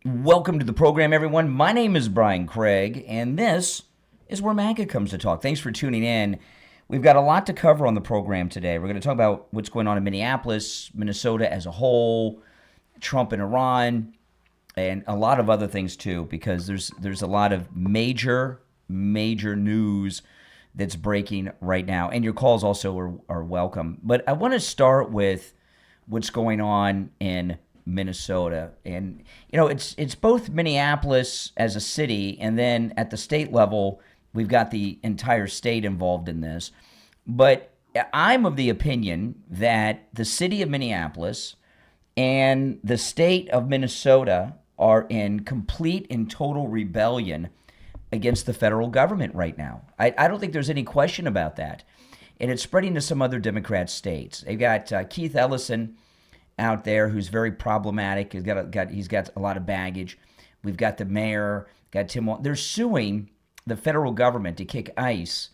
Welcome to the program, everyone. My name is Brian Craig, and this is where MAGA comes to talk. Thanks for tuning in. We've got a lot to cover on the program today. We're going to talk about what's going on in Minneapolis, Minnesota as a whole, Trump and Iran, and a lot of other things too, because there's a lot of major news that's breaking right now. And your calls also are welcome. But I want to start with what's going on in Minnesota. And it's both Minneapolis as a city, and then at the state level we've got the entire state involved in this. But I'm of the opinion that the city of Minneapolis and the state of Minnesota are in complete and total rebellion against the federal government right now. I don't think there's any question about that. And it's spreading to some other Democrat states. They've got Keith Ellison out there who's very problematic. He's got a lot of baggage. We've got the mayor, got Tim. They're suing the federal government to kick ICE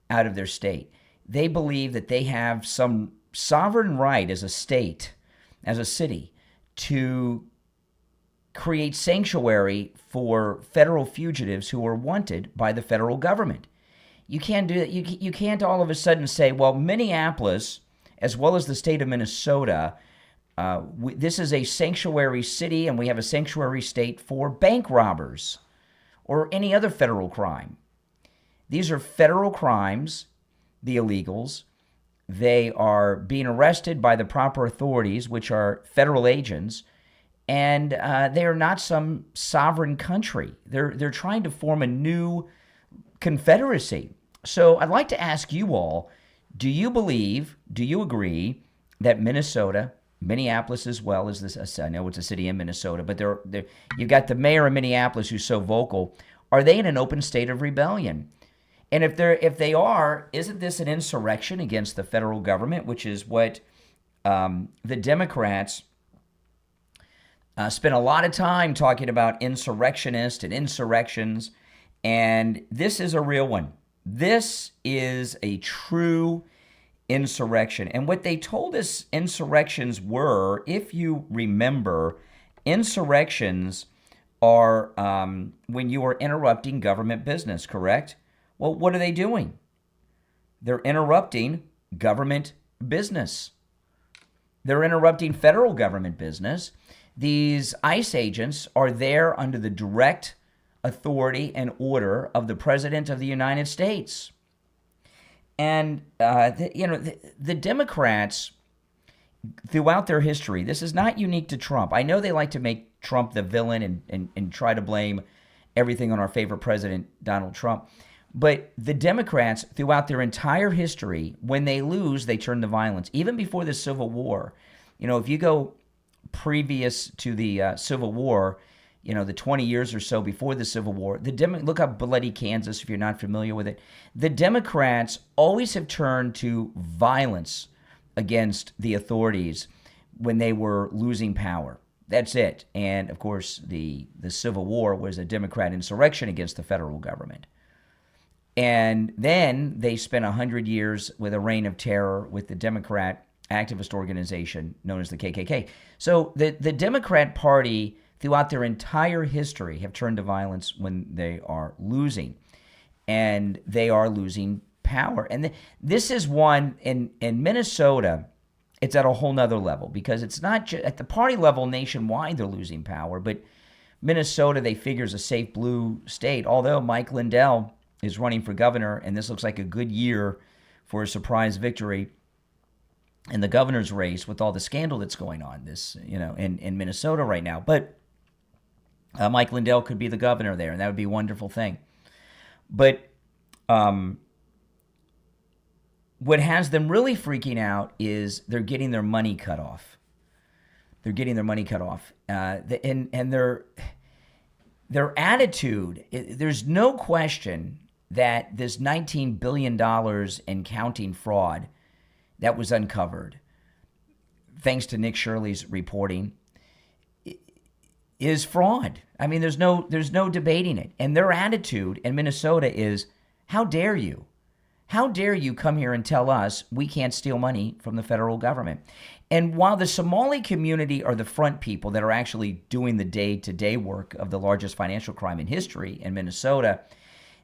out of their state. They believe that they have some sovereign right as a state, as a city, to create sanctuary for federal fugitives who are wanted by the federal government. You can't do that. You can't all of a sudden say, well, Minneapolis, as well as the state of Minnesota, this is a sanctuary city, and we have a sanctuary state for bank robbers or any other federal crime. These are federal crimes, the illegals. They are being arrested by the proper authorities, which are federal agents, and they are not some sovereign country. They're trying to form a new confederacy. So I'd like to ask you all, do you agree that Minneapolis as well as this, I know it's a city in Minnesota, but you've got the mayor of Minneapolis who's so vocal. Are they in an open state of rebellion? And if they are, isn't this an insurrection against the federal government, which is what the Democrats spent a lot of time talking about, insurrectionists and insurrections, and this is a real one. This is a true insurrection. And what they told us insurrections were, if you remember, insurrections are when you are interrupting government business, correct? Well, what are they doing? They're interrupting government business. They're interrupting federal government business. These ICE agents are there under the direct authority and order of the President of the United States. And, the Democrats, throughout their history, this is not unique to Trump. I know they like to make Trump the villain and try to blame everything on our favorite president, Donald Trump. But the Democrats, throughout their entire history, when they lose, they turn to violence. Even before the Civil War, if you go previous to the Civil War, the 20 years or so before the Civil War, look up bloody Kansas if you're not familiar with it. The Democrats always have turned to violence against the authorities when they were losing power. That's it. And of course, the Civil War was a Democrat insurrection against the federal government. And then they spent 100 years with a reign of terror with the Democrat activist organization known as the KKK. So the Democrat Party, throughout their entire history, have turned to violence when they are losing. And they are losing power. And this is one in Minnesota. It's at a whole nother level, because it's not just at the party level nationwide they're losing power, but Minnesota, they figure, is a safe blue state, although Mike Lindell is running for governor, and this looks like a good year for a surprise victory in the governor's race with all the scandal that's going on in Minnesota right now. But Mike Lindell could be the governor there, and that would be a wonderful thing. But what has them really freaking out is they're getting their money cut off. And their attitude, there's no question that this $19 billion in counting fraud that was uncovered, thanks to Nick Shirley's reporting, is fraud. I mean, there's no debating it. And their attitude in Minnesota is, how dare you? How dare you come here and tell us we can't steal money from the federal government? And while the Somali community are the front people that are actually doing the day-to-day work of the largest financial crime in history in Minnesota,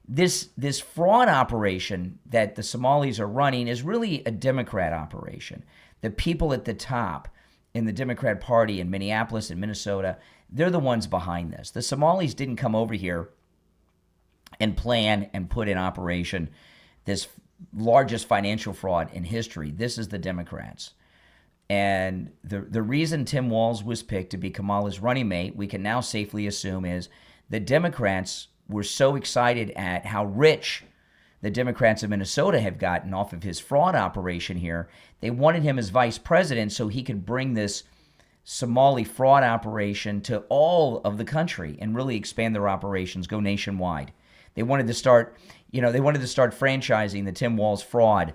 this fraud operation that the Somalis are running is really a Democrat operation. The people at the top in the Democrat Party in Minneapolis and Minnesota, they're the ones behind this. The Somalis didn't come over here and plan and put in operation this largest financial fraud in history. This is the Democrats. And the reason Tim Walz was picked to be Kamala's running mate, we can now safely assume, is the Democrats were so excited at how rich the Democrats of Minnesota have gotten off of his fraud operation here. They wanted him as vice president so he could bring this Somali fraud operation to all of the country and really expand their operations, go nationwide. They wanted to start, franchising the Tim Walz fraud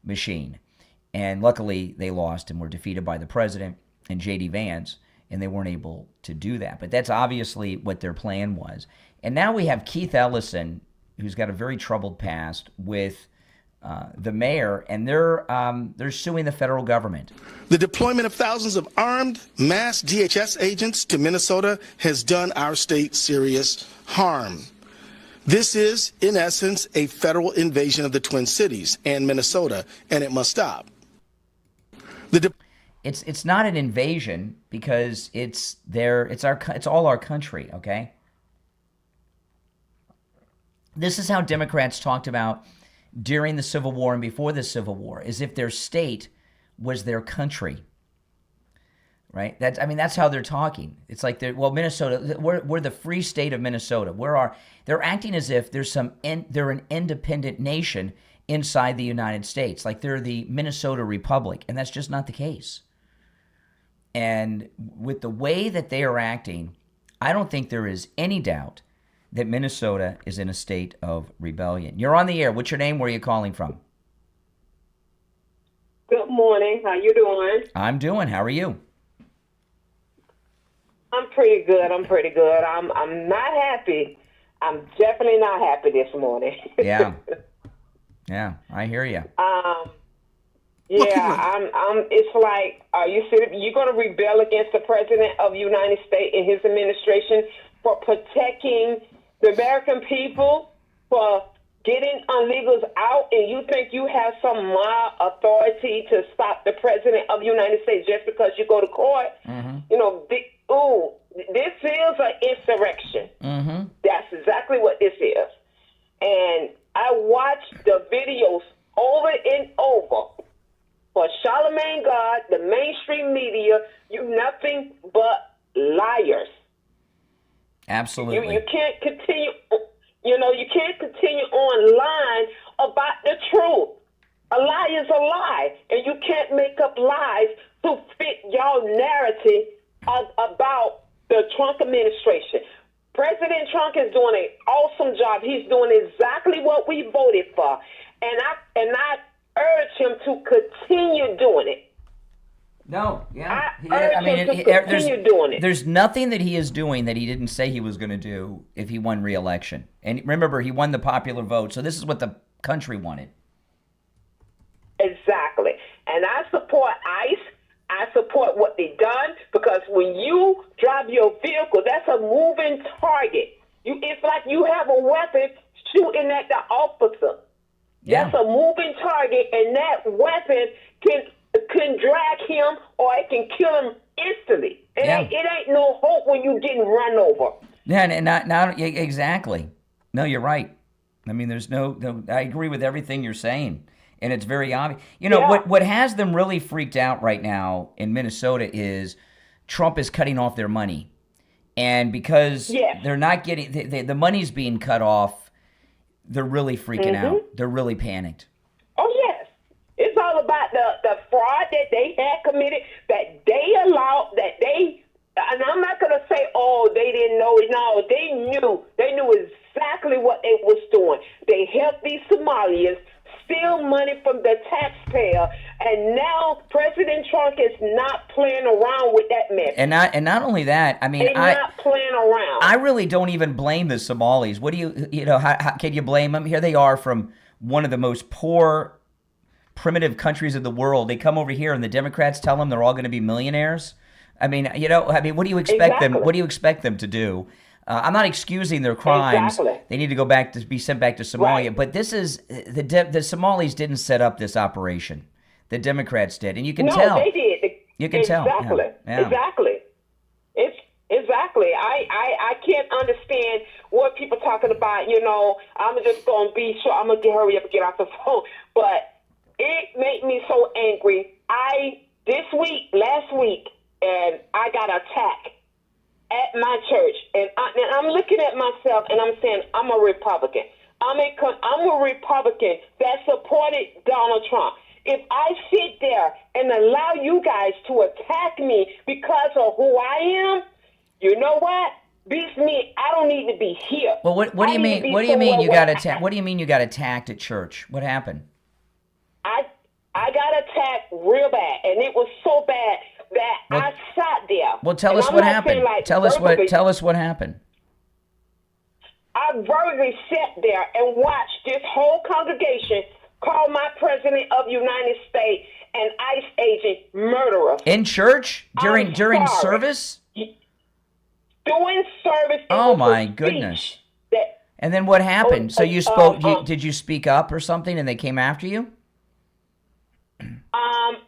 machine. And luckily, they lost and were defeated by the president and J.D. Vance, and they weren't able to do that. But that's obviously what their plan was. And now we have Keith Ellison, who's got a very troubled past with the mayor, and they're suing the federal government. The deployment of thousands of armed mass DHS agents to Minnesota has done our state serious harm. This is, in essence, a federal invasion of the Twin Cities and Minnesota, and it must stop. It's not an invasion because it's all our country, okay? This is how Democrats talked about during the Civil War and before the Civil War, as if their state was their country, right? That's how they're talking. It's like Minnesota, we're the free state of Minnesota. They're acting as if they're an independent nation inside the United States, like they're the Minnesota Republic, and that's just not the case. And with the way that they are acting, I don't think there is any doubt that Minnesota is in a state of rebellion. You're on the air. What's your name? Where are you calling from? Good morning. How you doing? I'm doing. How are you? I'm pretty good. I'm not happy. I'm definitely not happy this morning. Yeah, I hear you. I'm. It's like, you're going to rebel against the president of the United States and his administration for protecting the American people, for getting illegals out, and you think you have some mild authority to stop the president of the United States just because you go to court? Mm-hmm. This is an insurrection. Mm-hmm. That's exactly what this is. And I watched the videos over and over. For Charlemagne God, the mainstream media, you nothing but liars. Absolutely. You can't continue. You can't continue online about the truth. A lie is a lie, and you can't make up lies to fit your narrative about the Trump administration. President Trump is doing an awesome job. He's doing exactly what we voted for, and I urge him to continue doing it. No, yeah. Doing it. There's nothing that he is doing that he didn't say he was going to do if he won re-election. And remember, he won the popular vote, so this is what the country wanted. Exactly. And I support ICE. I support what they done, because when you drive your vehicle, that's a moving target. It's like you have a weapon shooting at the officer. Yeah. That's a moving target, and that weapon can drag him or it can kill him instantly. It ain't no hope when you getting run over. Yeah, and not exactly. No, you're right. I mean, there's no. I agree with everything you're saying, and it's very obvious. What has them really freaked out right now in Minnesota is Trump is cutting off their money, and because they're not getting the money's being cut off, they're really freaking out. They're really panicked. Oh yes, it's all about the fraud that they had committed, that they allowed, that they. And I'm not going to say, they didn't know it. No, they knew exactly what they was doing. They helped these Somalians steal money from the taxpayer, and now President Trump is not playing around with that mess. And not only that, I mean, not playing around. I really don't even blame the Somalis. What do how can you blame them? Here they are from one of the most poor, primitive countries of the world. They come over here and the Democrats tell them they're all going to be millionaires. I mean, what do you expect them? What do you expect them to do? I'm not excusing their crimes. Exactly. They need to go back to be sent back to Somalia. Right. But this is the Somalis didn't set up this operation. The Democrats did, and you can tell. No, they did. You can tell. Yeah. Exactly. It's exactly. I can't understand what people talking about. I'm just gonna be sure. I'm gonna hurry up and get off the phone. But it made me so angry. Last week, and I got attacked at my church, and I'm looking at myself, and I'm saying I'm a Republican. I'm a Republican that supported Donald Trump. If I sit there and allow you guys to attack me because of who I am, you know what? Beats me. I don't need to be here. Well, what do you mean? What do you mean you got attacked? What do you mean you got attacked at church? What happened? I got attacked real bad, and it was so bad that I sat there. Well, tell us what happened. Tell us what happened. I verbally sat there and watched this whole congregation call my president of the United States an ICE agent murderer. In church? During service? Doing service. Oh my goodness. And then what happened? So you spoke, did you speak up or something and they came after you?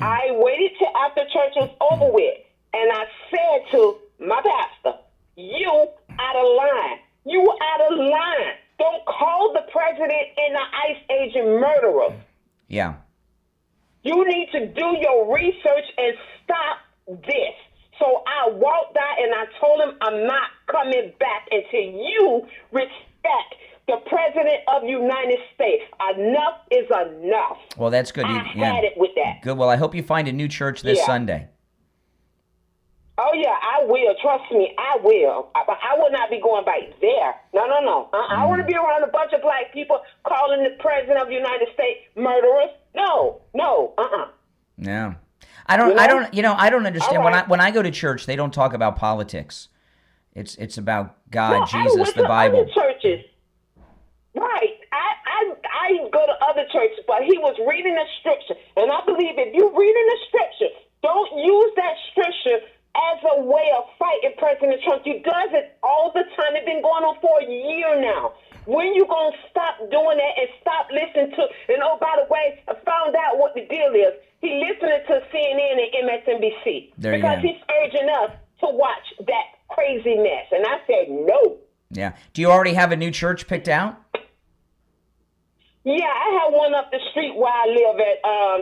I waited till after church was over with, and I said to my pastor, you out of line. You out of line. Don't call the president and the ICE agent murderer. Yeah. You need to do your research and stop this. So I walked out and I told him I'm not coming back until you respect the president of the United States. Enough is enough. Well, that's good. I had it with that. Good. Well, I hope you find a new church this Sunday. Oh, yeah, I will. Trust me, I will. I will not be going back there. No. I want to be around a bunch of black people calling the president of the United States murderers. No. Yeah. I don't understand. Right. When I go to church, they don't talk about politics. It's about God, No, Jesus, the Bible. Other churches. Right. I go to other churches, but he was reading the scripture. And I believe if you're reading the scripture, don't use that scripture as a way of fighting President Trump. You does it all the time. It's been going on for a year now. When you going to stop doing that and stop listening to, and oh, by the way, I found out what the deal is. He listening to CNN and MSNBC because he's urging us to watch that crazy mess. And I said, no. Yeah. Do you already have a new church picked out? Yeah, I have one up the street where I live at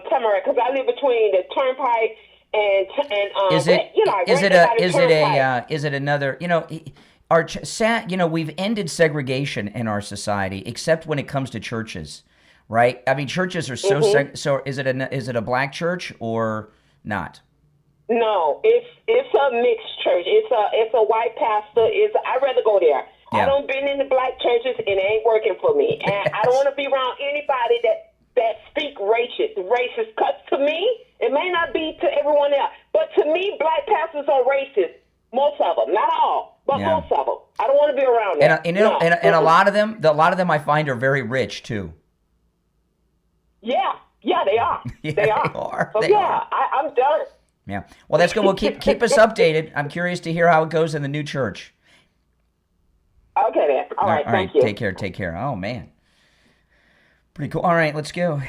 Tamarack, because I live between the Turnpike and is it another, we've ended segregation in our society except when it comes to churches, right? I mean, churches are so is it a black church or not? No, it's a mixed church. It's a white pastor. I'd rather go there. Yeah. I don't been in the black churches and it ain't working for me. And I don't want to be around anybody that speak racist. Because to me, it may not be to everyone else, but to me, black pastors are racist. Most of them, not all, but most of them. I don't want to be around them. And a lot of them I find are very rich too. Yeah, they are. They are. So I'm done. Yeah. Well, that's good. Well, keep us updated. I'm curious to hear how it goes in the new church. Okay, then. All right, thank you. Take care. Oh, man. Pretty cool. All right, let's go.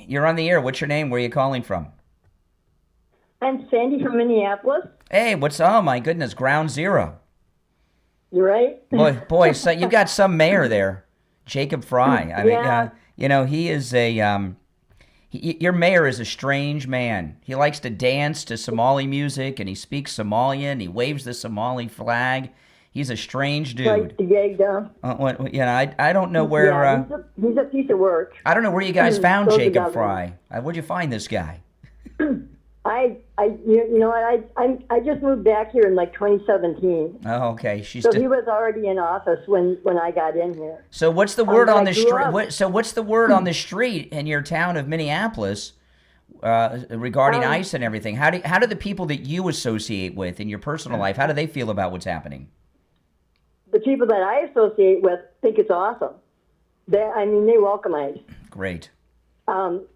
You're on the air. What's your name? Where are you calling from? I'm Sandy from Minneapolis. Hey, oh, my goodness, ground zero. You right? Boy, so you got some mayor there, Jacob Fry. I mean, he is your mayor is a strange man. He likes to dance to Somali music, and he speaks Somalian. He waves the Somali flag. He's a strange dude. Like the gag down. I don't know where. Yeah, he's a piece of work. I don't know where you guys found Jacob Fry. Where'd you find this guy? I just moved back here in like 2017. Oh, okay. He was already in office when I got in here. So what's the word on the street? So what's the word on the street in your town of Minneapolis regarding ICE and everything? How do the people that you associate with in your personal life, how do they feel about what's happening? the people that I associate with think it's awesome. They welcome ICE. Great. With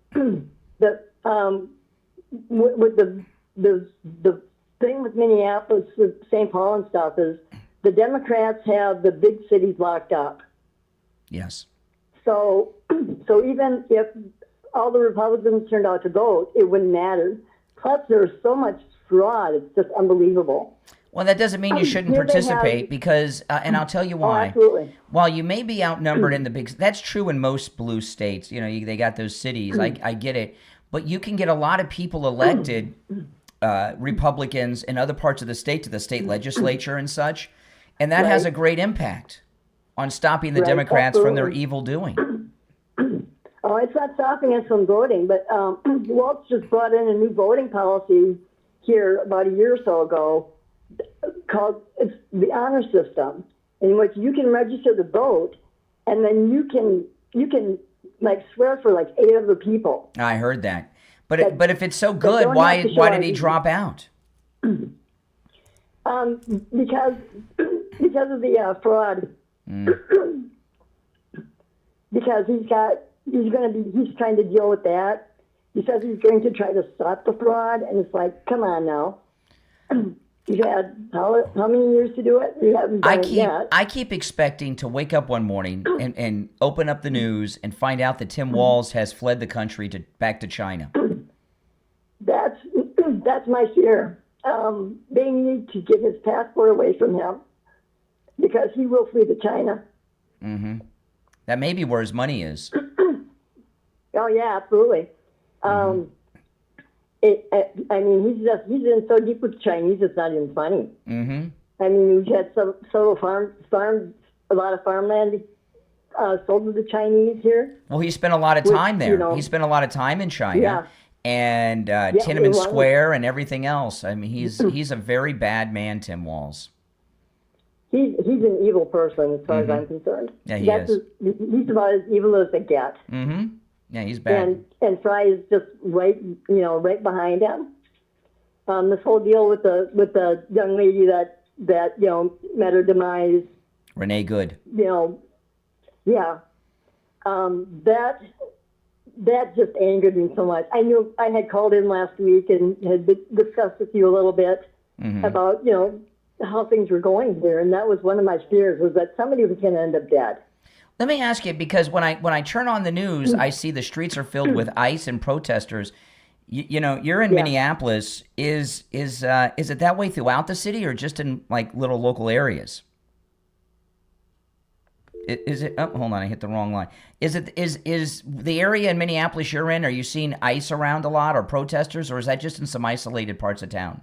the thing with Minneapolis, with St. Paul and stuff is the Democrats have the big cities locked up. Yes. So even if all the Republicans turned out to vote, it wouldn't matter. Plus, there's so much fraud; it's just unbelievable. Well, that doesn't mean you shouldn't participate because, and I'll tell you why. Oh, absolutely. While you may be outnumbered in the big, that's true in most blue states. You know, they got those cities. I get it. But you can get a lot of people elected, Republicans in other parts of the state to the state legislature and such. And that has a great impact on stopping the Democrats from their evil doing. Oh, it's not stopping us from voting, but Waltz just brought in a new voting policy here about a year or so ago called it's the honor system, in which you can register to vote, and then you can like swear for like 8 other people. I heard that, but if it's so good, why did he drop out? Because of the fraud. Because he's trying to deal with that. He says he's going to try to stop the fraud, and it's like, come on now. You've had how many years to do it? You haven't done it yet. I keep expecting to wake up one morning and open up the news and find out that Tim Walz has fled the country back to China. That's my fear. They need to get his passport away from him because he will flee to China. Mm-hmm. That may be where his money is. Oh yeah, absolutely. He's in so deep with Chinese, it's not even funny. Mm-hmm. I mean, we've had a lot of farmland sold to the Chinese here. Well, he spent a lot of time there. He spent a lot of time in China and Tiananmen Square and everything else. I mean, he's a very bad man, Tim Walz. He's an evil person as far as I'm concerned. Yeah, he is. He's about as evil as they get. Mm-hmm. Yeah, he's bad. And Fry is just right behind him. This whole deal with the young lady that met her demise. Renee Good. That just angered me so much. I knew I had called in last week and had discussed with you a little bit about how things were going here, and that was one of my fears, was that somebody was going to end up dead. Let me ask you, because when I turn on the news, I see the streets are filled with ICE and protesters. You're in Minneapolis. Is it that way throughout the city, or just in like little local areas? Is it? Oh, hold on, I hit the wrong line. Is the area in Minneapolis you're in? Are you seeing ICE around a lot, or protesters, or is that just in some isolated parts of town?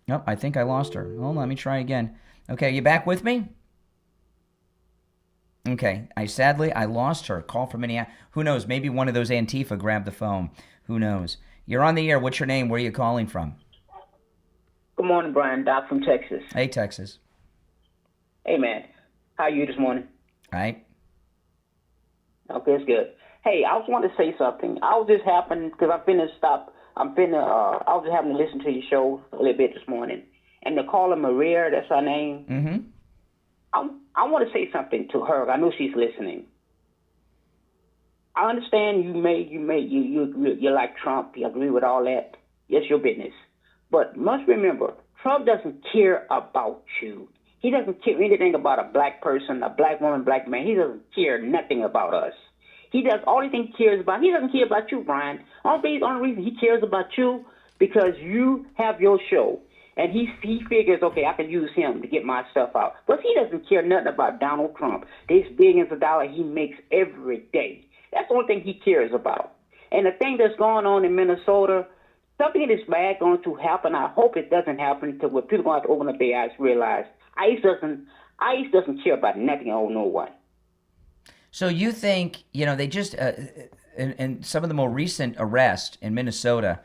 Nope, I think I lost her. Hold on, let me try again. Okay, you back with me? Okay, I lost her. Call from Minneapolis. Who knows? Maybe one of those Antifa grabbed the phone. Who knows? You're on the air. What's your name? Where are you calling from? Good morning, Brian. Doc from Texas. Hey, Texas. Hey, man. How are you this morning? All right. Okay, it's good. Hey, I just wanted to say something. I was just happening, because I was just having to listen to your show a little bit this morning. And the caller Maria, that's her name. Mm-hmm. I want to say something to her. I know she's listening. I understand you like Trump. You agree with all that. It's your business. But must remember, Trump doesn't care about you. He doesn't care anything about a black person, a black woman, black man. He doesn't care nothing about us. He doesn't care about you, Brian. Only reason he cares about you because you have your show. And he figures, okay, I can use him to get my stuff out. But he doesn't care nothing about Donald Trump. These billions of dollars he makes every day. That's the only thing he cares about. And the thing that's going on in Minnesota, something is bad going to happen. I hope it doesn't happen until where people going to have to open up their eyes and realize ICE doesn't care about nothing or no one. So you think, they just, in some of the more recent arrests in Minnesota,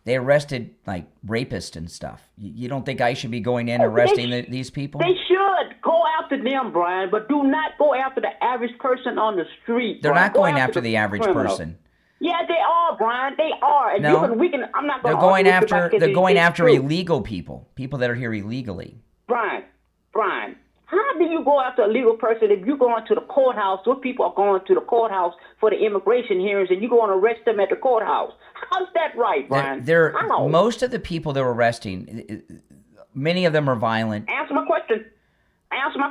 they arrested, like, rapists and stuff. You don't think ICE should be going in arresting these people? They should go after them, Brian, but do not go after the average person on the street. They're not going after the average person. Yeah, they are, Brian. They are. And No. I'm not They're going to they're going after illegal people that are here illegally. Brian, how do you go after a legal person if you're going to the courthouse? Those people are going to the courthouse for the immigration hearings, and you go and arrest them at the courthouse. How's that right, Brian? How? Most of the people they're arresting, many of them are violent. Answer my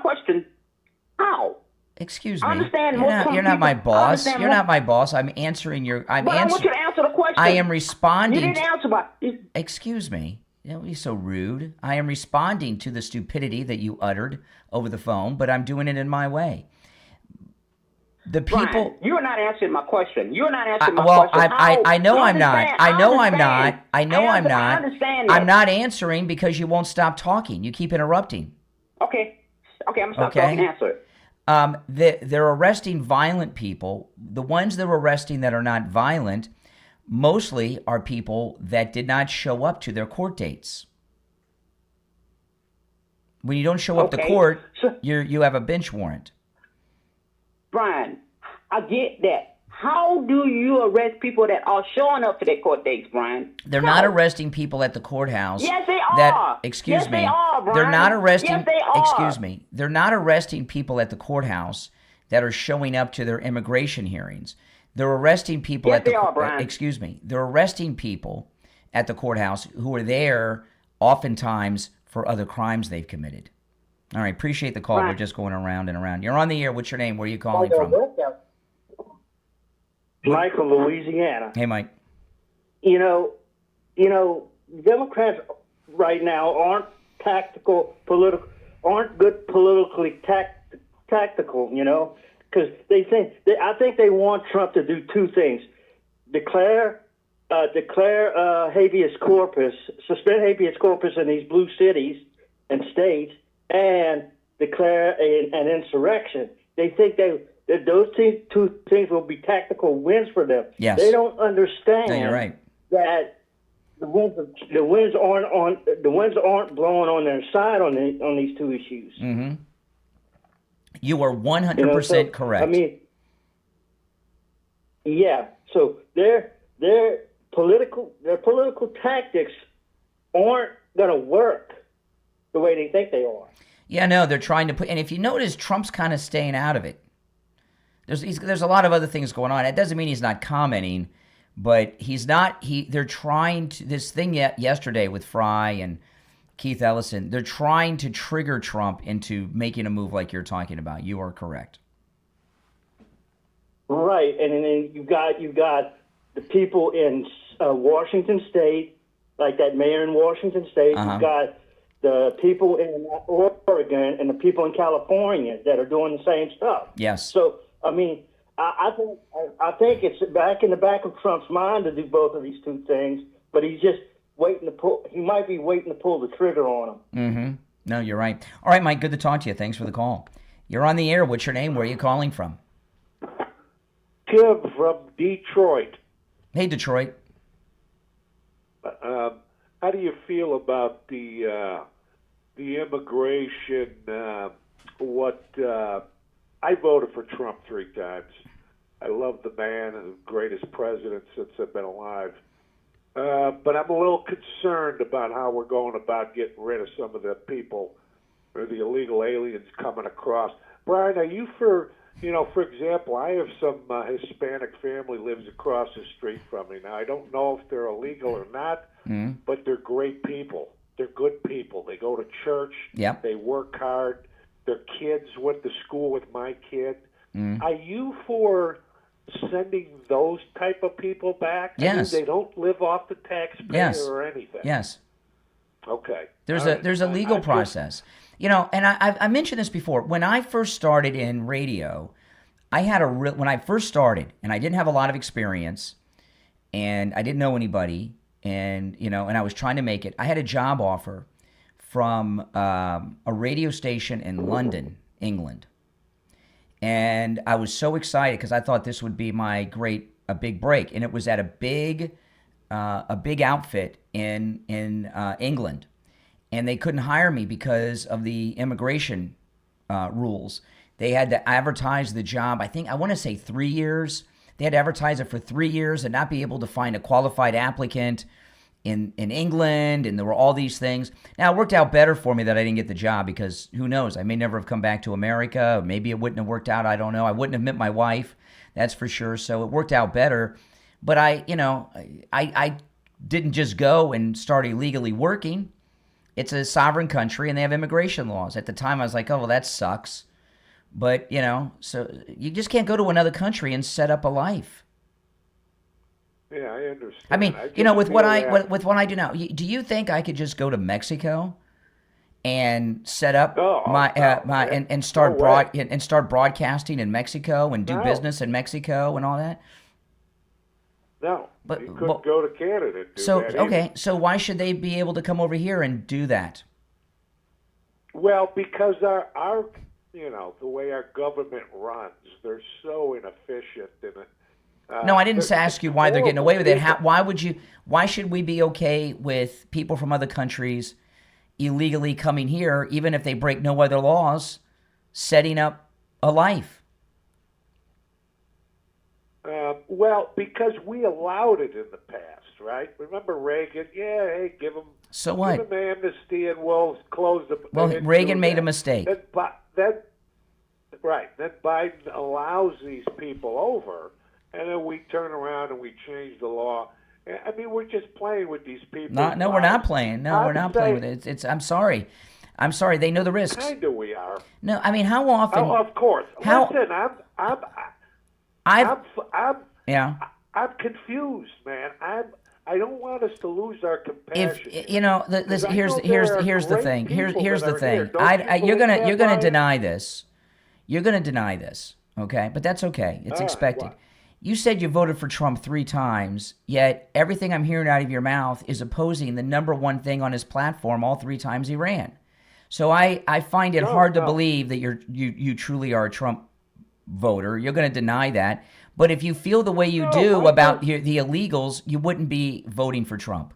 question. How? Excuse me. I understand. You're not my boss. You're not my boss. I'm answering your. I want you to answer the question. I am responding. You didn't answer my. Excuse me. Don't be so rude. I am responding to the stupidity that you uttered over the phone, but I'm doing it in my way. The people. Brian, you're not answering my question. You're not answering my question. Well, I know I'm not. I know I'm not. I know I'm not. I understand that. I'm not answering because you won't stop talking. You keep interrupting. Okay, I'm going to stop talking and answer it. They're arresting violent people. The ones they're arresting that are not violent mostly are people that did not show up to their court dates. When you don't show up to court, you have a bench warrant. Brian, I get that. How do you arrest people that are showing up to their court dates, Brian? They're not arresting people at the courthouse. Yes, they are. Excuse me. They are, Brian. They're not arresting. Yes, they are. Excuse me. They're not arresting people at the courthouse that are showing up to their immigration hearings. They're arresting people at the. Yes, they are, Brian. Excuse me. They're arresting people at the courthouse who are there oftentimes for other crimes they've committed. All right. Appreciate the call. Right. We're just going around and around. You're on the air. What's your name? Where are you calling from? Mike from Louisiana. Hey, Mike. You know, Democrats right now aren't good politically tactical. You know, because I think they want Trump to do two things: declare habeas corpus, suspend habeas corpus in these blue cities and states, and declare an insurrection. They think that those two things will be tactical wins for them. Yes. They don't understand you're right. that the winds aren't blowing on their side on these two issues. Mm-hmm. You are 100% correct. I mean, yeah. So their political tactics aren't going to work the way they think they are. Yeah, no, they're trying to put. And if you notice, Trump's kind of staying out of it. There's a lot of other things going on. It doesn't mean he's not commenting, but he's not. They're trying to this thing yesterday with Fry and Keith Ellison. They're trying to trigger Trump into making a move like you're talking about. You are correct. Right, and then you've got the people in Washington State, like that mayor in Washington State. Uh-huh. You've got the people in Oregon and the people in California that are doing the same stuff. Yes. So, I mean, I think it's back in the back of Trump's mind to do both of these two things, but he's just waiting to pull. He might be waiting to pull the trigger on them. Mm-hmm. No, you're right. All right, Mike, good to talk to you. Thanks for the call. You're on the air. What's your name? Where are you calling from? Tim from Detroit. Hey, Detroit. How do you feel about the immigration? I voted for Trump 3 times. I love the man, the greatest president since I've been alive. But I'm a little concerned about how we're going about getting rid of some of the people, or the illegal aliens coming across. Brian, are you for example, I have some Hispanic family lives across the street from me. Now, I don't know if they're illegal or not, but they're great people. They're good people. They go to church. Yep. They work hard. Their kids went to school with my kid. Are you for sending those type of people back? Yes. I mean, they don't live off the taxpayer or anything. Yes. Okay. There's a legal process. And I mentioned this before. When I first started in radio, when I first started, and I didn't have a lot of experience, and I didn't know anybody, and I was trying to make it. I had a job offer from a radio station in London, England, and I was so excited because I thought this would be a big break, and it was at a big outfit in England. And they couldn't hire me because of the immigration rules. They had to advertise the job, I want to say 3 years. They had to advertise it for 3 years and not be able to find a qualified applicant in England, and there were all these things. Now, it worked out better for me that I didn't get the job, because who knows? I may never have come back to America. Maybe it wouldn't have worked out. I don't know. I wouldn't have met my wife, that's for sure. So it worked out better. But I didn't just go and start illegally working. It's a sovereign country, and they have immigration laws. At the time, I was like, oh, well, that sucks. But, so you just can't go to another country and set up a life. Yeah, I understand. I mean, with what I do now, do you think I could just go to Mexico and set up and start broadcasting in Mexico and do business in Mexico and all that? No, but you couldn't go to Canada and do that either. Okay, so why should they be able to come over here and do that? Well, because our the way our government runs, they're so inefficient. No, I didn't ask you why they're getting away with it. Why should we be okay with people from other countries illegally coming here, even if they break no other laws, setting up a life? Well, because we allowed it in the past, right? Remember Reagan? Yeah, hey, give them. So what? Give them amnesty, and we'll close the. Well, Reagan made a mistake. Then Biden allows these people over, and then we turn around and we change the law. I mean, we're just playing with these people. No, we're not playing. No, we're not playing with it. It's. I'm sorry. They know the risks. Kinda we are. No, I mean, how often? Oh, of course. Listen, I'm confused, man. I don't want us to lose our compassion. Here's the thing. Here's the thing. You're gonna deny this. You're gonna deny this, okay? But that's okay. It's expected. What? You said you voted for Trump 3 times, yet everything I'm hearing out of your mouth is opposing the number one thing on his platform all 3 times he ran. So I find it hard to believe that you truly are a Trump voter. You're going to deny that. But if you feel the way you do about the illegals, you wouldn't be voting for Trump.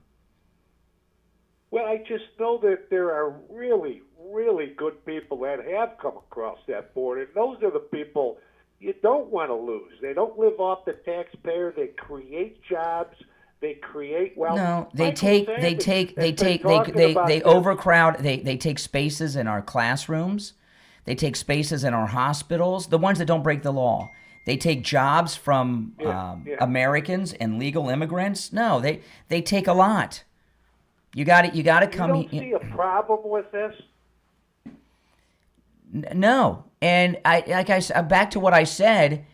Well, I just know that there are really, really good people that have come across that border. And those are the people you don't want to lose. They don't live off the taxpayer. They create jobs. They create wealth. No, they overcrowd. They take spaces in our classrooms. They take spaces in our hospitals. The ones that don't break the law. They take jobs from Americans and legal immigrants. No, they take a lot. You got to come. You don't see a problem with this? No, and back to what I said.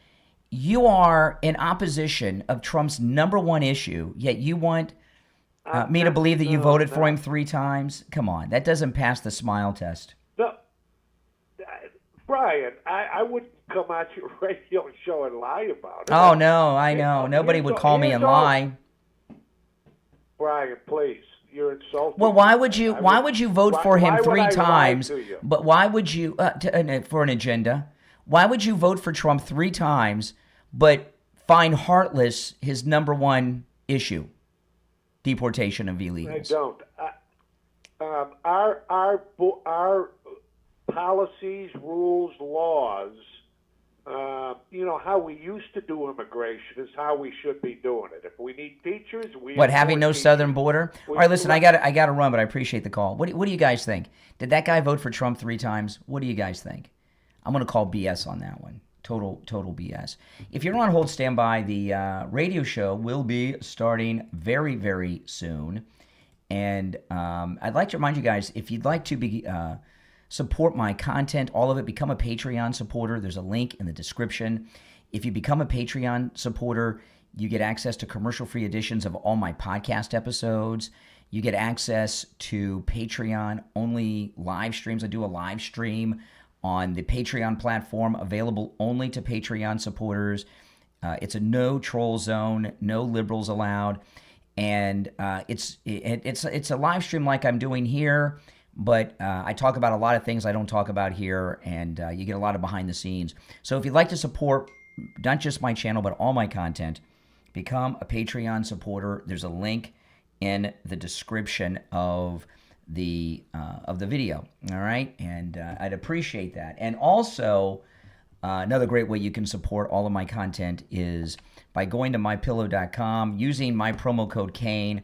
You are in opposition of Trump's number one issue, yet you want me to believe that you voted for him 3 times. Come on, that doesn't pass the smile test. No, Brian, I wouldn't come on your radio show and lie about it. Oh no, I know. Nobody would call me and lie. Brian, please. You're insulting. Well, why would you vote for him 3 times? But why would you for an agenda? Why would you vote for Trump 3 times, but find heartless his number one issue, deportation of illegals? I don't. Our policies, rules, laws. How we used to do immigration is how we should be doing it. If we need teachers, having no southern border? All right, listen, I got to run, but I appreciate the call. What do you guys think? Did that guy vote for Trump 3 times? What do you guys think? I'm going to call BS on that one. Total BS. If you're on hold, stand by. The radio show will be starting very, very soon. And I'd like to remind you guys, if you'd like to be support my content, all of it, become a Patreon supporter. There's a link in the description. If you become a Patreon supporter, you get access to commercial-free editions of all my podcast episodes. You get access to Patreon-only live streams. I do a live stream on the Patreon platform, available only to Patreon supporters. It's a no troll zone, no liberals allowed, and it's a live stream like I'm doing here, but I talk about a lot of things I don't talk about here, and you get a lot of behind the scenes. So if you'd like to support not just my channel but all my content, become a Patreon supporter. There's a link in the description of the video, all right? And I'd appreciate that. And also, Another great way you can support all of my content is by going to mypillow.com, using my promo code Kane,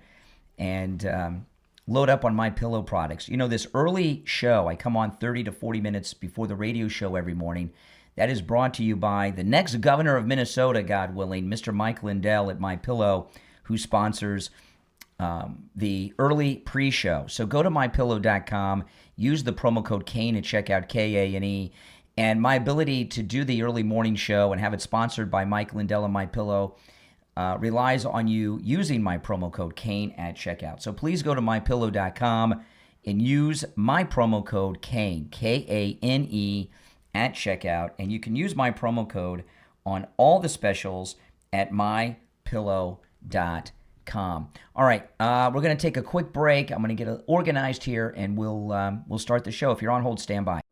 and load up on MyPillow products. You know, this early show, I come on 30 to 40 minutes before the radio show every morning. That is brought to you by the next governor of Minnesota, God willing, Mr. Mike Lindell at MyPillow, who sponsors the early pre-show. So go to mypillow.com, use the promo code Kane at checkout, Kane, and my ability to do the early morning show and have it sponsored by Mike Lindell and MyPillow relies on you using my promo code Kane at checkout. So please go to mypillow.com and use my promo code Kane, Kane, at checkout. And you can use my promo code on all the specials at mypillow.com. All right, we're going to take a quick break. I'm going to get organized here, and we'll start the show. If you're on hold, stand by.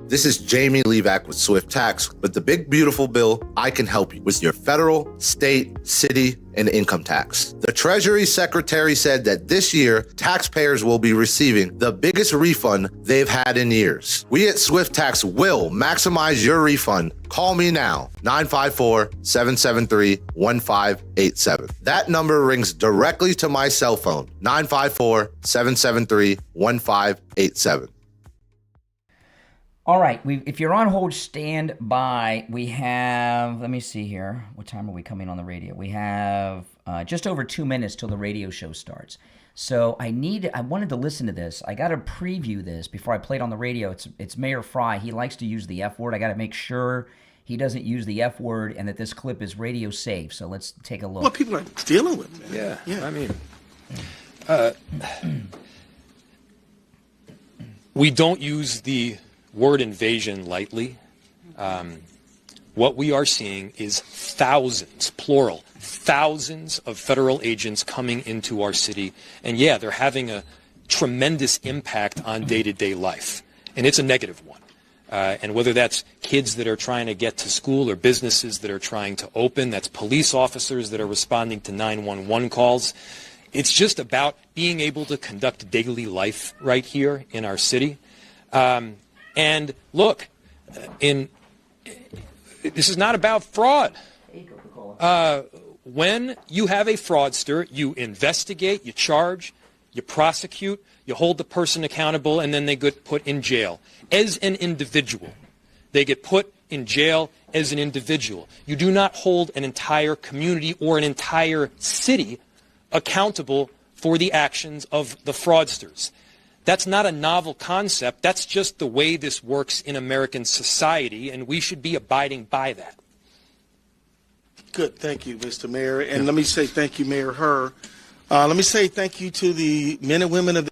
This is Jamie Levac with Swift Tax. With the big, beautiful bill, I can help you with your federal, state, city, and income tax. The Treasury Secretary said that this year, taxpayers will be receiving the biggest refund they've had in years. We at Swift Tax will maximize your refund. Call me now, 954-773-1587. That number rings directly to my cell phone, 954-773-1587. All right, if you're on hold, stand by. We have, let me see here. What time are we coming on the radio? We have just over 2 minutes till the radio show starts. So I wanted to listen to this. I got to preview this before I play it on the radio. It's Mayor Fry. He likes to use the F word. I got to make sure he doesn't use the F word and that this clip is radio safe. So let's take a look. What people are dealing with, man. Yeah. I mean, we don't use the word invasion lightly. What we are seeing is thousands, plural, thousands of federal agents coming into our city. And yeah, they're having a tremendous impact on day-to-day life. And it's a negative one. And whether that's kids that are trying to get to school or businesses that are trying to open, that's police officers that are responding to 911 calls. It's just about being able to conduct daily life right here in our city. And look, this is not about fraud. When you have a fraudster, you investigate, you charge, you prosecute, you hold the person accountable, and then they get put in jail as an individual. They get put in jail as an individual. You do not hold an entire community or an entire city accountable for the actions of the fraudsters. That's not a novel concept. That's just the way this works in American society, and we should be abiding by that. Good. Thank you, Mr. Mayor. And let me say thank you, Mayor Herr. Let me say thank you to the men and women of the...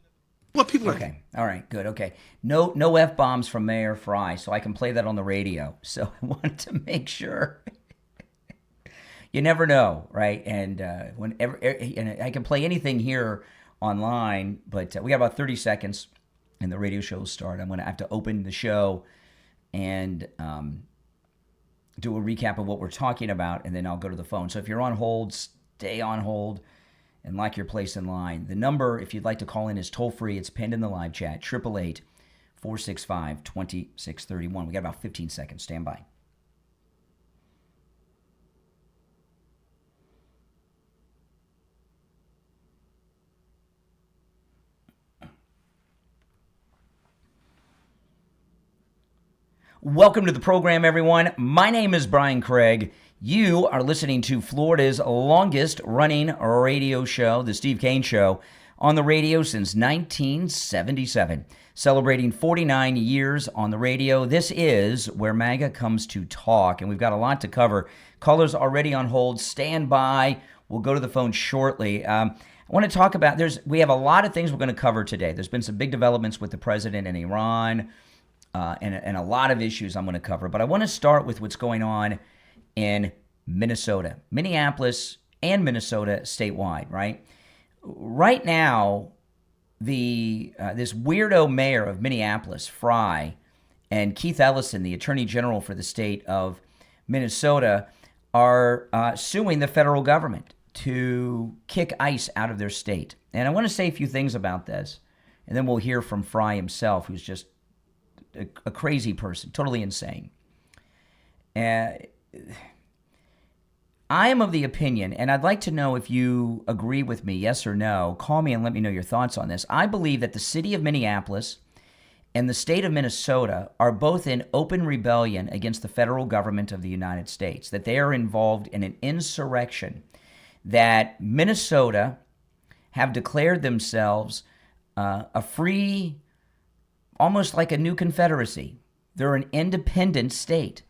What people are... Okay. All right. Good. Okay. No F-bombs from Mayor Fry, so I can play that on the radio. So I wanted to make sure... You never know, right? And whenever and I can play anything here online, but we got about 30 seconds and the radio show will start. I'm going to have to open the show and do a recap of what we're talking about, and then I'll go to the phone. So if you're on hold, stay on hold and lock your place in line. The number, if you'd like to call in, is toll-free. It's pinned in the live chat, 888-465-2631. We got about 15 seconds. Stand by. Welcome to the program, everyone. My name is Brian Craig. You are listening to Florida's longest-running radio show, The Steve Kane Show, on the radio since 1977. Celebrating 49 years on the radio, this is where MAGA comes to talk, and we've got a lot to cover. Callers already on hold. Stand by. We'll go to the phone shortly. I want to talk about, we have a lot of things we're going to cover today. There's been some big developments with the president in Iran, and a lot of issues I'm going to cover. But I want to start with what's going on in Minnesota, Minneapolis, and Minnesota statewide, right? Right now, this weirdo mayor of Minneapolis, Fry, and Keith Ellison, the attorney general for the state of Minnesota, are suing the federal government to kick ICE out of their state. And I want to say a few things about this, and then we'll hear from Fry himself, who's just a crazy person, totally insane. I am of the opinion, and I'd like to know if you agree with me, yes or no. Call me and let me know your thoughts on this. I believe that the city of Minneapolis and the state of Minnesota are both in open rebellion against the federal government of the United States, that they are involved in an insurrection, that Minnesota have declared themselves a free, almost like a new confederacy. They're an independent state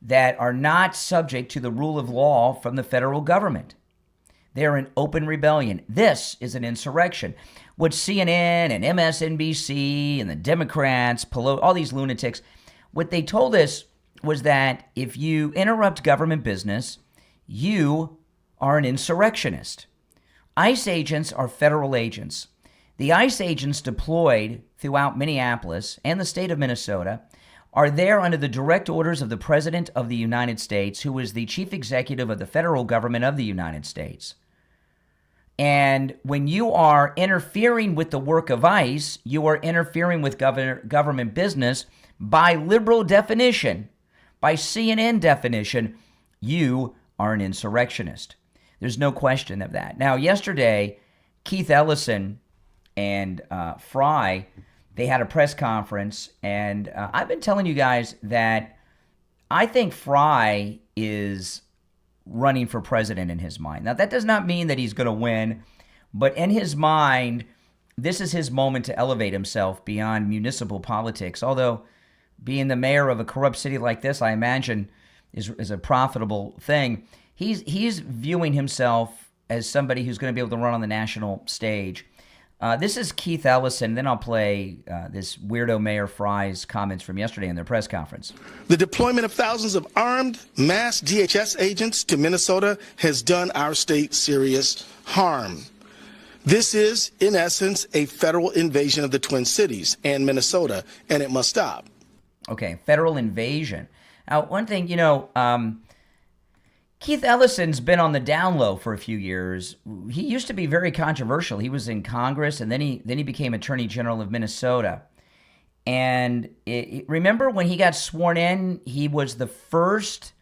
that are not subject to the rule of law from the federal government. They're in open rebellion. This is an insurrection. What CNN and MSNBC and the Democrats, all these lunatics, what they told us was that if you interrupt government business, you are an insurrectionist. ICE agents are federal agents. The ICE agents deployed throughout Minneapolis and the state of Minnesota are there under the direct orders of the President of the United States, who is the chief executive of the federal government of the United States. And when you are interfering with the work of ICE, you are interfering with government business. By liberal definition, by CNN definition, you are an insurrectionist. There's no question of that. Now, yesterday, Keith Ellison and Fry, they had a press conference, and I've been telling you guys that I think Fry is running for president in his mind. Now, that does not mean that he's going to win, but in his mind, this is his moment to elevate himself beyond municipal politics. Although being the mayor of a corrupt city like this, I imagine, is a profitable thing. He's viewing himself as somebody who's going to be able to run on the national stage. This is Keith Ellison. Then I'll play this weirdo Mayor Fry's comments from yesterday in their press conference. The deployment of thousands of armed mass DHS agents to Minnesota has done our state serious harm. This is, in essence, a federal invasion of the Twin Cities and Minnesota, and it must stop. Okay, federal invasion. Now, one thing, Keith Ellison's been on the down low for a few years. He used to be very controversial. He was in Congress, and then he became Attorney General of Minnesota. And remember when he got sworn in, he was the first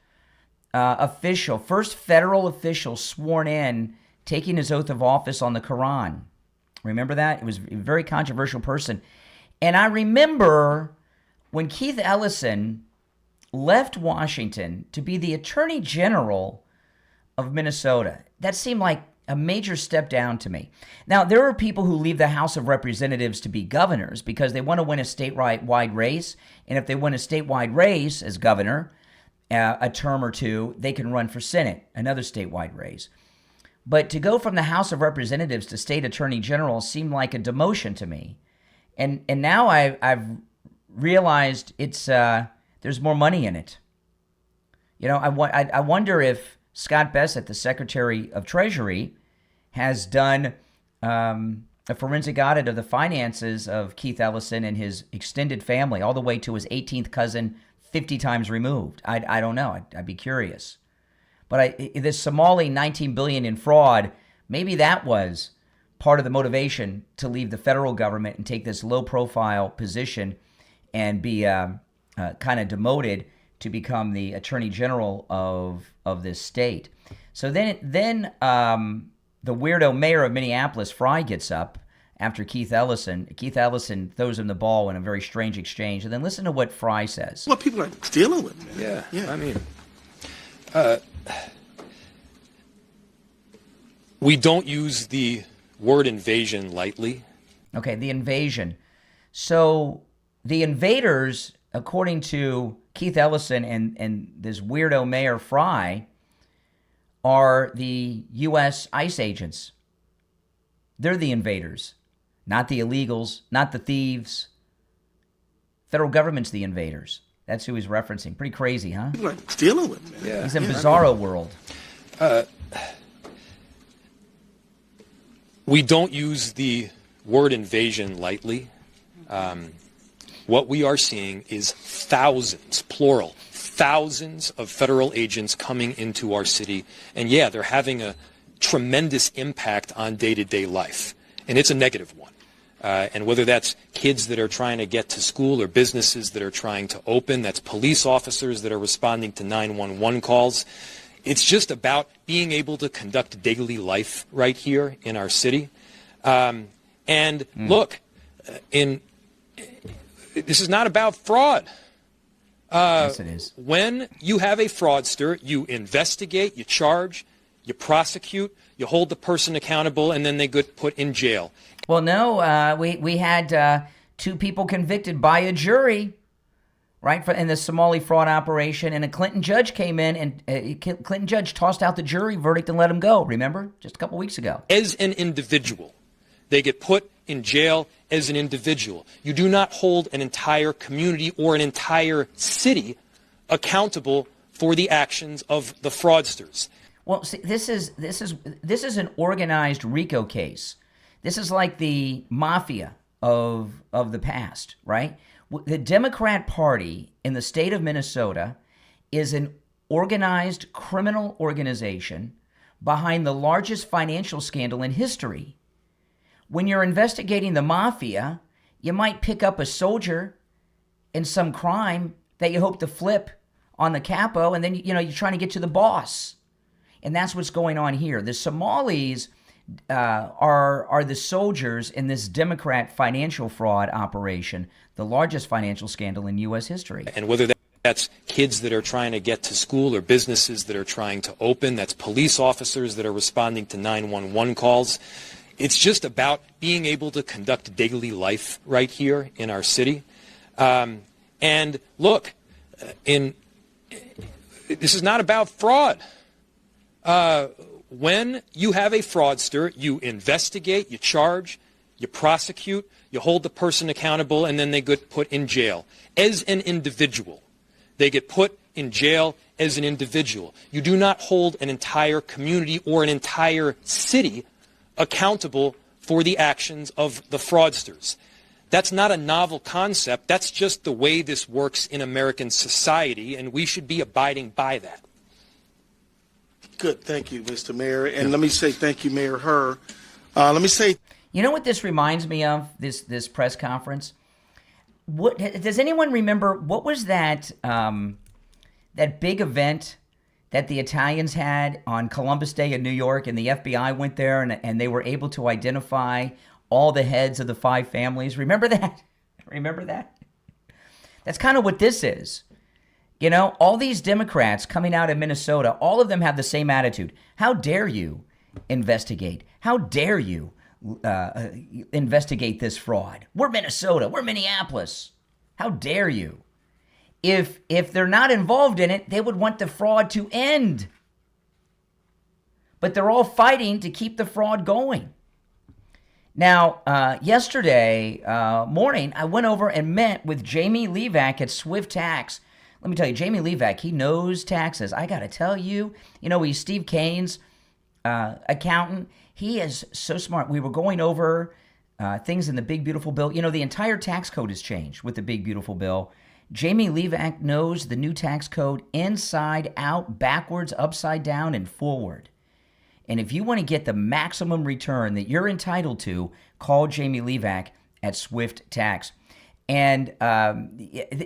federal official sworn in, taking his oath of office on the Quran. Remember that? It was a very controversial person. And I remember when Keith Ellison left Washington to be the Attorney General of Minnesota. That seemed like a major step down to me. Now, there are people who leave the House of Representatives to be governors because they want to win a statewide race, and if they win a statewide race as governor, a term or two, they can run for Senate, another statewide race. But to go from the House of Representatives to state Attorney General seemed like a demotion to me. And now I've realized it's there's more money in it. I wonder if Scott Bessent, the Secretary of Treasury, has done a forensic audit of the finances of Keith Ellison and his extended family, all the way to his 18th cousin, 50 times removed. I don't know. I'd be curious. But this Somali $19 billion in fraud, maybe that was part of the motivation to leave the federal government and take this low-profile position and be kind of demoted to become the Attorney General of this state. So then the weirdo mayor of Minneapolis, Fry, gets up after Keith Ellison. Keith Ellison throws him the ball in a very strange exchange. And then listen to what Fry says. What people are dealing with, man. Yeah. I mean, we don't use the word invasion lightly. Okay, the invasion. So the invaders, according to Keith Ellison and this weirdo Mayor Fry, are the U.S. ICE agents. They're the invaders, not the illegals, not the thieves. Federal government's the invaders. That's who he's referencing. Pretty crazy, huh? People are dealing with, man. Yeah. He's in bizarro world. We don't use the word invasion lightly. What we are seeing is thousands, plural, thousands of federal agents coming into our city. And yeah, they're having a tremendous impact on day-to-day life. And it's a negative one. And whether that's kids that are trying to get to school or businesses that are trying to open, that's police officers that are responding to 911 calls. It's just about being able to conduct daily life right here in our city. Look, this is not about fraud. Yes, it is. When you have a fraudster, you investigate, you charge, you prosecute, you hold the person accountable, and then they get put in jail. Well, no, we had 2 people convicted by a jury, right, in the Somali fraud operation, and a Clinton judge came in, and Clinton judge tossed out the jury verdict and let him go, remember? Just a couple weeks ago. As an individual, they get put in jail as an individual. You do not hold an entire community or an entire city accountable for the actions of the fraudsters. Well, see, this is an organized RICO case. This is like the mafia of the past, right? The Democrat Party in the state of Minnesota is an organized criminal organization behind the largest financial scandal in history. When you're investigating the mafia, you might pick up a soldier in some crime that you hope to flip on the capo, and then you're trying to get to the boss. And that's what's going on here. The Somalis are the soldiers in this Democrat financial fraud operation, the largest financial scandal in U.S. history. And whether that's kids that are trying to get to school or businesses that are trying to open, that's police officers that are responding to 911 calls. It's just about being able to conduct daily life right here in our city. And look, this is not about fraud. When you have a fraudster, you investigate, you charge, you prosecute, you hold the person accountable, and then they get put in jail as an individual. They get put in jail as an individual. You do not hold an entire community or an entire city accountable for the actions of the fraudsters. That's not a novel concept. That's just the way this works in American society, and we should be abiding by that. Good. Thank you, Mr. Mayor. And let me say thank you, Mayor Herr. Let me say... You know what this reminds me of, this press conference? What does anyone remember, what was that big event that the Italians had on Columbus Day in New York, and the FBI went there and they were able to identify all the heads of the 5 families? Remember that? Remember that? That's kind of what this is. All these Democrats coming out of Minnesota, all of them have the same attitude. How dare you investigate? How dare you investigate this fraud? We're Minnesota. We're Minneapolis. How dare you? If they're not involved in it, they would want the fraud to end. But they're all fighting to keep the fraud going. Now, yesterday morning, I went over and met with Jamie Levac at Swift Tax. Let me tell you, Jamie Levac, he knows taxes. I got to tell you, he's Steve Kane's accountant. He is so smart. We were going over things in the Big Beautiful Bill. The entire tax code has changed with the Big Beautiful Bill. Jamie Levac knows the new tax code inside, out, backwards, upside down, and forward. And if you want to get the maximum return that you're entitled to, call Jamie Levac at Swift Tax. And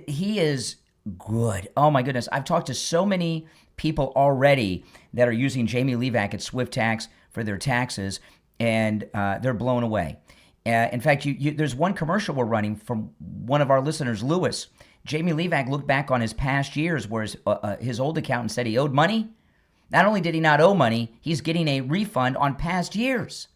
he is good. Oh, my goodness. I've talked to so many people already that are using Jamie Levac at Swift Tax for their taxes, and they're blown away. In fact, there's one commercial we're running from one of our listeners, Lewis. Jamie Levac looked back on his past years where his old accountant said he owed money. Not only did he not owe money, he's getting a refund on past years.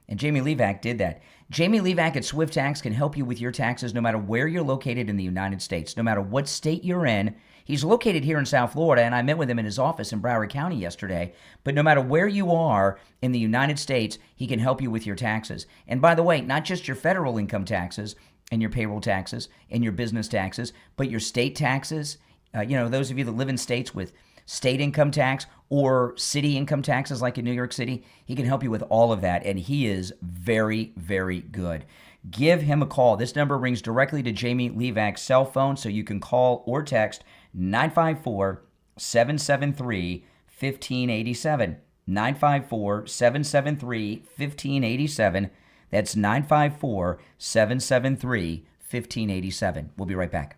And Jamie Levac did that. Jamie Levac at Swift Tax can help you with your taxes no matter where you're located in the United States, no matter what state you're in. He's located here in South Florida, and I met with him in his office in Broward County yesterday. But no matter where you are in the United States, he can help you with your taxes. And by the way, not just your federal income taxes and your payroll taxes and your business taxes, but your state taxes. Those of you that live in states with state income tax or city income taxes like in New York City, he can help you with all of that, and he is very, very good. Give him a call. This number rings directly to Jamie Levac's cell phone, so you can call or text 954-773-1587. 954-773-1587. That's 954-773-1587. We'll be right back.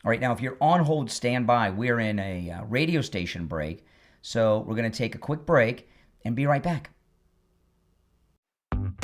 All right, now if you're on hold, stand by. We're in a radio station break, so we're going to take a quick break and be right back.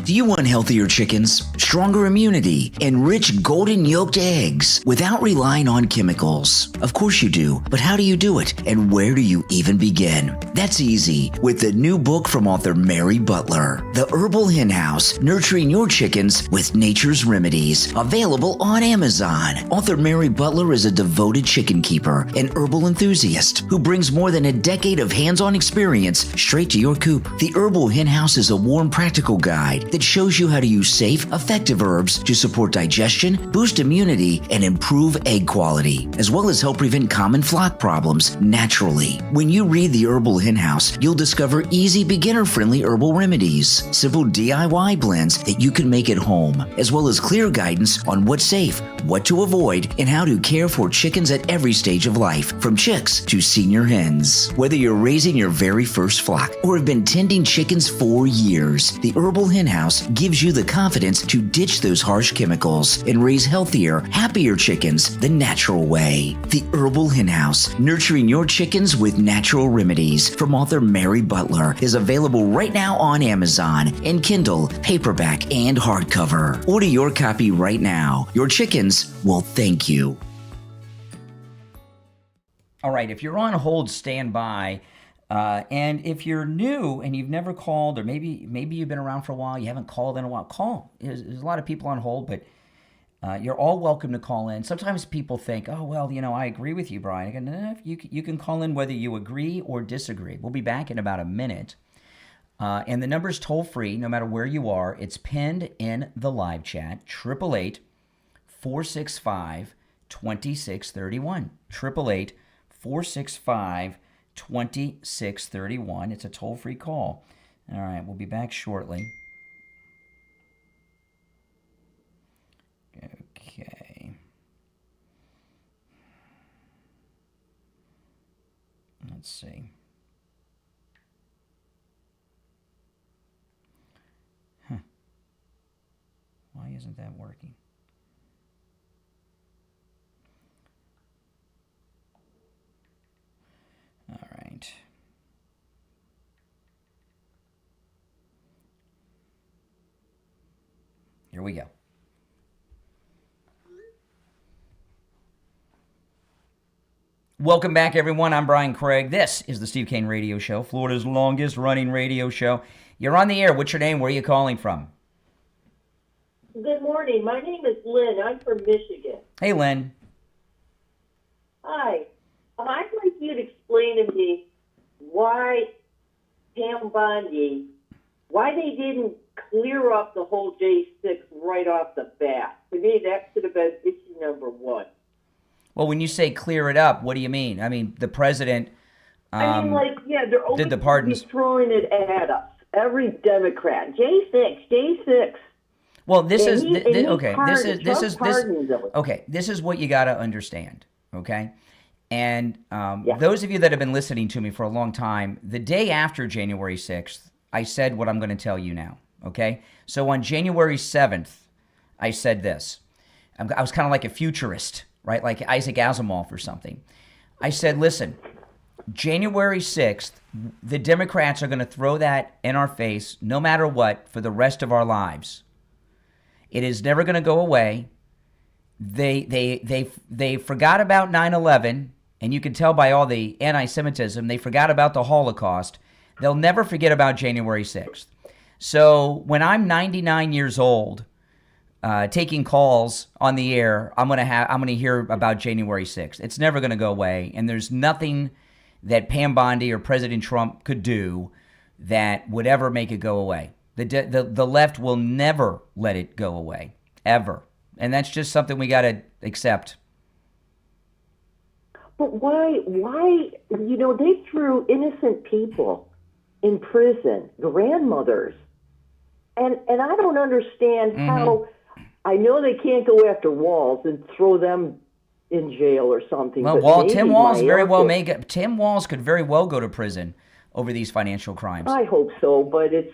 Do you want healthier chickens, stronger immunity, and rich golden yolked eggs without relying on chemicals? Of course you do, but how do you do it, and where do you even begin? That's easy with the new book from author Mary Butler, The Herbal Hen House, Nurturing Your Chickens with Nature's Remedies, available on Amazon. Author Mary Butler is a devoted chicken keeper and herbal enthusiast who brings more than a decade of hands-on experience straight to your coop. The Herbal Hen House is a warm, practical guide that shows you how to use safe, effective herbs to support digestion, boost immunity, and improve egg quality, as well as help prevent common flock problems naturally. When you read The Herbal Hen House, you'll discover easy, beginner-friendly herbal remedies, simple DIY blends that you can make at home, as well as clear guidance on what's safe, what to avoid, and how to care for chickens at every stage of life, from chicks to senior hens. Whether you're raising your very first flock or have been tending chickens for years, The Herbal Hen House gives you the confidence to ditch those harsh chemicals and raise healthier, happier chickens the natural way. The Herbal Hen House, Nurturing Your Chickens with Natural Remedies, from author Mary Butler, is available right now on Amazon in Kindle, paperback, and hardcover. Order your copy right now. Your chickens will thank you. All right, if you're on hold, stand by. And if you're new and you've never called, or maybe you've been around for a while, you haven't called in a while, call. There's a lot of people on hold, but you're all welcome to call in. Sometimes people think, oh, well, I agree with you, Brian. I go, you can call in whether you agree or disagree. We'll be back in about a minute. And the number's toll free, no matter where you are. It's pinned in the live chat, 888-465-2631. 888-465-2631. It's a toll-free call. All right, we'll be back shortly. Okay. Let's see. Why isn't that working? All right. Here we go. Welcome back, everyone. I'm Brian Craig. This is the Steve Kane Radio Show, Florida's longest running radio show. You're on the air. What's your name? Where are you calling from? Good morning. My name is Lynn. I'm from Michigan. Hey, Lynn. Hi. I'd like you to explain to me why Pam Bondi, why they didn't clear up the whole J6 right off the bat. To me, that should have been issue number one. Well, when you say clear it up, what do you mean? I mean, the president they're always did the pardons throwing it at us. Every Democrat. J6. Well, this is what you got to understand, okay? And those of you that have been listening to me for a long time, the day after January 6th, I said what I'm going to tell you now, okay? So on January 7th, I said this. I was kind of like a futurist, right? Like Isaac Asimov or something. I said, listen, January 6th, the Democrats are going to throw that in our face no matter what for the rest of our lives. It is never going to go away. They forgot about 9/11, and you can tell by all the anti-Semitism, they forgot about the Holocaust. They'll never forget about January 6th. So when I'm 99 years old, taking calls on the air, I'm gonna hear about January 6th. It's never gonna go away, and there's nothing that Pam Bondi or President Trump could do that would ever make it go away. The left will never let it go away, ever. And that's just something we got to accept. But why, they threw innocent people in prison, grandmothers. And I don't understand how, I know they can't go after Walz and throw them in jail or something. Well, Tim Walz could very well go to prison over these financial crimes. I hope so, but it's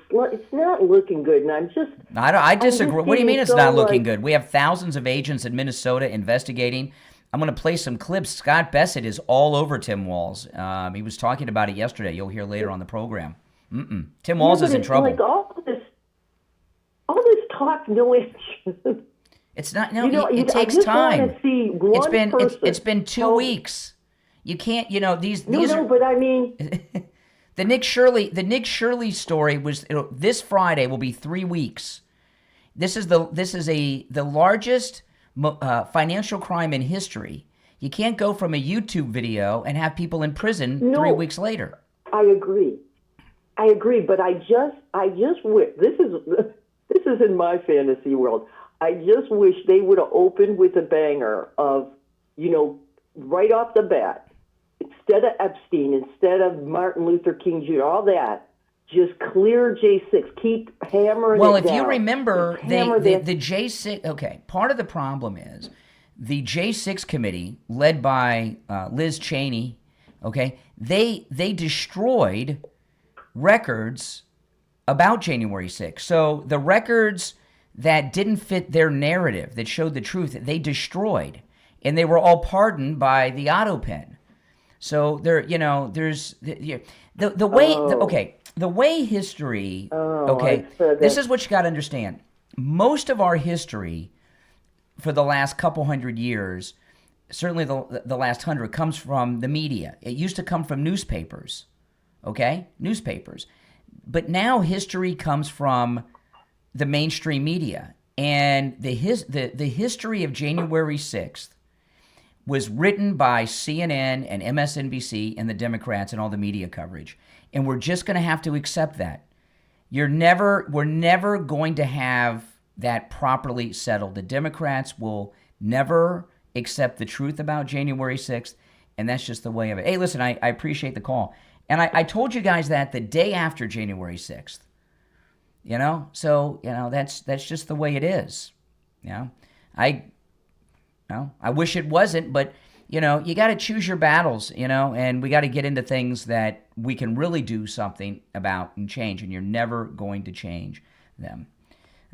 not looking good, and I'm just. I disagree. What do you mean it's not looking good? We have thousands of agents in Minnesota investigating. I'm going to play some clips. Scott Bessett is all over Tim Walz. He was talking about it yesterday. You'll hear later on the program. Tim Walz is in trouble. Like all this talk, no action. It's not. No, it takes time. It's been 2 weeks. You can't. These. No, but I mean. The Nick Shirley story was this Friday will be 3 weeks. This is the largest financial crime in history. You can't go from a YouTube video and have people in prison 3 weeks later. I agree, but I just wish this is in my fantasy world. I just wish they would have opened with a banger of, right off the bat. Instead of Epstein, instead of Martin Luther King Jr., all that, just clear J6. Keep hammering it down. Well, if you remember, the J6, okay, part of the problem is the J6 committee, led by Liz Cheney, okay, they destroyed records about January 6th. So the records that didn't fit their narrative, that showed the truth, they destroyed. And they were all pardoned by the auto pen. So there's the way history. This is what you got to understand. Most of our history for the last couple hundred years, certainly the last 100, comes from the media. It used to come from newspapers, newspapers. But now history comes from the mainstream media, and the history of January 6th. Was written by CNN and MSNBC and the Democrats and all the media coverage. And we're just going to have to accept that. We're never going to have that properly settled. The Democrats will never accept the truth about January 6th, and that's just the way of it. Hey, listen, I appreciate the call. And I told you guys that the day after January 6th. So, that's just the way it is. I wish it wasn't, but, you got to choose your battles, and we got to get into things that we can really do something about and change, and you're never going to change them.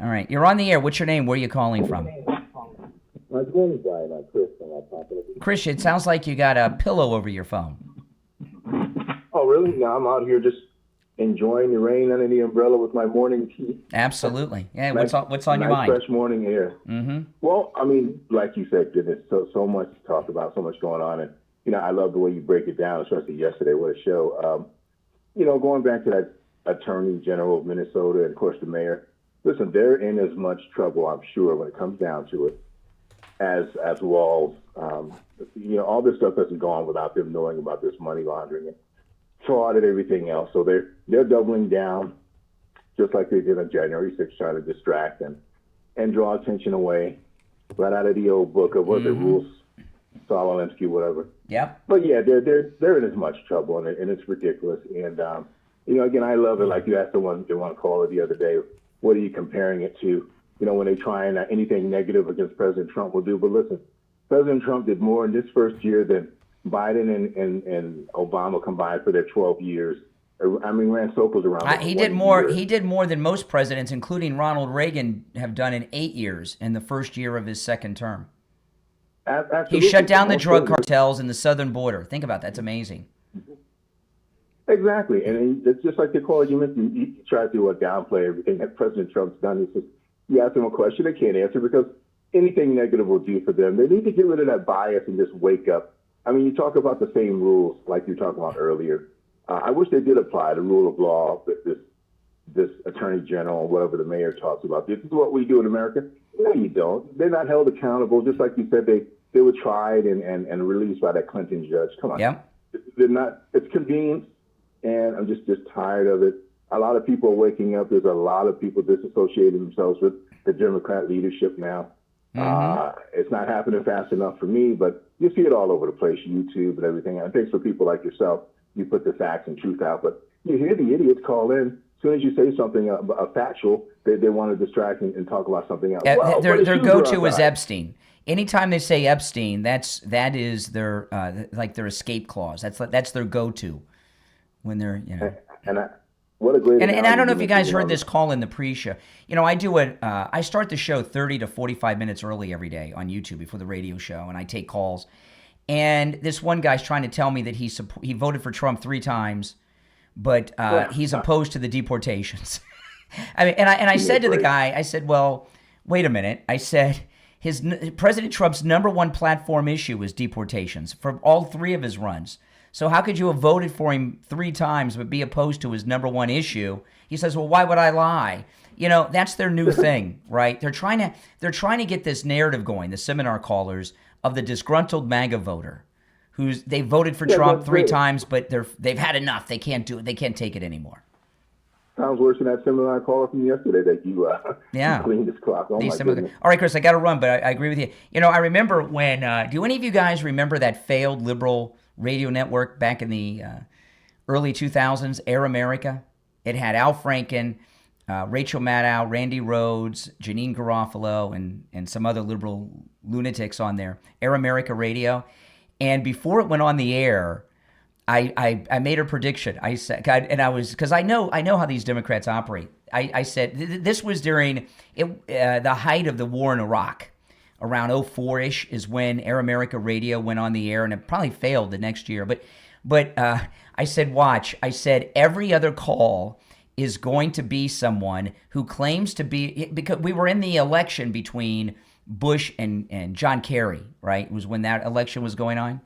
All right. You're on the air. What's your name? Where are you calling from? Chris, it sounds like you got a pillow over your phone. Oh, really? No, I'm out here just enjoying the rain under the umbrella with my morning tea. Absolutely. Yeah. What's on your mind? Fresh morning air. Mm-hmm. Well, I mean, like you said, goodness, so much to talk about, so much going on, and I love the way you break it down, especially yesterday. What a show. Going back to that Attorney General of Minnesota and of course the mayor. Listen, they're in as much trouble, I'm sure, when it comes down to it, as Walz. All this stuff doesn't go on without them knowing about this money laundering and fraud and everything else. So they're doubling down, just like they did on January 6th, trying to distract and draw attention away, right out of the old book of what the rules, Sololemsky, whatever. Yeah. But yeah, they're in as much trouble, and it's ridiculous. And again, I love it. Like you asked the one caller the other day, what are you comparing it to? When they try and anything negative against President Trump will do. But listen, President Trump did more in this first year than Biden and Obama combined for their 12 years. I mean, ran circles around. He did more. He did more than most presidents, including Ronald Reagan, have done in 8 years in the first year of his second term. Absolutely. He shut down the drug cartels in the southern border. Think about that. That's amazing. Exactly. And it's just like the caller you mentioned, you try to downplay everything that President Trump's done. It's just, you ask them a question, they can't answer because anything negative will do for them. They need to get rid of that bias and just wake up. I mean, you talk about the same rules like you were talking about earlier. I wish they did apply the rule of law, this attorney general, whatever the mayor talks about. This is what we do in America. No, you don't. They're not held accountable. Just like you said, they were tried and released by that Clinton judge. Come on. Yeah. They're not. It's convenience, and I'm just tired of it. A lot of people are waking up. There's a lot of people disassociating themselves with the Democrat leadership now. It's not happening fast enough for me, but you see it all over the place, YouTube and everything. And thanks for people like yourself. You put the facts and truth out, but you hear the idiots call in. As soon as you say something factual, they want to distract and talk about something else. Well, their go-to is Epstein. Anytime they say Epstein, that is their their escape clause. That's their go-to. when they're, you know. What a great and I don't know if you guys heard mentioned, this call in the pre-show. You know, I start the show 30 to 45 minutes early every day on YouTube before the radio show, and I take calls. And this one guy's trying to tell me that he voted for Trump 3 times, but he's opposed to the deportations. I mean, and I said to the guy, I said, well, wait a minute. I said, President Trump's #1 platform issue is deportations for all 3 of his runs. So how could you have voted for him 3 times but be opposed to his #1 issue? He says, well, why would I lie? You know, that's their new thing, right? They're trying to get this narrative going, the seminar callers, of the disgruntled MAGA voter they voted for Trump 3 times, but they've had enough. They can't do it. They can't take it anymore. Sounds worse than that seminar call from yesterday that you cleaned this clock. Oh, my goodness. All right, Chris, I got to run, but I agree with you. You know, I remember when, do any of you guys remember that failed liberal radio network back in the early 2000s, Air America? It had Al Franken, Rachel Maddow, Randy Rhodes, Janine Garofalo, and some other liberal lunatics on there. Air America Radio. And before it went on the air, I made a prediction. I said, because I know how these Democrats operate. I said this was during the height of the war in Iraq. Around 04-ish is when Air America Radio went on the air, and it probably failed the next year. But I said, watch. I said every other call is going to be someone who claims to be, because we were in the election between Bush and John Kerry, right? It was when that election was going on.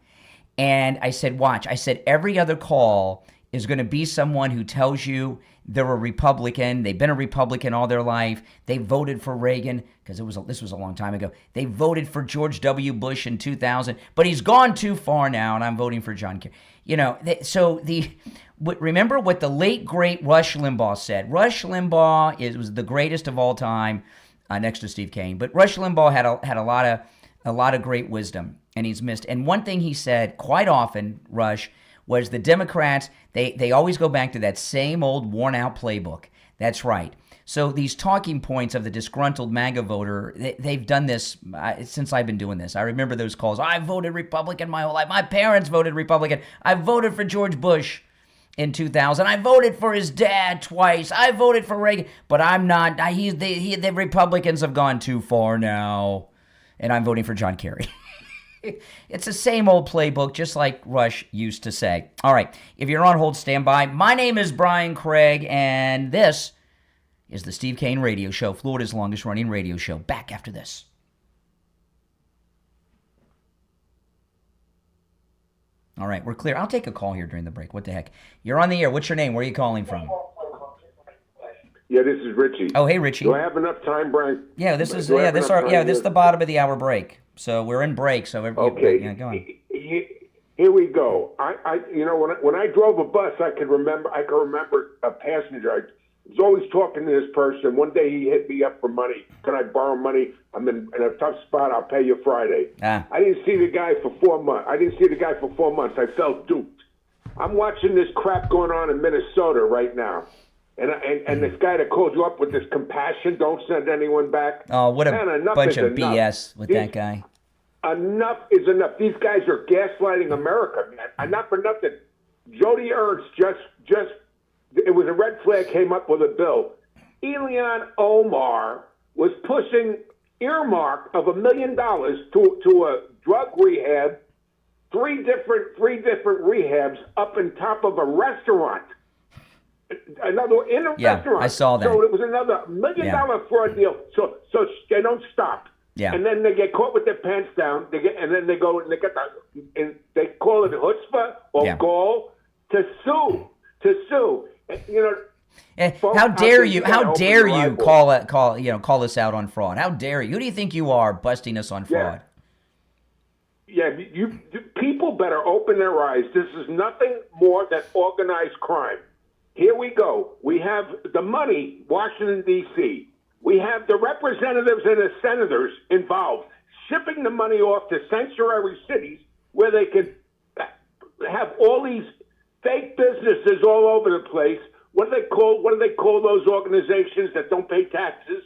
And I said, watch. I said every other call is going to be someone who tells you they're a Republican. They've been a Republican all their life. They voted for Reagan because this was a long time ago. They voted for George W. Bush in 2000, but he's gone too far now, and I'm voting for John Kerry. You know, remember what the late great Rush Limbaugh said. Rush Limbaugh was the greatest of all time, next to Steve Kane. But Rush Limbaugh had a lot of great wisdom, and he's missed. And one thing he said quite often, Rush, was the Democrats, they always go back to that same old worn-out playbook. That's right. So these talking points of the disgruntled MAGA voter, they've done this since I've been doing this. I remember those calls. I voted Republican my whole life. My parents voted Republican. I voted for George Bush in 2000. I voted for his dad twice. I voted for Reagan. But I'm not. The Republicans have gone too far now. And I'm voting for John Kerry. It's the same old playbook, just like Rush used to say. All right, if you're on hold, stand by. My name is Brian Craig, and this is the Steve Kane Radio Show, Florida's longest-running radio show. Back after this. All right, we're clear. I'll take a call here during the break. What the heck? You're on the air. What's your name? Where are you calling from? Yeah, this is Richie. Oh, hey, Richie. Do I have enough time, Brian? Yeah, this is the bottom of the hour break. So we're in break. So okay, go on. Here we go. When I drove a bus, I could remember a passenger. I was always talking to this person. One day he hit me up for money. Can I borrow money? I'm in a tough spot. I'll pay you Friday. I didn't see the guy for 4 months. I felt duped. I'm watching this crap going on in Minnesota right now. And this guy that called you up with this compassion, don't send anyone back. Oh, what a bunch of BS with that guy. Enough is enough. These guys are gaslighting America, man. And not for nothing. Jody Ernst it was a red flag, came up with a bill. Ilhan Omar was pushing earmark of $1 million to a drug rehab, three different rehabs up on top of a restaurant. Restaurant. I saw that. So it was another $1 million fraud deal. So they don't stop. Yeah. And then they get caught with their pants down. And they call it chutzpah or gall to sue. How dare you call us out on fraud? How dare you? Who do you think you are, busting us on fraud? Yeah, people better open their eyes. This is nothing more than organized crime. Here we go. We have the money, Washington, D.C. We have the representatives and the senators involved, shipping the money off to sanctuary cities where they could have all these fake businesses all over the place. What do they call those organizations that don't pay taxes?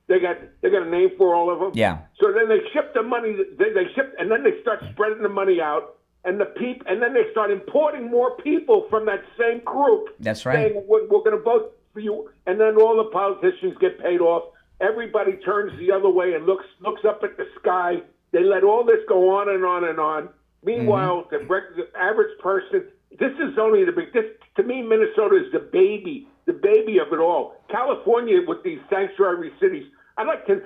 They got a name for all of them. Yeah. So then they ship the money. And then they start spreading the money out. and then they start importing more people from that same group. That's right. Saying we're going to vote for you, and then all the politicians get paid off. Everybody turns the other way and looks up at the sky. They let all this go on and on and on. Meanwhile, the average person, this is only to me, Minnesota is the baby of it all. California with these sanctuary cities. I'd like to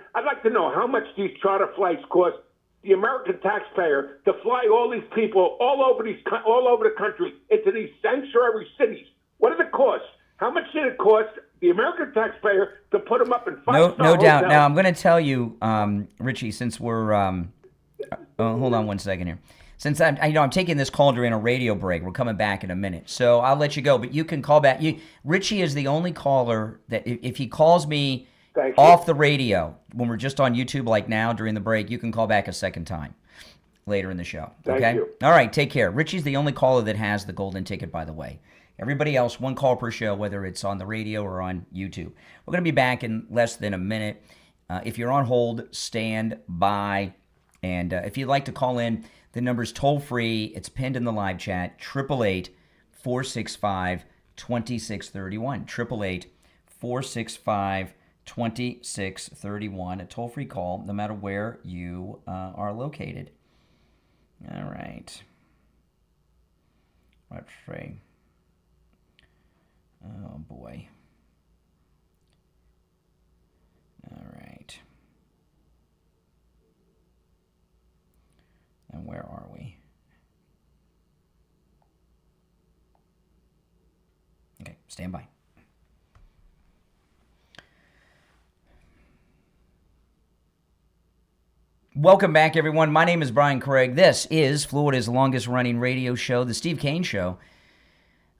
know how much these charter flights cost the American taxpayer to fly all these people all over the country into these sanctuary cities. What did it cost? How much did it cost the American taxpayer to put them up in five-star No doubt. hotels? Now, I'm going to tell you, Richie, since we're hold on one second here. Since I'm taking this call during a radio break, we're coming back in a minute, so I'll let you go. But you can call back. Richie is the only caller that if he calls me off the radio when we're just on YouTube, like now during the break, you can call back a second time later in the show. Okay. Thank you. All right. Take care. Richie's the only caller that has the golden ticket, by the way. Everybody else, one call per show, whether it's on the radio or on YouTube. We're going to be back in less than a minute. If you're on hold, stand by. And if you'd like to call in, the number's toll-free. It's pinned in the live chat, 888-465-2631. 888-465-2631. A toll-free call, no matter where you are located. All right. Let's see. Oh, boy. All right. And where are we? Okay, stand by. Welcome back, everyone. My name is Brian Craig. This is Florida's longest-running radio show, The Steve Kane Show,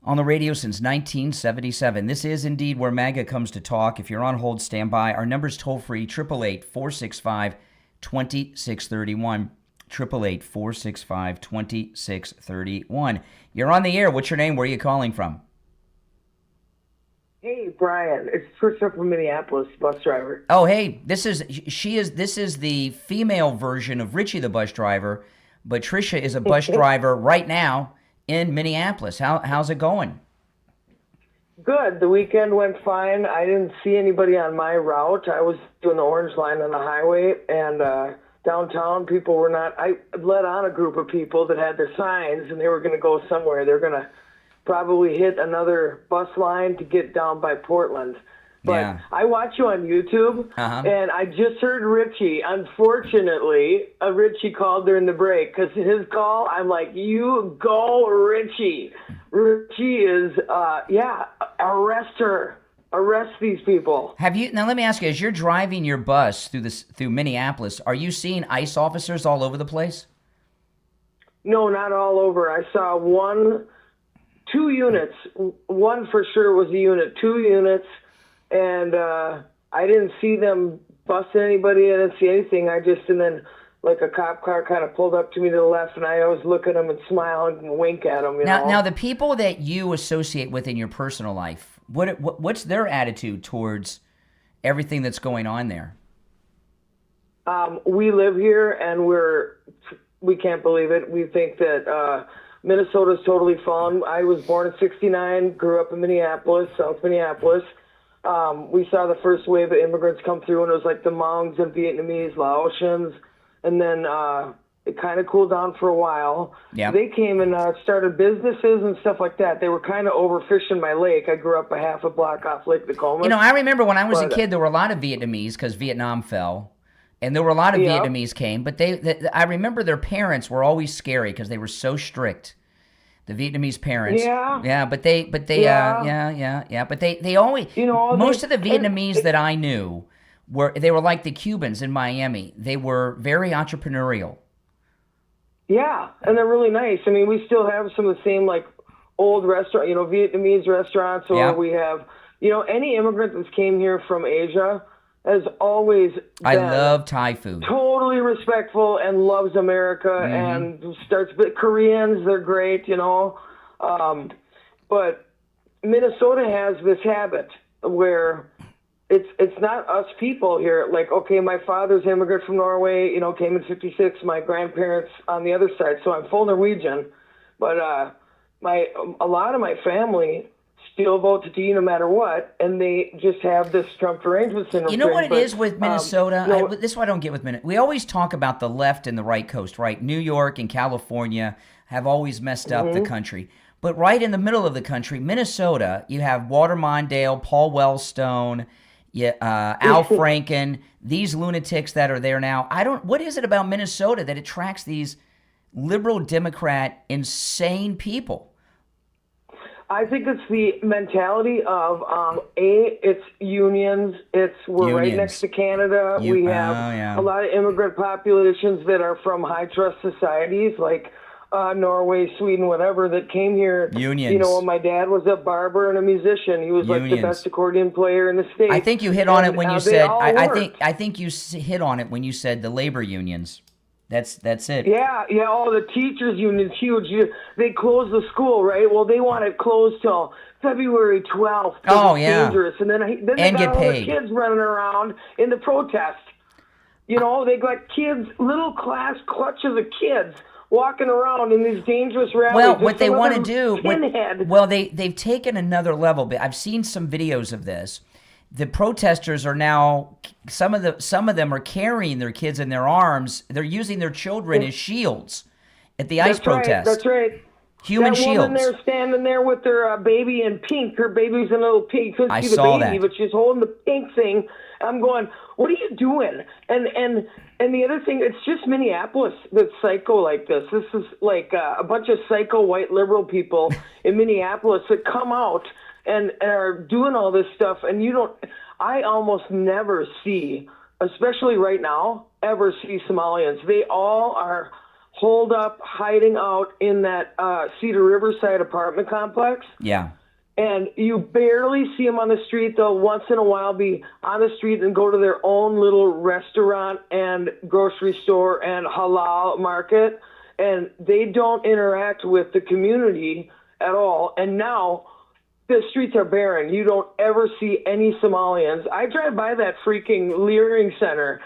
on the radio since 1977. This is indeed where MAGA comes to talk. If you're on hold, stand by. Our number's toll-free, 888-465-2631. 888-465-2631. You're on the air. What's your name? Where are you calling from? Hey, Brian. It's Trisha from Minneapolis, bus driver. Oh, hey. This is the female version of Richie the bus driver, but Trisha is a bus driver right now in Minneapolis. How's it going? Good. The weekend went fine. I didn't see anybody on my route. I was doing the orange line on the highway, and downtown, people were not. I led on a group of people that had their signs, and they were going to go somewhere. They're going to probably hit another bus line to get down by Portland. But Yeah. I watch you on YouTube, and I just heard Richie. Unfortunately, Richie called during the break because his call, I'm like, you go, Richie. Richie is, arrest her. Arrest these people. Now let me ask you, as you're driving your bus through Minneapolis, are you seeing ICE officers all over the place? No, not all over. I saw two units. One for sure was a unit, 2 units, and I didn't see them busting anybody. I didn't see anything. And then like a cop car kind of pulled up to me to the left, and I always look at them and smile and wink at them. Now the people that you associate with in your personal life, what's their attitude towards everything that's going on there? We live here, and we can't believe it. We think that Minnesota's totally fallen. I was born in '69, grew up in Minneapolis, South Minneapolis. We saw the first wave of immigrants come through, and it was like the Hmongs and Vietnamese, Laotians, and then it kind of cooled down for a while. Yeah. They came and started businesses and stuff like that. They were kind of overfishing my lake. I grew up a half a block off Lake Tacoma. I remember when I was a kid, there were a lot of Vietnamese because Vietnam fell. And there were a lot of Vietnamese came, but I remember their parents were always scary because they were so strict. The Vietnamese parents. Yeah. But they But they always, most of the Vietnamese that I knew they were like the Cubans in Miami. They were very entrepreneurial. Yeah, and they're really nice. I mean, we still have some of the same like old restaurant, Vietnamese restaurants, or we have, any immigrant that's came here from Asia has always been I love Thai food. Totally respectful and loves America and Koreans, they're great, but Minnesota has this habit where it's not us people here. Like, okay, my father's immigrant from Norway, came in '56. My grandparents on the other side, so I'm full Norwegian. But a lot of my family still vote to D no matter what, and they just have this Trump arrangement syndrome. You know what it is with Minnesota? This is what I don't get with Minnesota. We always talk about the left and the right coast, right? New York and California have always messed up the country. But right in the middle of the country, Minnesota, you have Walter Mondale, Paul Wellstone, Al Franken, these lunatics that are there now. What is it about Minnesota that attracts these liberal Democrat insane people? I think it's the mentality of it's unions. We're right next to Canada. We have a lot of immigrant populations that are from high trust societies like Norway, Sweden, whatever, that came here. Unions. My dad was a barber and a musician. He was like the best accordion player in the state. I think you hit on it when you said. I think you hit on it when you said the labor unions. That's it. Yeah. All the teachers' unions, huge. They closed the school, right? Well, they want it closed till February 12th. It's dangerous. And then they got all the kids running around in the protest. They got kids, little class clutches of kids walking around in these dangerous rallies. Well, what they want to do, they've taken another level. I've seen some videos of this. The protesters are now, some of them are carrying their kids in their arms. They're using their children as shields at the ICE protest. That's right. Human shields. That woman there standing there with their baby in pink. Her baby's in a little pink. Couldn't see the baby, but she's holding the pink thing. I'm going, what are you doing? And the other thing, it's just Minneapolis that's psycho like this. This is like a bunch of psycho white liberal people in Minneapolis that come out and are doing all this stuff, and I almost never see, especially right now, ever see Somalians. They all are holed up, hiding out in that Cedar Riverside apartment complex. Yeah. And you barely see them on the street. They'll once in a while be on the street and go to their own little restaurant and grocery store and halal market, and they don't interact with the community at all. And now the streets are barren. You don't ever see any Somalians. I drive by that freaking Leering Center.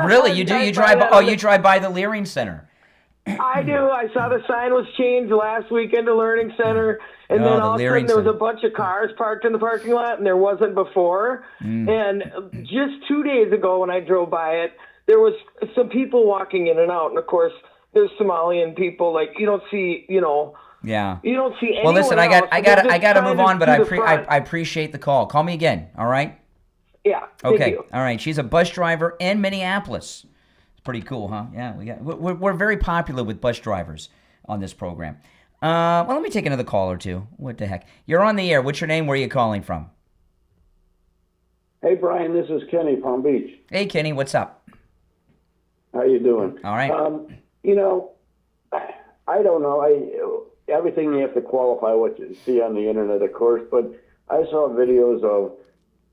Really? You do? You drive by the Leering Center. I do. I saw the sign was changed last weekend to Learning Center, and then all of a sudden there was a bunch of cars parked in the parking lot, and there wasn't before. And just 2 days ago when I drove by it, there was some people walking in and out, and of course there's Somalian people. Like, you don't see, Yeah. You don't see anyone. Well, listen, I got to move on, but I appreciate the call. Call me again, all right? Yeah. Okay. All right. She's a bus driver in Minneapolis. It's pretty cool, huh? Yeah. We're very popular with bus drivers on this program. Well, let me take another call or two. What the heck? You're on the air. What's your name? Where are you calling from? Hey, Brian. This is Kenny, Palm Beach. Hey, Kenny. What's up? How you doing? All right. I don't know. Everything you have to qualify what you see on the internet, of course, but I saw videos of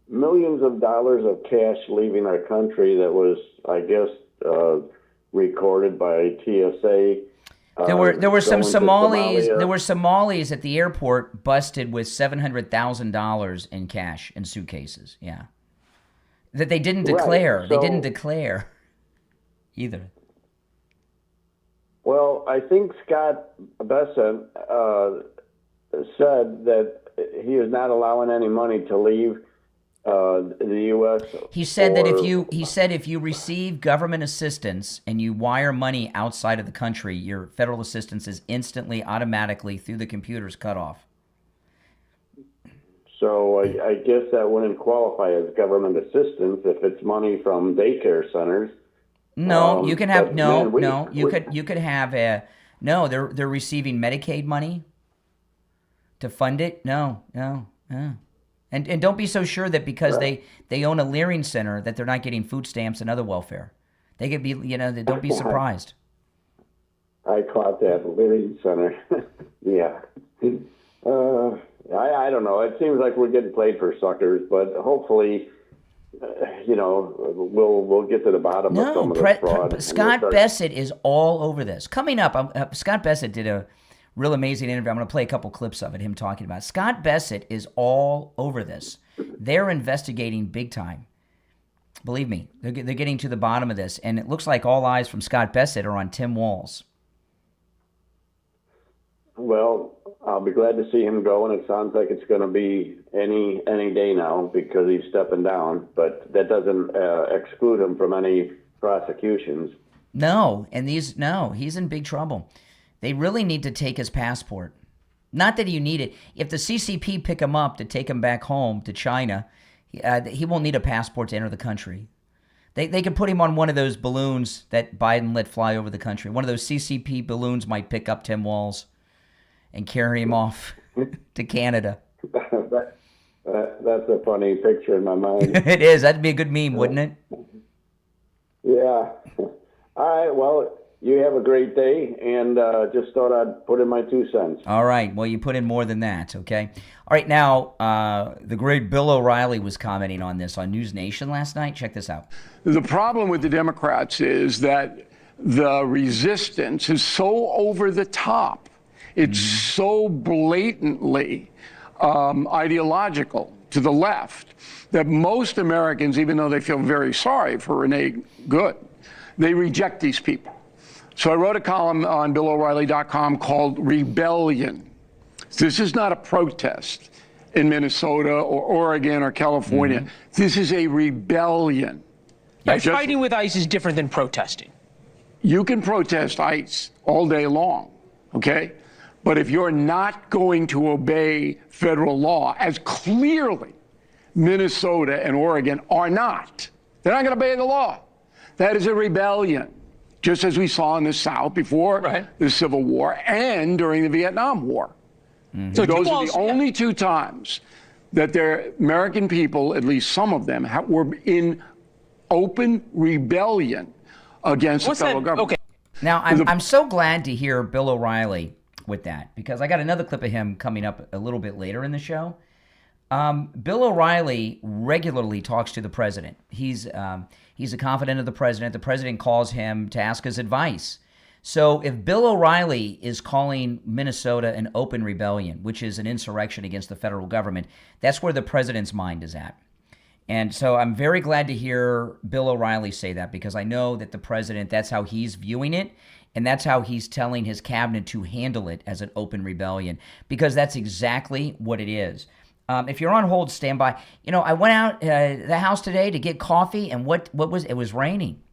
millions of dollars of cash leaving our country that was, I guess, recorded by TSA. There were some Somalis. There were Somalis at the airport busted with $700,000 in cash in suitcases. Yeah, that they didn't declare. They didn't declare either. Well, I think Scott Bessent said that he is not allowing any money to leave the U.S. He said that if you receive government assistance and you wire money outside of the country, your federal assistance is instantly, automatically, through the computers, cut off. So I guess that wouldn't qualify as government assistance if it's money from daycare centers. No, you can have you could have a They're receiving Medicaid money to fund it. No. And don't be so sure that because they own a Leering Center that they're not getting food stamps and other welfare. They could be, don't be surprised. I caught that Leering Center. Yeah. I don't know. It seems like we're getting played for suckers, but hopefully, we'll get to the bottom of some of the fraud. Scott Bessent is all over this. Coming up, Scott Bessent did a real amazing interview. I'm going to play a couple clips of it, him talking about it. Scott Bessent is all over this. They're investigating big time. Believe me, they're getting to the bottom of this. And it looks like all eyes from Scott Bassett are on Tim Walz. Well, I'll be glad to see him go, and it sounds like it's going to be any day now because he's stepping down. But that doesn't exclude him from any prosecutions. No, he's in big trouble. They really need to take his passport. Not that you need it. If the CCP pick him up to take him back home to China, he won't need a passport to enter the country. They could put him on one of those balloons that Biden let fly over the country. One of those CCP balloons might pick up Tim Walz and carry him off to Canada. That's a funny picture in my mind. It is. That'd be a good meme, wouldn't it? Yeah. All right. Well, you have a great day, and just thought I'd put in my 2 cents. All right. Well, you put in more than that, okay? All right. Now, the great Bill O'Reilly was commenting on this on News Nation last night. Check this out. The problem with the Democrats is that the resistance is so over the top. It's so blatantly ideological to the left that most Americans, even though they feel very sorry for Renee Good, they reject these people. So I wrote a column on BillO'Reilly.com called Rebellion. This is not a protest in Minnesota or Oregon or California. This is a rebellion. Fighting with ICE is different than protesting. You can protest ICE all day long, okay? But if you're not going to obey federal law, as clearly Minnesota and Oregon are not, they're not going to obey the law. That is a rebellion, just as we saw in the South before the Civil War and during the Vietnam War. So those are the only 2 times that the American people, at least some of them, were in open rebellion against the federal government. Okay. Now, I'm so glad to hear Bill O'Reilly with that, because I got another clip of him coming up a little bit later in the show. Bill O'Reilly regularly talks to the president. He's a confidant of the president. The president calls him to ask his advice. So if Bill O'Reilly is calling Minnesota an open rebellion, which is an insurrection against the federal government, that's where the president's mind is at. And so I'm very glad to hear Bill O'Reilly say that, because I know that the president, that's how he's viewing it. And that's how he's telling his cabinet to handle it, as an open rebellion, because that's exactly what it is. If you're on hold, stand by. You know, I went out the house today to get coffee, and what was it? Was raining.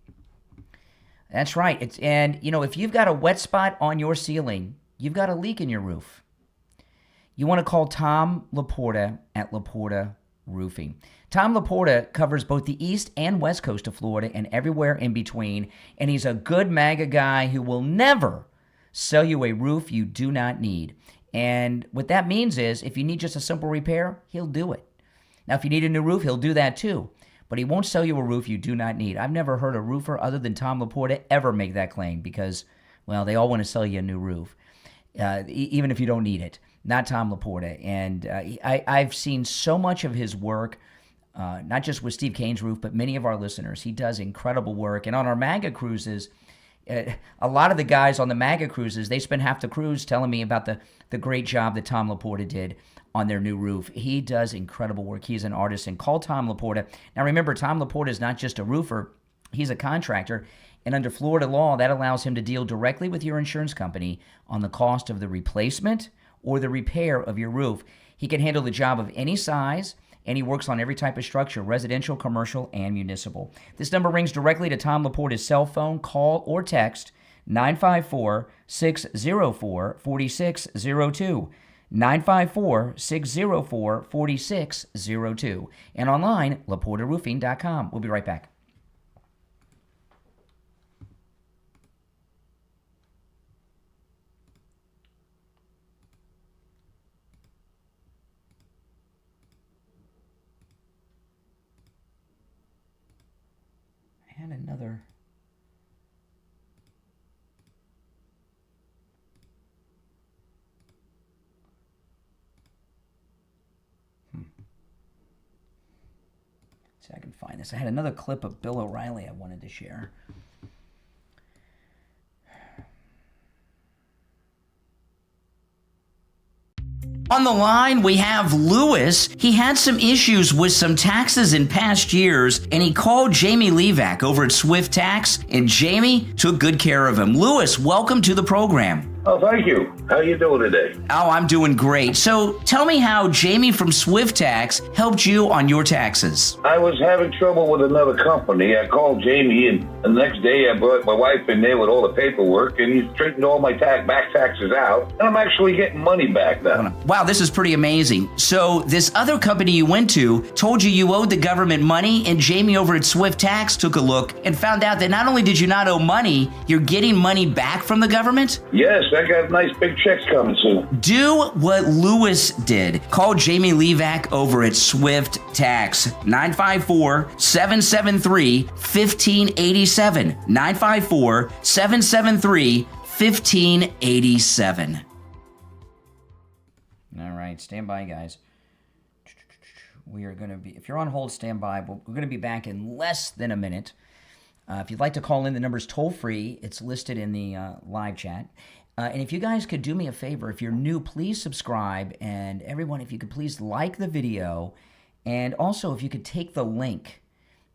That's right. And you know, if you've got a wet spot on your ceiling, you've got a leak in your roof. You want to call Tom Laporta at Laporta Roofing. Tom Laporta covers both the east and west coast of Florida and everywhere in between, and he's a good MAGA guy who will never sell you a roof you do not need. And what that means is, if you need just a simple repair, he'll do it. Now, if you need a new roof, he'll do that too, but he won't sell you a roof you do not need. I've never heard a roofer other than Tom Laporta ever make that claim, because, well, they all want to sell you a new roof, even if you don't need it. Not Tom Laporta. And I've seen so much of his work, not just with Steve Kane's roof, but many of our listeners. He does incredible work. And on our MAGA cruises, a lot of the guys on the MAGA cruises, they spend half the cruise telling me about the great job that Tom Laporta did on their new roof. He does incredible work. He's an artist. And call Tom Laporta. Now remember, Tom Laporta is not just a roofer. He's a contractor. And under Florida law, that allows him to deal directly with your insurance company on the cost of the replacement or the repair of your roof. He can handle the job of any size, and he works on every type of structure, residential, commercial, and municipal. This number rings directly to Tom Laporta's cell phone. Call or text 954-604-4602. 954-604-4602. And online, LaportaRoofing.com. We'll be right back. And another. See if I can find this. I had another clip of Bill O'Reilly I wanted to share. On the line, we have Lewis. He had some issues with some taxes in past years, and he called Jamie Levac over at Swift Tax, and Jamie took good care of him. Lewis, welcome to the program. Oh, thank you. How you doing today? Oh, I'm doing great. So tell me how Jamie from Swift Tax helped you on your taxes. I was having trouble with another company. I called Jamie, and the next day I brought my wife in there with all the paperwork, and he straightened all my back taxes out, and I'm actually getting money back now. Wow, this is pretty amazing. So this other company you went to told you owed the government money, and Jamie over at Swift Tax took a look and found out that not only did you not owe money, you're getting money back from the government? Yes, I got nice big checks coming soon. Do what Lewis did. Call Jamie Levac over at Swift Tax. 954-773-1587. 954-773-1587. All right, stand by, guys. We are going to be, if you're on hold, stand by. We're going to be back in less than a minute. If you'd like to call in, the number's toll free. It's listed in the live chat. And if you guys could do me a favor, if you're new, please subscribe. And everyone, if you could please like the video. And also, if you could take the link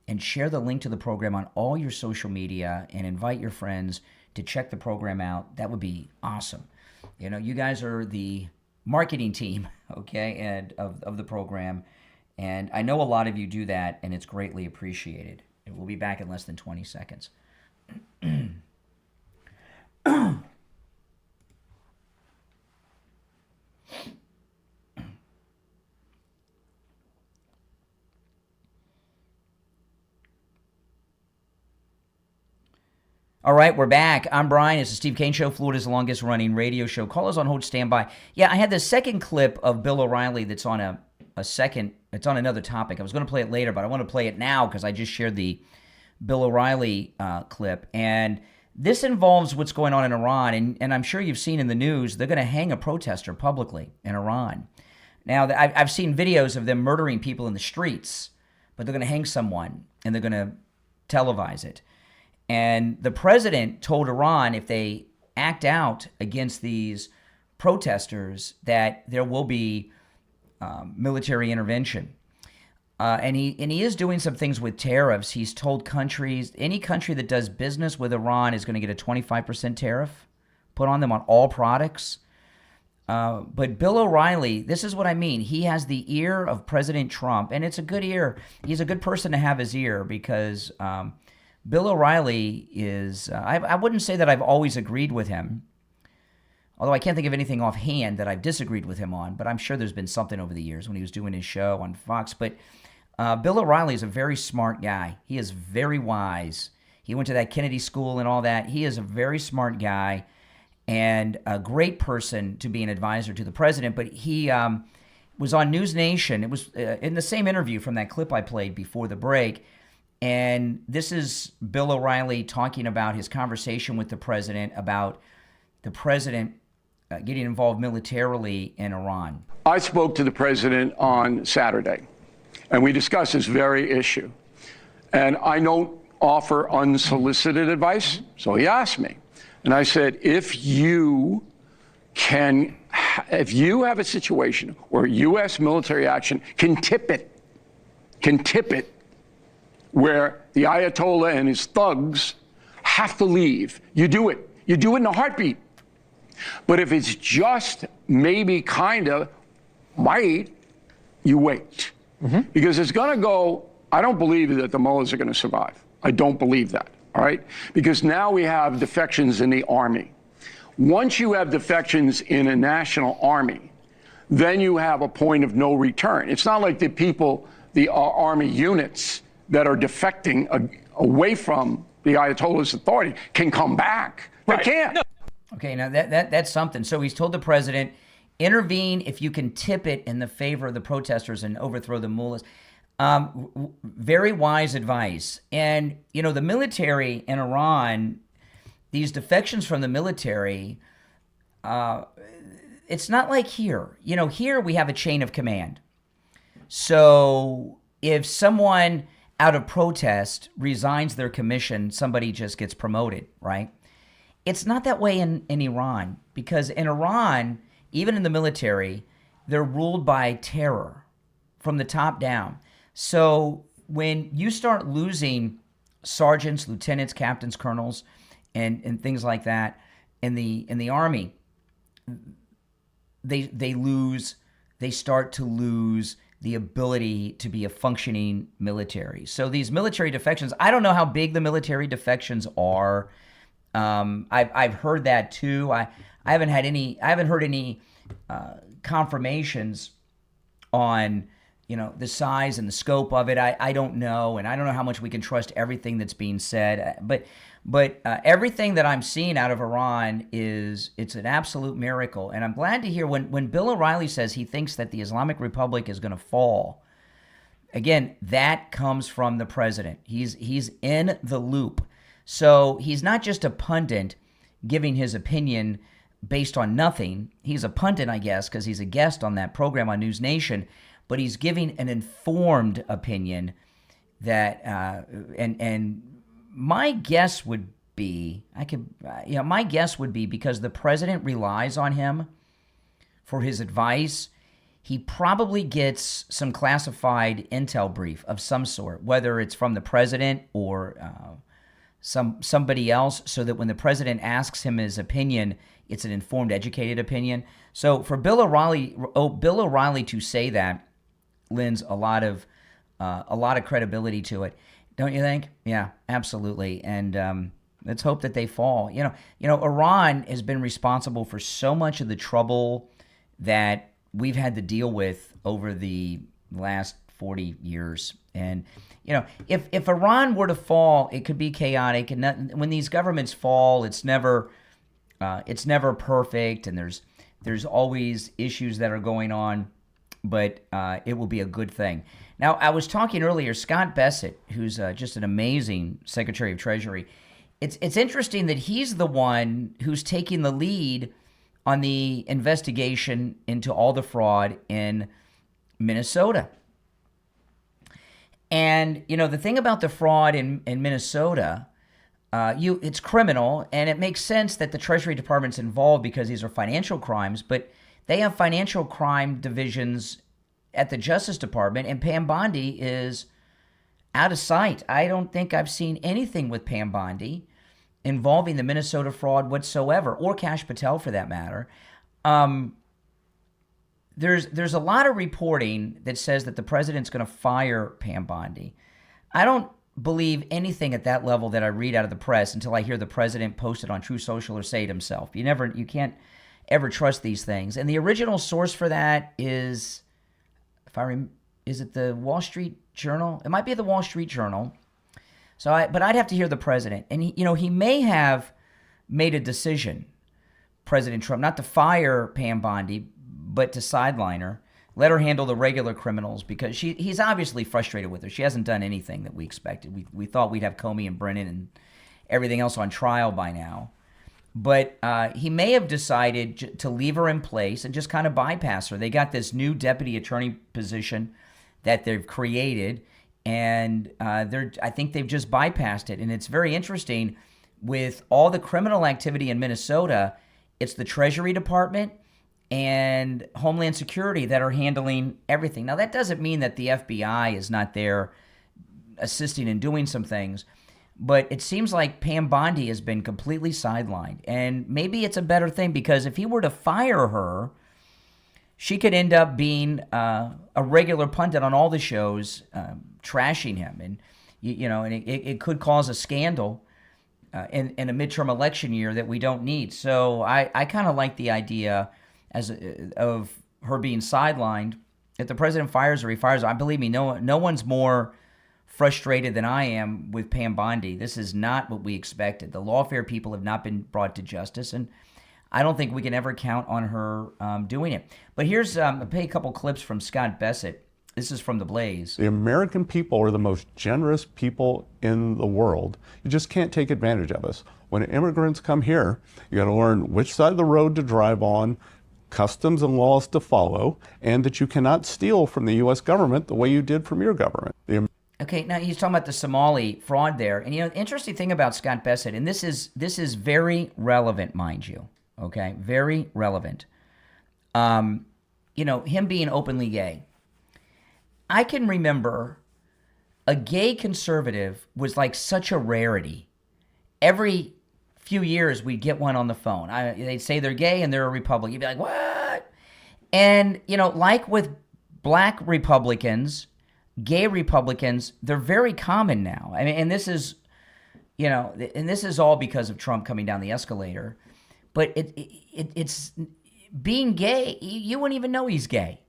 and share the link to the program on all your social media and invite your friends to check the program out, that would be awesome. You know, you guys are the marketing team, okay, and of the program. And I know a lot of you do that, and it's greatly appreciated. And we'll be back in less than 20 seconds. All right, we're back. I'm Brian. It's the Steve Kane Show, Florida's longest running radio show. Call us on hold, standby. Yeah, I had the second clip of Bill O'Reilly that's on a second, it's on another topic. I was going to play it later, but I want to play it now because I just shared the Bill O'Reilly clip. And this involves what's going on in Iran. And I'm sure you've seen in the news, they're going to hang a protester publicly in Iran. Now, I've seen videos of them murdering people in the streets, but they're going to hang someone and they're going to televise it. And the president told Iran if they act out against these protesters that there will be military intervention. And he is doing some things with tariffs. He's told countries, any country that does business with Iran is going to get a 25% tariff put on them on all products. But Bill O'Reilly, this is what I mean. He has the ear of President Trump, and it's a good ear. He's a good person to have his ear because Bill O'Reilly is, I wouldn't say that I've always agreed with him, although I can't think of anything offhand that I've disagreed with him on, but I'm sure there's been something over the years when he was doing his show on Fox. But Bill O'Reilly is a very smart guy. He is very wise. He went to that Kennedy school and all that. He is a very smart guy and a great person to be an advisor to the president. But he was on News Nation. It was in the same interview from that clip I played before the break. And this is Bill O'Reilly talking about his conversation with the president about the president getting involved militarily in Iran. I spoke to the president on Saturday, and we discussed this very issue. And I don't offer unsolicited advice, so he asked me. And I said, if you have a situation where U.S. military action can tip it, where the Ayatollah and his thugs have to leave, you do it. You do it in a heartbeat. But if it's just maybe kind of might, you wait. Because it's going to go, I don't believe that the mullahs are going to survive. I don't believe that, all right? Because now we have defections in the army. Once you have defections in a national army, then you have a point of no return. It's not like the people, the army units that are defecting away from the Ayatollah's authority can come back. They can't. No. Okay, now that's something. So he's told the president, intervene if you can tip it in the favor of the protesters and overthrow the mullahs. Very wise advice. And, you know, the military in Iran, these defections from the military, it's not like here. You know, here we have a chain of command. So if someone out of protest resigns their commission, somebody just gets promoted, right? It's not that way in Iran, because in Iran, even in the military, they're ruled by terror from the top down. So when you start losing sergeants, lieutenants, captains, colonels, and things like that in the Army, they start to lose the ability to be a functioning military. So these military defections, I don't know how big the military defections are. I've heard that too. I haven't heard any confirmations on the size and the scope of it. I don't know, and I don't know how much we can trust everything that's being said. But everything that I'm seeing out of Iran it's an absolute miracle. And I'm glad to hear when Bill O'Reilly says he thinks that the Islamic Republic is going to fall. Again, that comes from the president. He's in the loop. So he's not just a pundit giving his opinion based on nothing. He's a pundit, I guess, because he's a guest on that program on News Nation. But he's giving an informed opinion that, and my guess would be, my guess would be because the president relies on him for his advice, he probably gets some classified intel brief of some sort, whether it's from the president or somebody else, so that when the president asks him his opinion, it's an informed, educated opinion. So for Bill O'Reilly to say that lends a lot of credibility to it, don't you think? Yeah, absolutely. And let's hope that they fall. Iran has been responsible for so much of the trouble that we've had to deal with over the last 40 years. And if Iran were to fall, it could be chaotic. And when these governments fall, it's never perfect, and there's always issues that are going on. But it will be a good thing. Now, I was talking earlier, Scott Bessent, who's just an amazing Secretary of Treasury. It's interesting that he's the one who's taking the lead on the investigation into all the fraud in Minnesota. And, the thing about the fraud in Minnesota, it's criminal, and it makes sense that the Treasury Department's involved because these are financial crimes, but they have financial crime divisions at the Justice Department, and Pam Bondi is out of sight. I don't think I've seen anything with Pam Bondi involving the Minnesota fraud whatsoever, or Kash Patel for that matter. There's a lot of reporting that says that the president's going to fire Pam Bondi. I don't believe anything at that level that I read out of the press until I hear the president post it on True Social or say it himself. You can't ever trust these things. And the original source for that is, is it the Wall Street Journal? It might be the Wall Street Journal. But I'd have to hear the president. And he may have made a decision, President Trump, not to fire Pam Bondi, but to sideline her, let her handle the regular criminals, because he's obviously frustrated with her. She hasn't done anything that we expected. We thought we'd have Comey and Brennan and everything else on trial by now. But he may have decided to leave her in place and just kind of bypass her. They got this new deputy attorney position that they've created, and I think they've just bypassed it. And it's very interesting with all the criminal activity in Minnesota. It's the Treasury Department and Homeland Security that are handling everything. Now, that doesn't mean that the FBI is not there assisting in doing some things, but it seems like Pam Bondi has been completely sidelined. And maybe it's a better thing, because if he were to fire her, she could end up being a regular pundit on all the shows, trashing him. And, and it could cause a scandal in a midterm election year that we don't need. So I kind of like the idea of her being sidelined. If the president fires her, he fires her. I believe me, no one's more frustrated than I am with Pam Bondi. This is not what we expected. The lawfare people have not been brought to justice, and I don't think we can ever count on her doing it. But here's I'll play a couple clips from Scott Bessent. This is from The Blaze. The American people are the most generous people in the world. You just can't take advantage of us. When immigrants come here, you got to learn which side of the road to drive on, customs and laws to follow, and that you cannot steal from the U.S. government the way you did from your government. Okay, now he's talking about the Somali fraud there. And, the interesting thing about Scott Bessent, and this is very relevant, mind you, okay? Very relevant. him being openly gay. I can remember a gay conservative was like such a rarity. Every few years we'd get one on the phone. They'd say they're gay and they're a Republican. You'd be like, what? And, like with black Republicans, gay Republicans, they're very common now. I mean, and this is, and this is all because of Trump coming down the escalator. But it's being gay, you wouldn't even know he's gay.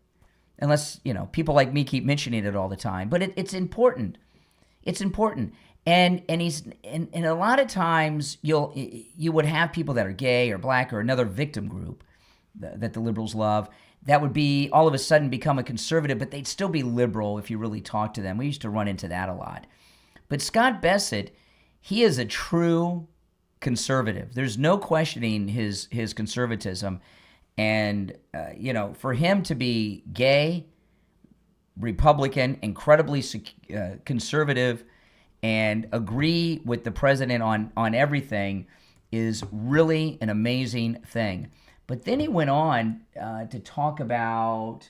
Unless, people like me keep mentioning it all the time. But it's important. It's important. And a lot of times you would have people that are gay or black or another victim group that the liberals love that would be all of a sudden become a conservative, but they'd still be liberal if you really talk to them. We used to run into that a lot. But Scott Bassett, he is a true conservative. There's no questioning his conservatism. And, for him to be gay, Republican, incredibly conservative, and agree with the president on everything is really an amazing thing. But then he went on to talk about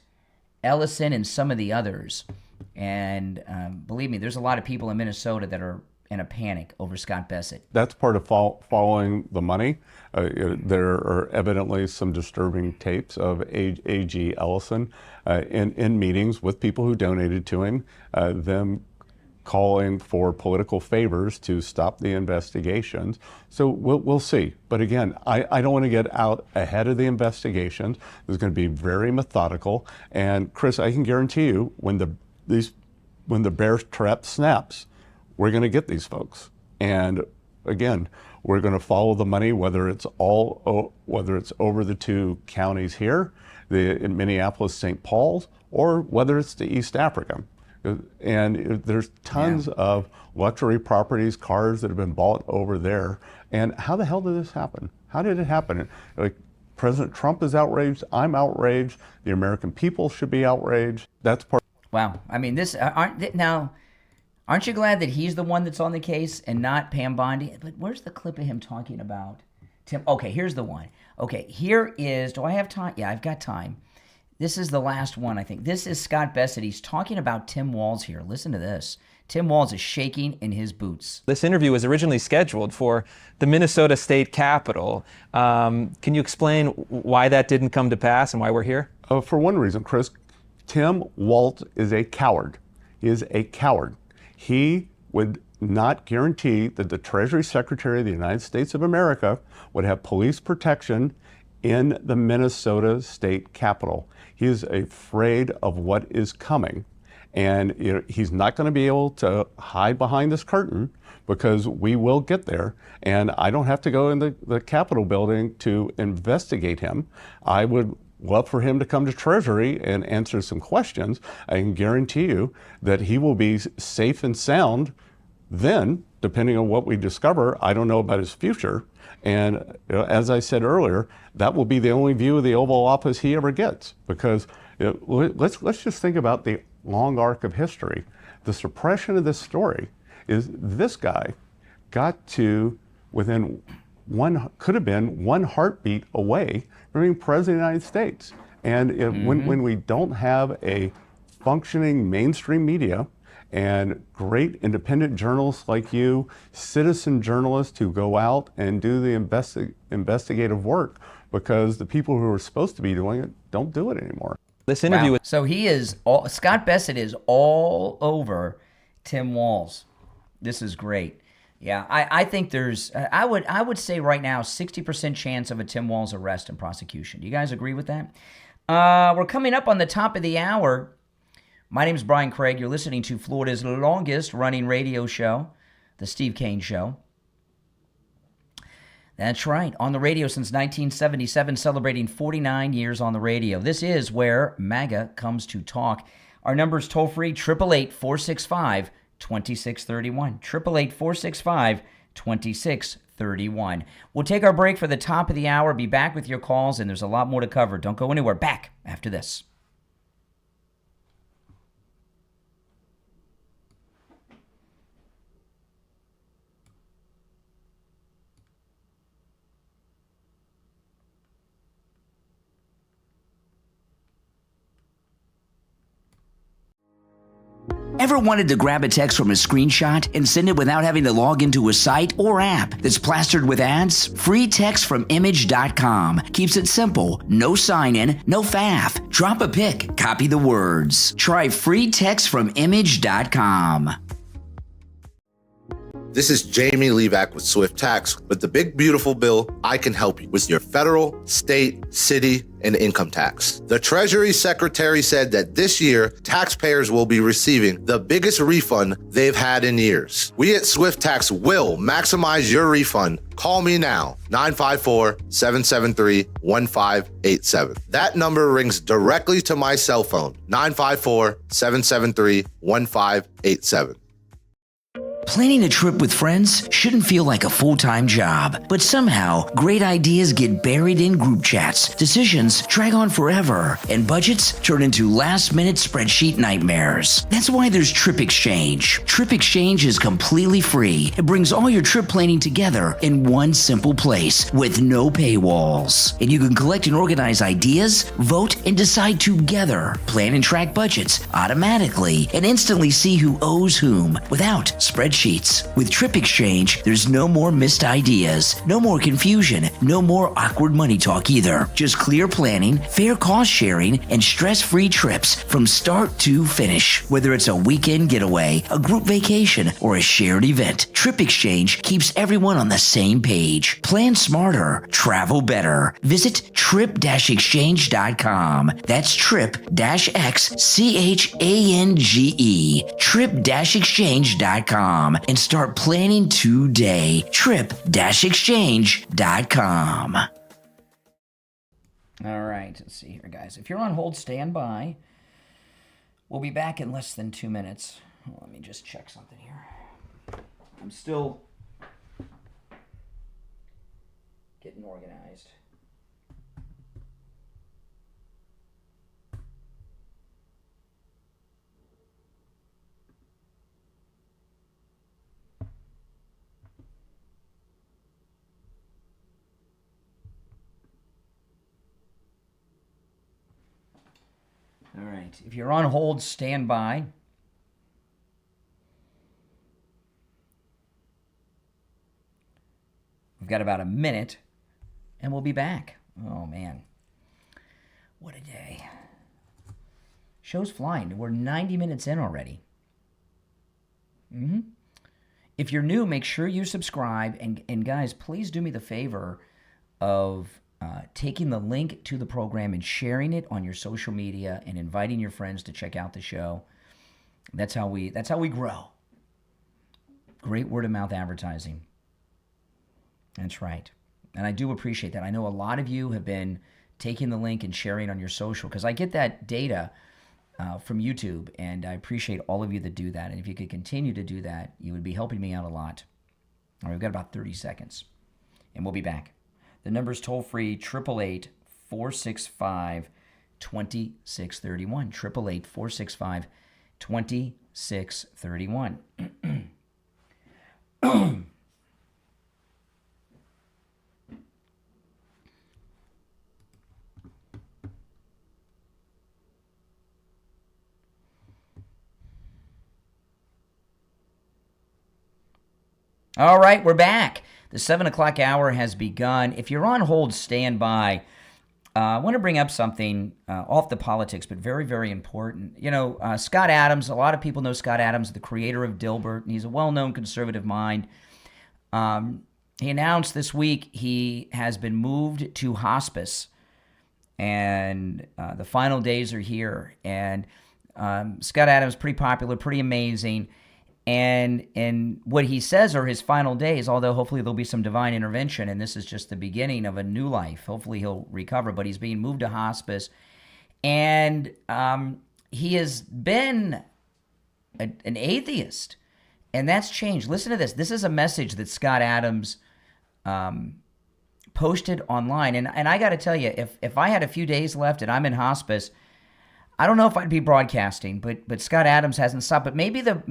Ellison and some of the others. And believe me, there's a lot of people in Minnesota that are in a panic over Scott Bassett. That's part of following the money. There are evidently some disturbing tapes of A.G. Ellison in meetings with people who donated to him, them calling for political favors to stop the investigations. So we'll see. But again, I don't want to get out ahead of the investigations. It's going to be very methodical. And Chris, I can guarantee you, when the bear trap snaps, we're going to get these folks. And again, we're going to follow the money, whether it's over the two counties here, in Minneapolis, St. Paul's, or whether it's to East Africa. And there's tons of luxury properties, cars that have been bought over there. And how the hell did this happen? How did it happen? Like, President Trump is outraged. I'm outraged. The American people should be outraged. That's part. Wow. I mean, aren't you glad that he's the one that's on the case and not Pam Bondi? But where's the clip of him talking about Tim? Okay, here's the one. Okay, here is, do I have time? Yeah, I've got time. This is the last one, I think. This is Scott Bassett. He's talking about Tim Walz here. Listen to this. Tim Walz is shaking in his boots. This interview was originally scheduled for the Minnesota State Capitol. Can you explain why that didn't come to pass and why we're here? For one reason, Chris, Tim Walz is a coward. He is a coward. He would not guarantee that the Treasury Secretary of the United States of America would have police protection in the Minnesota State Capitol. He is afraid of what is coming. And he's not going to be able to hide behind this curtain, because we will get there. And I don't have to go in the Capitol building to investigate him. I would love for him to come to Treasury and answer some questions. I can guarantee you that he will be safe and sound then, depending on what we discover. I don't know about his future. And as I said earlier, that will be the only view of the Oval Office he ever gets. Because let's just think about the long arc of history. The suppression of this story is this guy got to within could have been one heartbeat away from being president of the United States. And when we don't have a functioning mainstream media and great independent journalists like you, citizen journalists who go out and do the investigative work, because the people who are supposed to be doing it don't do it anymore. This interview. Wow. So Scott Bassett is all over Tim Walz. This is great. Yeah, I think there's, I would say right now, 60% chance of a Tim Walz arrest and prosecution. Do you guys agree with that? We're coming up on the top of the hour. My name is Brian Craig. You're listening to Florida's longest running radio show, The Steve Kane Show. That's right, on the radio since 1977, celebrating 49 years on the radio. This is where MAGA comes to talk. Our number is toll-free, 888-465-2631. 888-465-2631. We'll take our break for the top of the hour, be back with your calls, and there's a lot more to cover. Don't go anywhere. Back after this. Ever wanted to grab a text from a screenshot and send it without having to log into a site or app that's plastered with ads? Free text from image.com keeps it simple. No sign-in, no faff. Drop a pic, copy the words. Try free text from image.com. This is Jamie Levac with Swift Tax. With the big beautiful bill, I can help you with your federal, state, city, and income tax. The Treasury Secretary said that this year, taxpayers will be receiving the biggest refund they've had in years. We at Swift Tax will maximize your refund. Call me now, 954-773-1587. That number rings directly to my cell phone, 954-773-1587. Planning a trip with friends shouldn't feel like a full-time job, but somehow great ideas get buried in group chats, decisions drag on forever, and budgets turn into last-minute spreadsheet nightmares. That's why there's Trip Exchange. Trip Exchange is completely free. It brings all your trip planning together in one simple place with no paywalls. And you can collect and organize ideas, vote, and decide together. Plan and track budgets automatically and instantly see who owes whom without spreadsheets. With Trip Exchange, there's no more missed ideas, no more confusion, no more awkward money talk either. Just clear planning, fair cost sharing, and stress-free trips from start to finish. Whether it's a weekend getaway, a group vacation, or a shared event, Trip Exchange keeps everyone on the same page. Plan smarter, travel better. Visit trip-exchange.com. That's trip-exchange, trip-exchange.com. And start planning today. Trip-exchange.com. All right, let's see here, guys. If you're on hold, stand by. We'll be back in less than 2 minutes. Let me just check something here. I'm still getting organized. All right. If you're on hold, stand by. We've got about a minute, and we'll be back. Oh, man. What a day. Show's flying. We're 90 minutes in already. If you're new, make sure you subscribe. And guys, please do me the favor of taking the link to the program and sharing it on your social media and inviting your friends to check out the show. That's how we grow. Great word of mouth advertising. That's right. And I do appreciate that. I know a lot of you have been taking the link and sharing on your social because I get that data from YouTube, and I appreciate all of you that do that. And if you could continue to do that, you would be helping me out a lot. All right, we've got about 30 seconds, and we'll be back. The number's toll-free, 888-465-2631, 888-465-2631. All right, we're back. The 7 o'clock hour has begun. If you're on hold, stand by. I want to bring up something off the politics, but very, very important. You know, Scott Adams, a lot of people know Scott Adams, the creator of Dilbert, and he's a well-known conservative mind. He announced this week he has been moved to hospice, and the final days are here. And Scott Adams, pretty popular, pretty amazing. And what he says are his final days, although hopefully there'll be some divine intervention, and this is just the beginning of a new life. Hopefully he'll recover, but he's being moved to hospice. And he has been an atheist, and that's changed. Listen to this. This is a message that Scott Adams posted online. And I got to tell you, if I had a few days left and I'm in hospice, I don't know if I'd be broadcasting, but Scott Adams hasn't stopped. But maybe the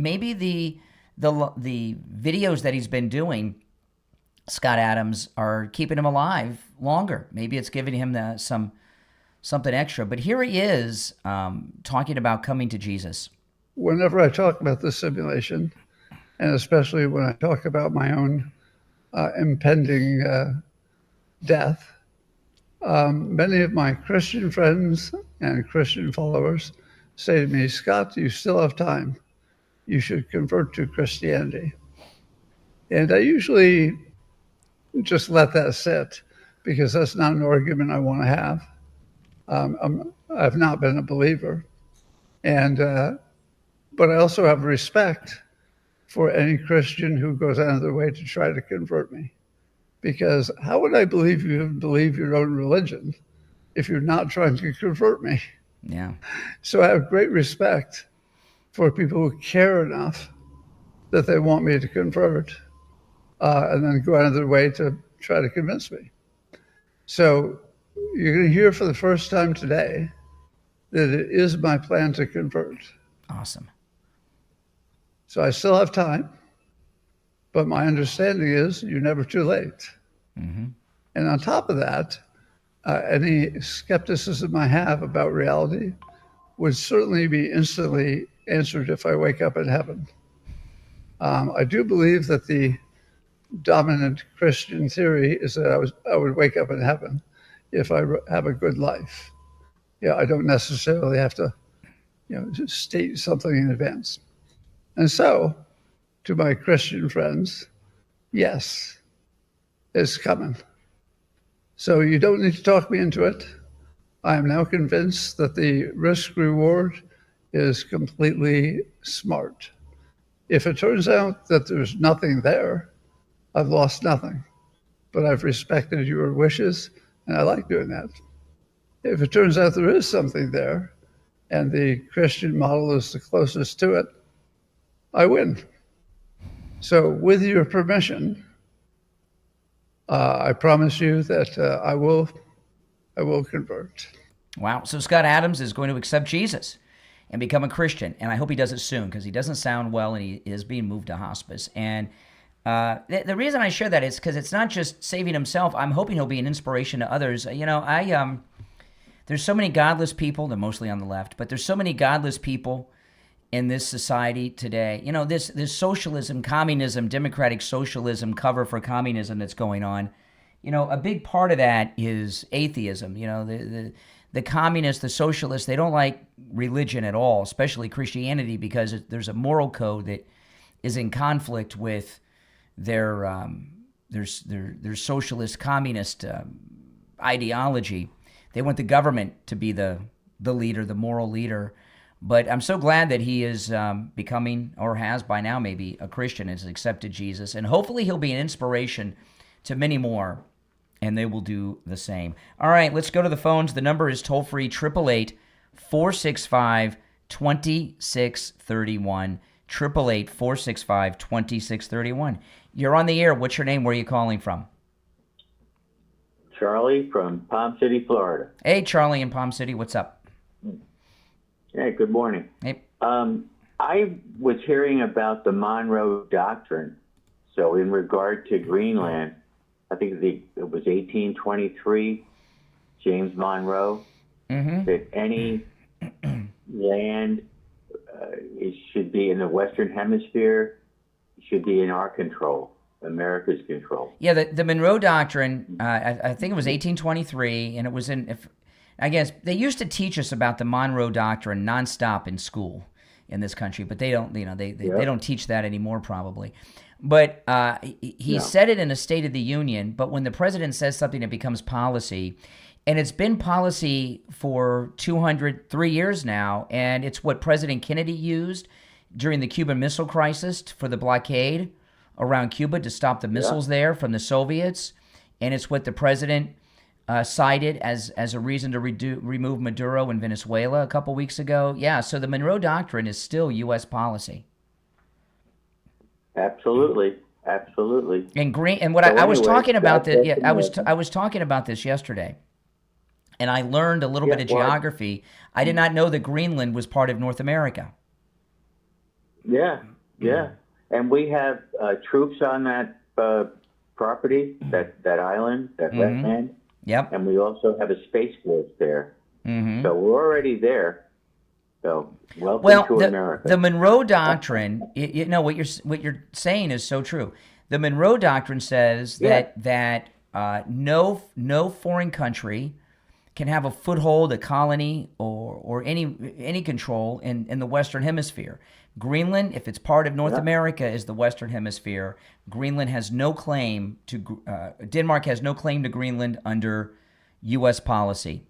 videos that he's been doing, Scott Adams, are keeping him alive longer. Maybe it's giving him something extra. But here he is talking about coming to Jesus. whenever I talk about the simulation, and especially when I talk about my own impending death, many of my Christian friends and Christian followers say to me, Scott, you still have time. You should convert to Christianity. And I usually just let that sit because that's not an argument I want to have. I've not been a believer. And but I also have respect for any Christian who goes out of their way to try to convert me. Because how would I believe you believe your own religion if you're not trying to convert me? Yeah. So I have great respect for people who care enough that they want me to convert and then go out of their way to try to convince me. So you're going to hear for the first time today that it is my plan to convert. Awesome. So I still have time, but my understanding is you're never too late. Mm-hmm. And on top of that, any skepticism I have about reality would certainly be instantly answered if I wake up in heaven. I do believe that the dominant Christian theory is that I would wake up in heaven if I have a good life. Yeah, I don't necessarily have to, just state something in advance. And so, to my Christian friends, yes, it's coming. So you don't need to talk me into it. I am now convinced that the risk reward is completely smart. If it turns out that there's nothing there, I've lost nothing, but I've respected your wishes, and I like doing that. If it turns out there is something there, and the Christian model is the closest to it, I win. So with your permission, I promise you that I will convert. Wow. So Scott Adams is going to accept Jesus and become a Christian. And I hope he does it soon because he doesn't sound well and he is being moved to hospice. And the reason I share that is because it's not just saving himself. I'm hoping he'll be an inspiration to others. There's so many godless people. They're mostly on the left, but there's so many godless people in this society today. This socialism, communism, democratic socialism cover for communism that's going on. A big part of that is atheism. The communists, the socialists, they don't like religion at all, especially Christianity, because there's a moral code that is in conflict with their socialist, communist ideology. They want the government to be the leader, the moral leader. But I'm so glad that he is becoming, or has by now maybe, a Christian, has accepted Jesus. And hopefully he'll be an inspiration to many more, and they will do the same. All right, let's go to the phones. The number is toll-free, 888-465-2631, 888-465-2631. You're on the air. What's your name? Where are you calling from? Charlie from Palm City, Florida. Hey, Charlie in Palm City. What's up? Hey, good morning. Hey. I was hearing about the Monroe Doctrine. So in regard to Greenland, I think it was 1823, James Monroe, that any land it should be in the Western Hemisphere, should be in our control, America's control. Yeah, the Monroe Doctrine, I think it was 1823, and it was I guess they used to teach us about the Monroe Doctrine nonstop in school in this country, but they don't, they don't teach that anymore probably. But he said it in a State of the Union, but when the president says something, it becomes policy. And it's been policy for 3 years now, and it's what President Kennedy used during the Cuban Missile Crisis for the blockade around Cuba to stop the missiles there from the Soviets. And it's what the president cited as a reason to remove Maduro in Venezuela a couple weeks ago. Yeah, so the Monroe Doctrine is still U.S. policy. Absolutely. And I was talking about this. Yeah, I was talking about this yesterday, and I learned a little bit of geography. I did not know that Greenland was part of North America. Yeah, and we have troops on that property, that island, that wetland. Yep. And we also have a space force there. So we're already there. So welcome to America. The Monroe Doctrine, you know what you're saying is so true. The Monroe Doctrine says that no foreign country can have a foothold, a colony, or any control in the Western Hemisphere. Greenland, if it's part of North America, is the Western Hemisphere. Greenland has no claim to Denmark has no claim to Greenland under U.S. policy.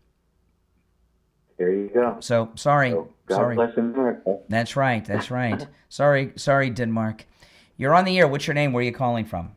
There you go. So sorry. God bless America. That's right. Sorry, Denmark. You're on the air. What's your name? Where are you calling from?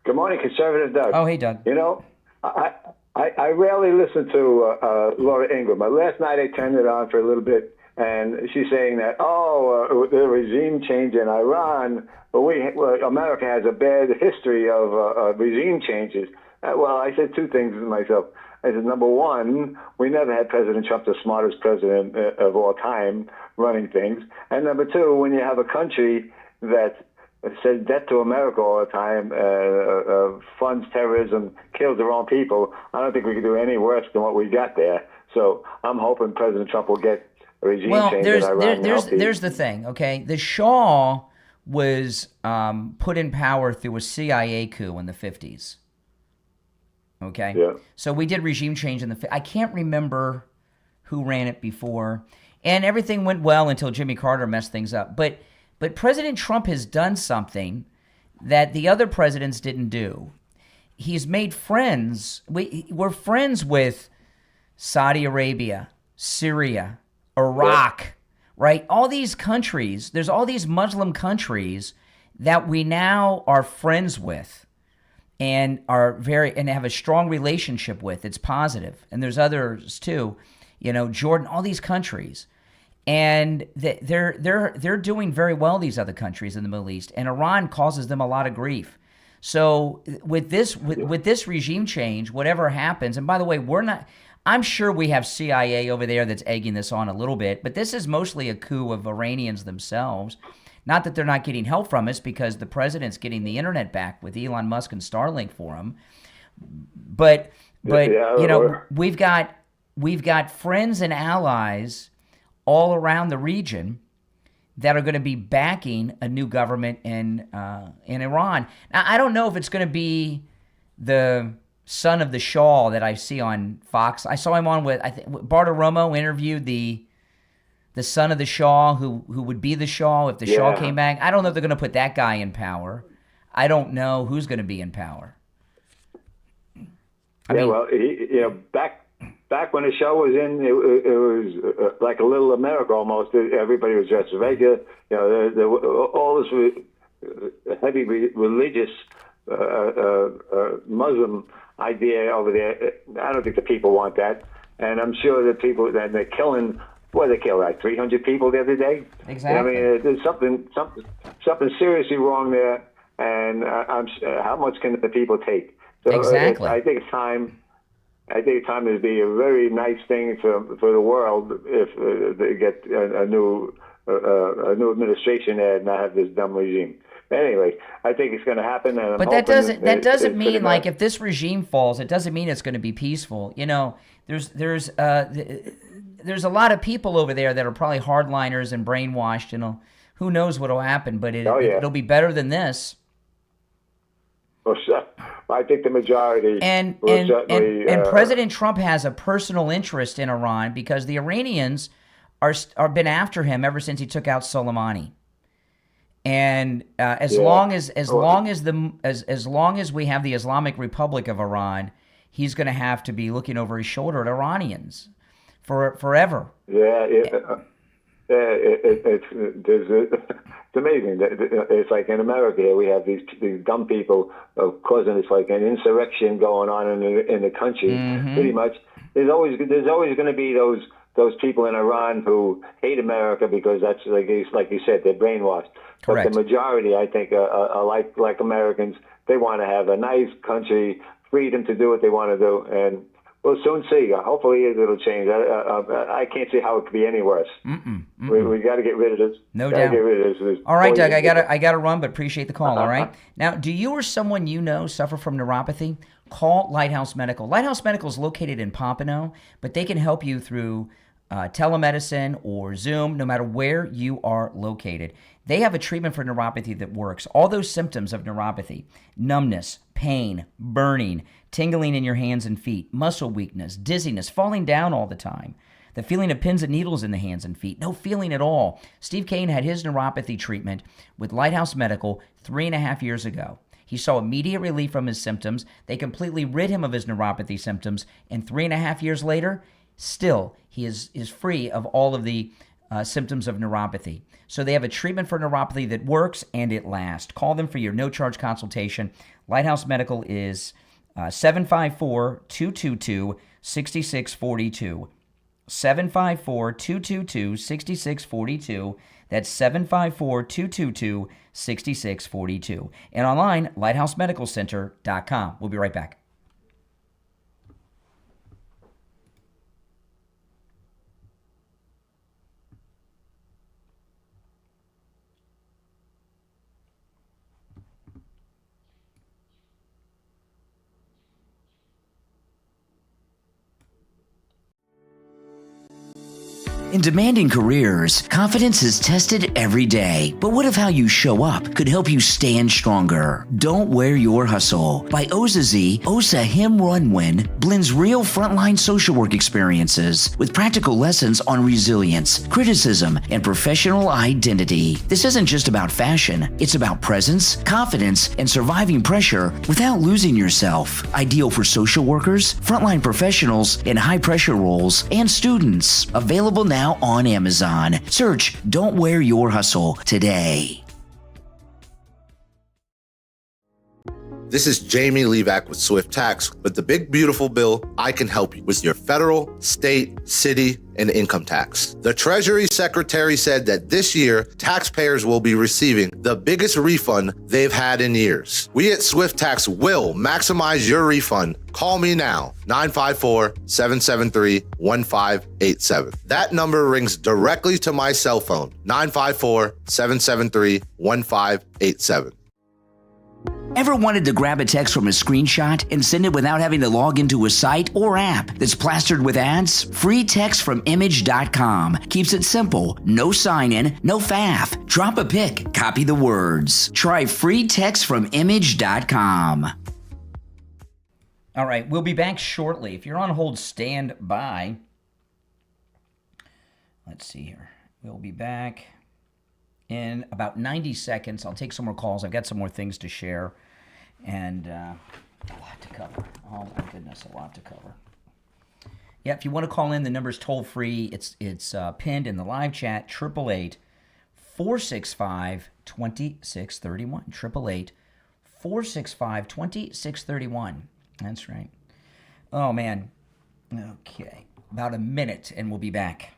Good morning, Conservative Doug. Oh, hey, Doug. You know, I rarely listen to Laura Ingraham, but last night I turned it on for a little bit, and she's saying that, the regime change in Iran, America has a bad history of regime changes. Well, I said two things to myself. I said, number one, we never had President Trump, the smartest president of all time, running things. And number two, when you have a country that says debt to America all the time, funds terrorism, kills their own people, I don't think we can do any worse than what we got there. So I'm hoping President Trump will get a regime change in Iran. There's the thing, okay? The Shah was put in power through a CIA coup in the 50s. Okay? Yeah. So we did regime change in I can't remember who ran it before. And everything went well until Jimmy Carter messed things up. But President Trump has done something that the other presidents didn't do. He's made friends. We're friends with Saudi Arabia, Syria, Iraq, right? All these countries, there's all these Muslim countries that we now are friends with and have a strong relationship with. It's positive. And there's others too, Jordan, all these countries. And they're doing very well, these other countries in the Middle East, and Iran causes them a lot of grief. So with this regime change, whatever happens, and by the way, I'm sure we have CIA over there that's egging this on a little bit, but this is mostly a coup of Iranians themselves. Not that they're not getting help from us, because the president's getting the internet back with Elon Musk and Starlink for him. But we've got friends and allies all around the region that are going to be backing a new government in Iran. Now, I don't know if it's going to be the son of the Shah that I see on Fox. I saw him on with, I think, Bartiromo interviewed the son of the Shah who would be the Shah if the Shah came back. I don't know if they're going to put that guy in power. I don't know who's going to be in power. Back when the show was in, it was like a little America almost. Everybody was dressed regular. All this heavy religious Muslim idea over there. I don't think the people want that, and I'm sure the people that they're killing. Well, they killed like 300 people the other day. Exactly. I mean, there's something seriously wrong there, and how much can the people take? So exactly. I think it's time. I think it's time to be a very nice thing for the world if they get a new administration there and not have this dumb regime. Anyway, I think it's going to happen. And but that doesn't mean, like, if this regime falls, it doesn't mean it's going to be peaceful. There's a lot of people over there that are probably hardliners and brainwashed. Who knows what'll happen? But it'll be better than this. Well, I think the majority and President Trump has a personal interest in Iran because the Iranians are been after him ever since he took out Soleimani. And as long as we have the Islamic Republic of Iran, he's going to have to be looking over his shoulder at Iranians forever. It's amazing. It's like in America, we have these dumb people causing it's like an insurrection going on in the country. Mm-hmm. Pretty much, there's always going to be those people in Iran who hate America because that's like you said, they're brainwashed. Correct. But the majority, I think, are like Americans. They want to have a nice country, freedom to do what they want to do, and we'll soon see. Hopefully it'll change. I can't see how it could be any worse. We got to get rid of this. No doubt. Get rid of this. All right, Doug, I gotta run, but appreciate the call. All right. Now, do you or someone you know suffer from neuropathy? Call Lighthouse Medical. Lighthouse Medical is located in Pompano, but they can help you through telemedicine or Zoom, no matter where you are located. They have a treatment for neuropathy that works. All those symptoms of neuropathy, numbness, pain, burning, tingling in your hands and feet, muscle weakness, dizziness, falling down all the time, the feeling of pins and needles in the hands and feet, no feeling at all. Steve Kane had his neuropathy treatment with Lighthouse Medical 3.5 years ago. He saw immediate relief from his symptoms. They completely rid him of his neuropathy symptoms. And 3.5 years later, still, he is free of all of the symptoms of neuropathy. So they have a treatment for neuropathy that works and it lasts. Call them for your no-charge consultation. Lighthouse Medical is 754-222-6642. 754-222-6642. That's 754-222-6642. And online, lighthousemedicalcenter.com. We'll be right back. In demanding careers, confidence is tested every day. But what if how you show up could help you stand stronger? Don't Wear Your Hustle by Osazi Osa Him Run Win blends real frontline social work experiences with practical lessons on resilience, criticism, and professional identity. This isn't just about fashion. It's about presence, confidence, and surviving pressure without losing yourself. Ideal for social workers, frontline professionals, in high-pressure roles, and students. Available now on Amazon. Search Don't Wear Your Hustle today. This is Jamie Levac with Swift Tax. With the big, beautiful bill, I can help you with your federal, state, city, and income tax. The Treasury Secretary said that this year, taxpayers will be receiving the biggest refund they've had in years. We at Swift Tax will maximize your refund. Call me now, 954-773-1587. That number rings directly to my cell phone, 954-773-1587. Ever wanted to grab a text from a screenshot and send it without having to log into a site or app that's plastered with ads? Free text from image.com keeps it simple. No sign-in, no faff. Drop a pic, copy the words. Try free text from image.com. All right, we'll be back shortly. If you're on hold, stand by. Let's see here. We'll be back in about 90 seconds. I'll take some more calls. I've got some more things to share and a lot to cover. Oh my goodness, a lot to cover. Yeah, if you want to call in, the number's toll free. It's pinned in the live chat, 888-465-2631. 888-465-2631. That's right. Oh man. Okay, about a minute and we'll be back.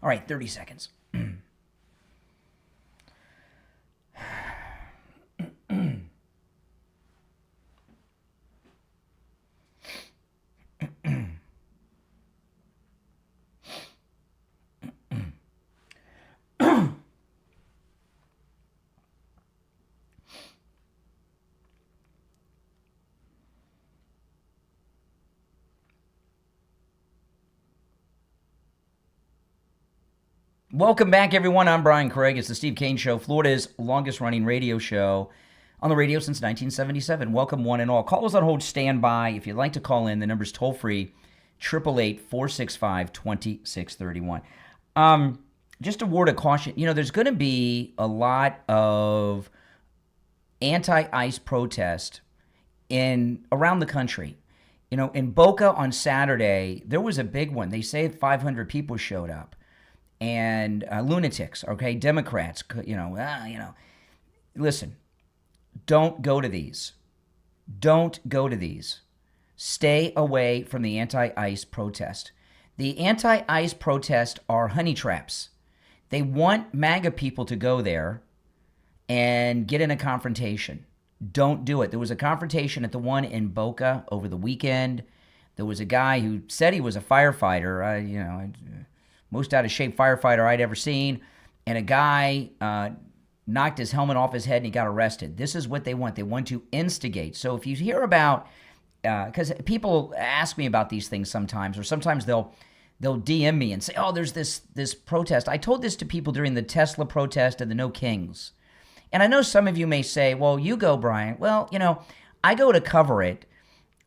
All right, 30 seconds. Welcome back, everyone. I'm Brian Craig. It's the Steve Kane Show, Florida's longest-running radio show on the radio since 1977. Welcome, one and all. Callers on hold, stand by. If you'd like to call in, the number's toll-free, 888-465-2631. Just a word of caution. You know, there's going to be a lot of anti-ICE protest around the country. You know, in Boca on Saturday, there was a big one. They say 500 people showed up. And lunatics, okay, Democrats, listen, don't go to these. Don't go to these. stay away from the anti-ICE protest. The anti-ICE protests are honey traps. They want MAGA people to go there and get in a confrontation. Don't do it. There was a confrontation at the one in Boca over the weekend. There was a guy who said he was a firefighter, most out of shape firefighter I'd ever seen, and a guy knocked his helmet off his head and he got arrested. This is what they want. They want to instigate. So if you hear about, because people ask me about these things sometimes, or sometimes they'll DM me and say, oh, there's this protest. I told this to people during the Tesla protest and the No Kings. And I know some of you may say, well, you go, Brian. Well, I go to cover it,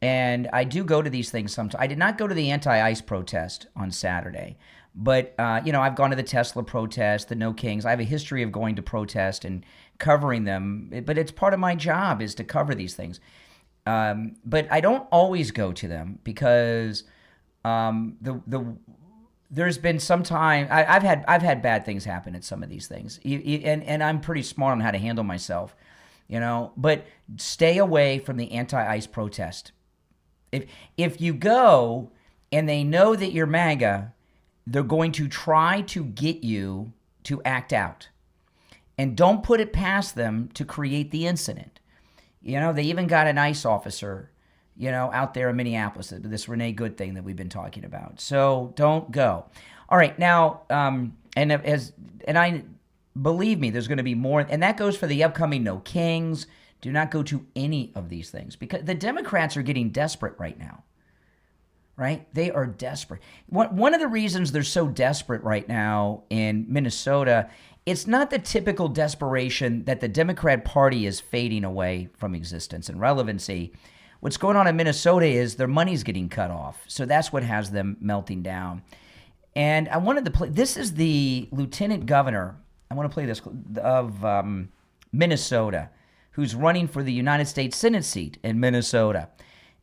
and I do go to these things sometimes. I did not go to the anti-ICE protest on Saturday, but, I've gone to the Tesla protest, the No Kings. I have a history of going to protest and covering them, but it's part of my job is to cover these things. But I don't always go to them because there's been some time I've had bad things happen at some of these things, and I'm pretty smart on how to handle myself, But stay away from the anti-ICE protest. If you go and they know that you're MAGA, they're going to try to get you to act out, and don't put it past them to create the incident. They even got an ICE officer, out there in Minneapolis, this Renee Good thing that we've been talking about. So don't go. All right, now, believe me, there's going to be more, and that goes for the upcoming No Kings. Do not go to any of these things because the Democrats are getting desperate right now, right? They are desperate. One of the reasons they're so desperate right now in Minnesota, it's not the typical desperation that the Democrat Party is fading away from existence and relevancy. What's going on in Minnesota is their money's getting cut off. So that's what has them melting down. And I wanted to play, this is the lieutenant governor, I want to play this, of Minnesota, who's running for the United States Senate seat in Minnesota.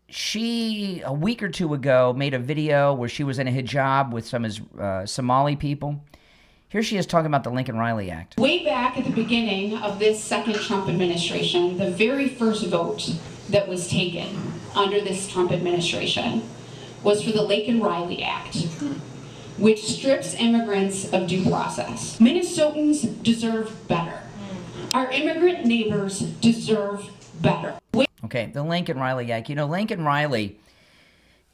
She, a week or two ago, made a video where she was in a hijab with some Somali people. Here she is talking about the Lincoln Riley Act. Way back at the beginning of this second Trump administration, the very first vote that was taken under this Trump administration was for the Lincoln Riley Act, which strips immigrants of due process. Minnesotans deserve better. Our immigrant neighbors deserve better. Okay, the Lincoln Riley Act. Lincoln Riley,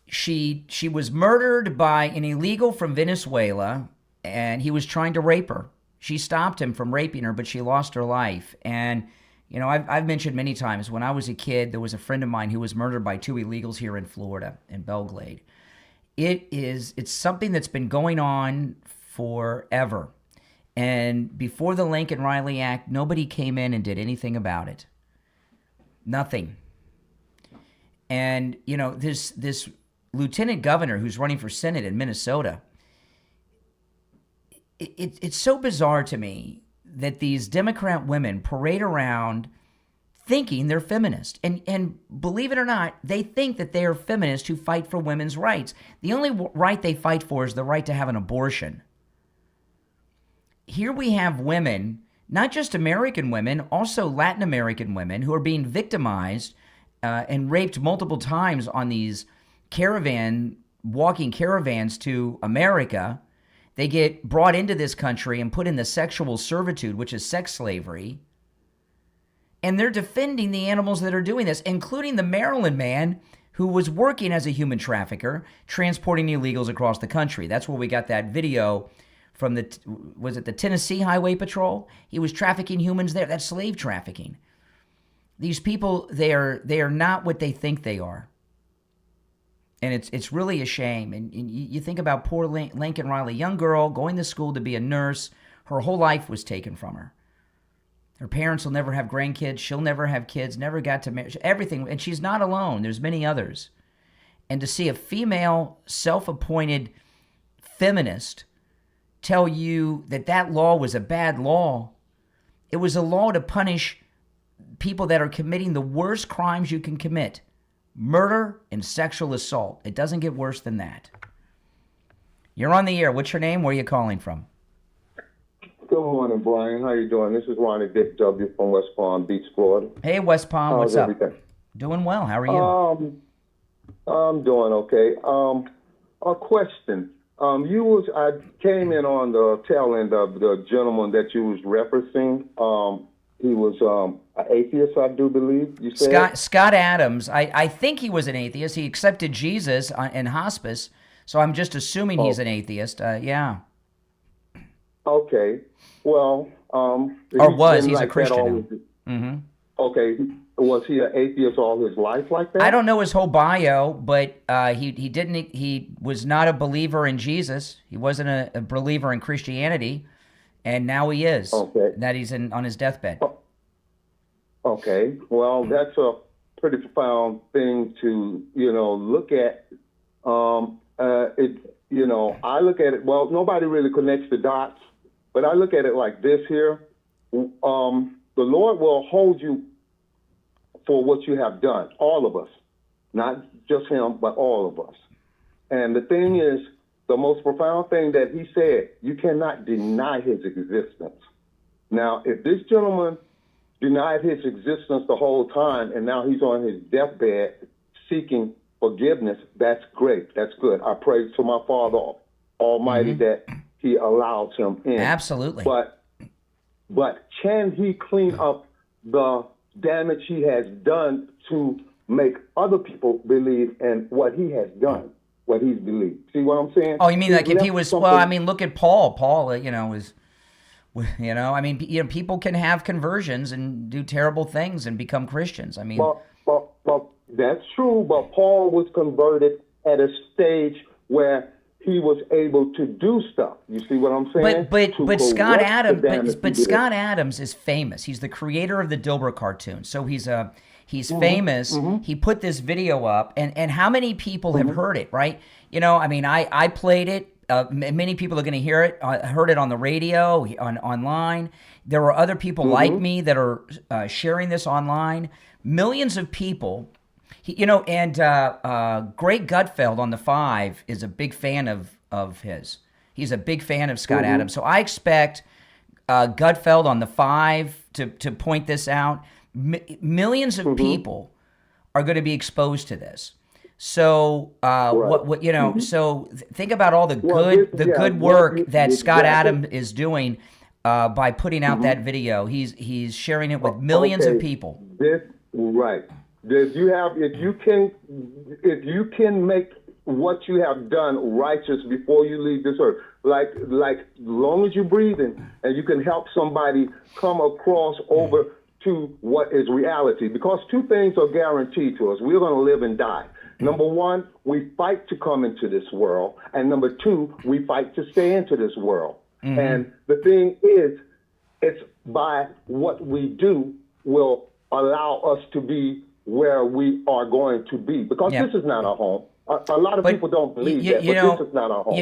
she was murdered by an illegal from Venezuela, and he was trying to rape her. She stopped him from raping her, but she lost her life. And I've mentioned many times, when I was a kid, there was a friend of mine who was murdered by two illegals here in Florida, in Belglade. It's something that's been going on forever. And before the Lincoln Riley Act, nobody came in and did anything about it. Nothing. And, this lieutenant governor who's running for Senate in Minnesota, it's so bizarre to me that these Democrat women parade around thinking they're feminist. And believe it or not, they think that they are feminists who fight for women's rights. The only right they fight for is the right to have an abortion. Here we have women, not just American women, also Latin American women, who are being victimized and raped multiple times on these walking caravans to America. They get brought into this country and put into sexual servitude, which is sex slavery. And they're defending the animals that are doing this, including the Maryland man who was working as a human trafficker, transporting illegals across the country. That's where we got that video from the Tennessee Highway Patrol? He was trafficking humans there. That's slave trafficking. These people, they are not what they think they are. And it's really a shame. And you think about poor Lincoln Riley, young girl going to school to be a nurse. Her whole life was taken from her. Her parents will never have grandkids. She'll never have kids, never got to marry, everything. And she's not alone. There's many others. And to see a female self-appointed feminist tell you that law was a bad law. It was a law to punish people that are committing the worst crimes you can commit. Murder and sexual assault. It doesn't get worse than that. You're on the air. What's your name? Where are you calling from? Good morning, Brian. How you doing? This is Ronnie Dick W. from West Palm Beach, Florida. Hey, West Palm. What's up? Everything? Doing well. How are you? I'm doing okay. A question. I came in on the tail end of the gentleman that you was referencing. He was an atheist, I do believe. You said Scott Adams. I think he was an atheist. He accepted Jesus in hospice, so I'm just assuming he's an atheist. Yeah. Okay. Well, he's a Christian now. Mm-hmm. Okay. Was he an atheist all his life like that? I don't know his whole bio, but he was not a believer in Jesus. He wasn't a believer in Christianity, and now he is. Okay. That he's on his deathbed. Okay. Well, that's a pretty profound thing to look at. I look at it. Well, nobody really connects the dots, but I look at it like this here. The Lord will hold you for what you have done, all of us, not just him, but all of us. And the thing is, the most profound thing that he said, you cannot deny his existence. Now, if this gentleman denied his existence the whole time and now he's on his deathbed seeking forgiveness, that's great. That's good. I pray to my Father Almighty that he allows him in. Absolutely. But can he clean up the damage he has done to make other people believe in what he has done, what he's believed? See what I'm saying? Oh, you mean like if he was? Well, I mean, look at Paul. Paul, is, I mean, people can have conversions and do terrible things and become Christians. I mean, well, that's true. But Paul was converted at a stage where he was able to do stuff. You see what I'm saying? But Scott Adams is famous. He's the creator of the Dilbert cartoon. So he's famous. Mm-hmm. He put this video up, and how many people have heard it, right? I mean, I played it. Many people are going to hear it. Heard it on the radio, online. There are other people like me that are sharing this online. Millions of people. And Greg Gutfeld on the 5 is a big fan of his. He's a big fan of Scott Adams. So I expect Gutfeld on the 5 to point this out. Millions of people are going to be exposed to this. So So think about all the good work that Scott Adams is doing by putting out that video. He's sharing it with millions of people. Right. If you can make what you have done righteous before you leave this earth, like as long as you're breathing, and you can help somebody come across over to what is reality, because two things are guaranteed to us: we're going to live and die. Number one, we fight to come into this world, and number two, we fight to stay into this world. And the thing is, it's by what we do will allow us to be where we are going to be, because this is not our home. A lot of people don't believe that, but this is not our home.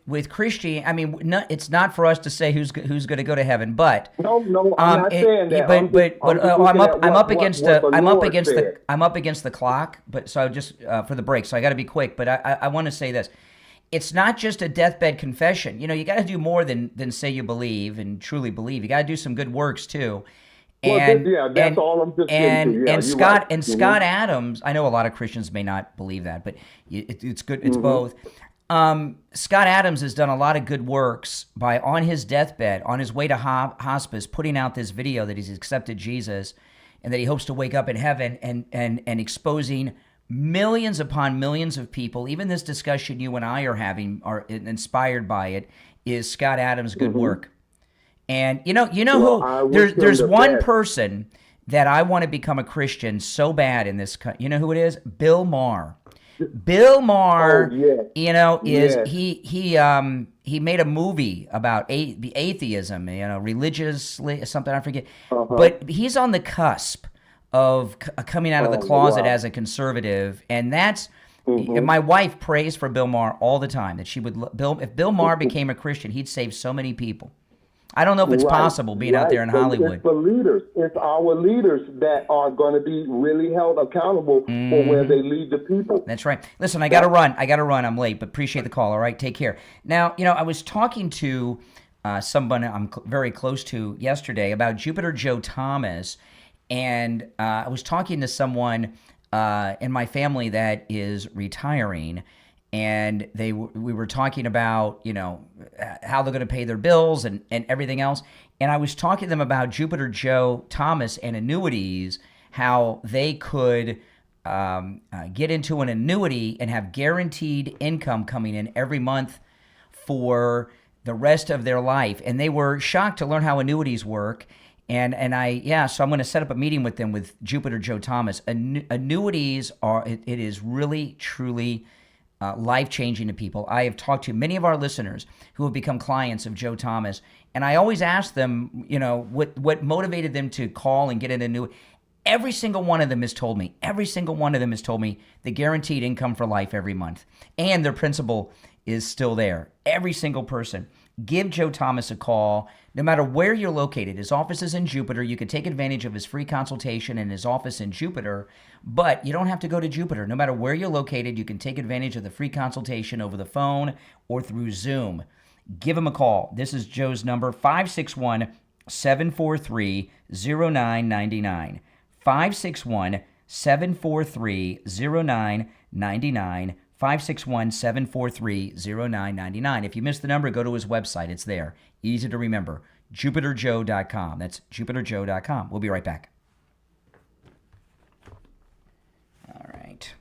With Christianity, I mean, it's not for us to say who's going to go to heaven, but no, I'm not saying that. I'm up against the clock, but so just for the break, so I got to be quick. But I want to say this: it's not just a deathbed confession. You got to do more than say you believe and truly believe. You got to do some good works too. That's all I'm just getting to. Scott Adams, I know a lot of Christians may not believe that, but it's good. It's both. Scott Adams has done a lot of good works by, on his deathbed, on his way to hospice, putting out this video that he's accepted Jesus and that he hopes to wake up in heaven, and exposing millions upon millions of people. Even this discussion you and I are having are inspired by it. Is Scott Adams' good work. And there's one person that I want to become a Christian so bad in this country. You know who it is? Bill Maher. Bill Maher, he made a movie about the atheism, religiously, something I forget. But he's on the cusp of coming out of the closet as a conservative, and that's. And my wife prays for Bill Maher all the time, that she would. If Bill Maher became a Christian, he'd save so many people. I don't know if it's possible being out there in Hollywood. It's the leaders. It's our leaders that are going to be really held accountable for where they lead the people. That's right. Listen, I got to run. I'm late, but appreciate the call. All right, take care. Now, I was talking to someone I'm very close to yesterday about Jupiter Joe Thomas, and I was talking to someone in my family that is retiring, and we were talking about, how they're going to pay their bills and everything else. And I was talking to them about Jupiter Joe Thomas and annuities, how they could get into an annuity and have guaranteed income coming in every month for the rest of their life. And they were shocked to learn how annuities work. So I'm going to set up a meeting with them, with Jupiter Joe Thomas. Annuities it is really, truly life-changing to people. I have talked to many of our listeners who have become clients of Joe Thomas, and I always ask them, what motivated them to call and get an annuity. Every single one of them has told me, the guaranteed income for life every month. And their principal is still there. Every single person. Give Joe Thomas a call, no matter where you're located. His office is in Jupiter. You can take advantage of his free consultation in his office in Jupiter, but you don't have to go to Jupiter. No matter where you're located, you can take advantage of the free consultation over the phone or through Zoom. Give him a call. This is Joe's number, 561-743-0999. 561-743-0999. 561-743-0999. If you missed the number, go to his website. It's there. Easy to remember. JupiterJoe.com. That's JupiterJoe.com. We'll be right back. All right.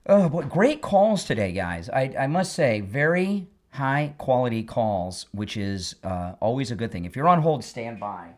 Oh, boy, great calls today, guys. I must say, very high quality calls, which is always a good thing. If you're on hold, stand by.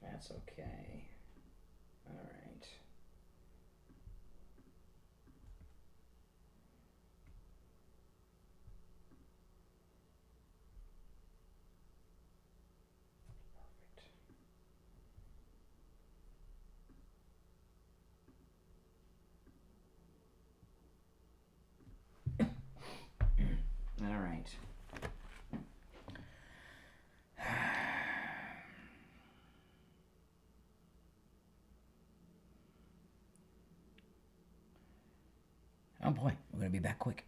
That's okay. All right. Perfect. All right. Oh boy, we're going to be back quick.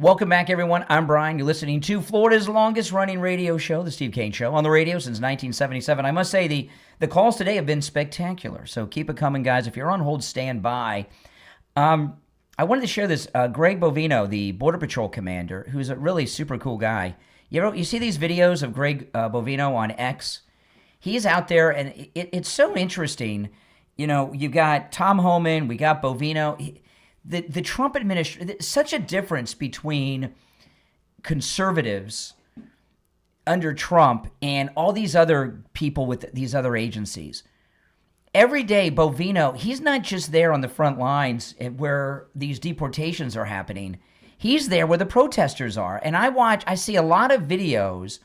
Welcome back, everyone. I'm Brian. You're listening to Florida's longest-running radio show, The Steve Kane Show, on the radio since 1977. I must say, the calls today have been spectacular, so keep it coming, guys. If you're on hold, stand by. I wanted to share this. Greg Bovino, the Border Patrol commander, who's a really super cool guy. You see these videos of Greg Bovino on X? He's out there, and it's so interesting. You've got Tom Homan, we got Bovino. The Trump administration, such a difference between conservatives under Trump and all these other people with these other agencies. Every day, Bovino, he's not just there on the front lines where these deportations are happening. He's there where the protesters are. And I see a lot of videos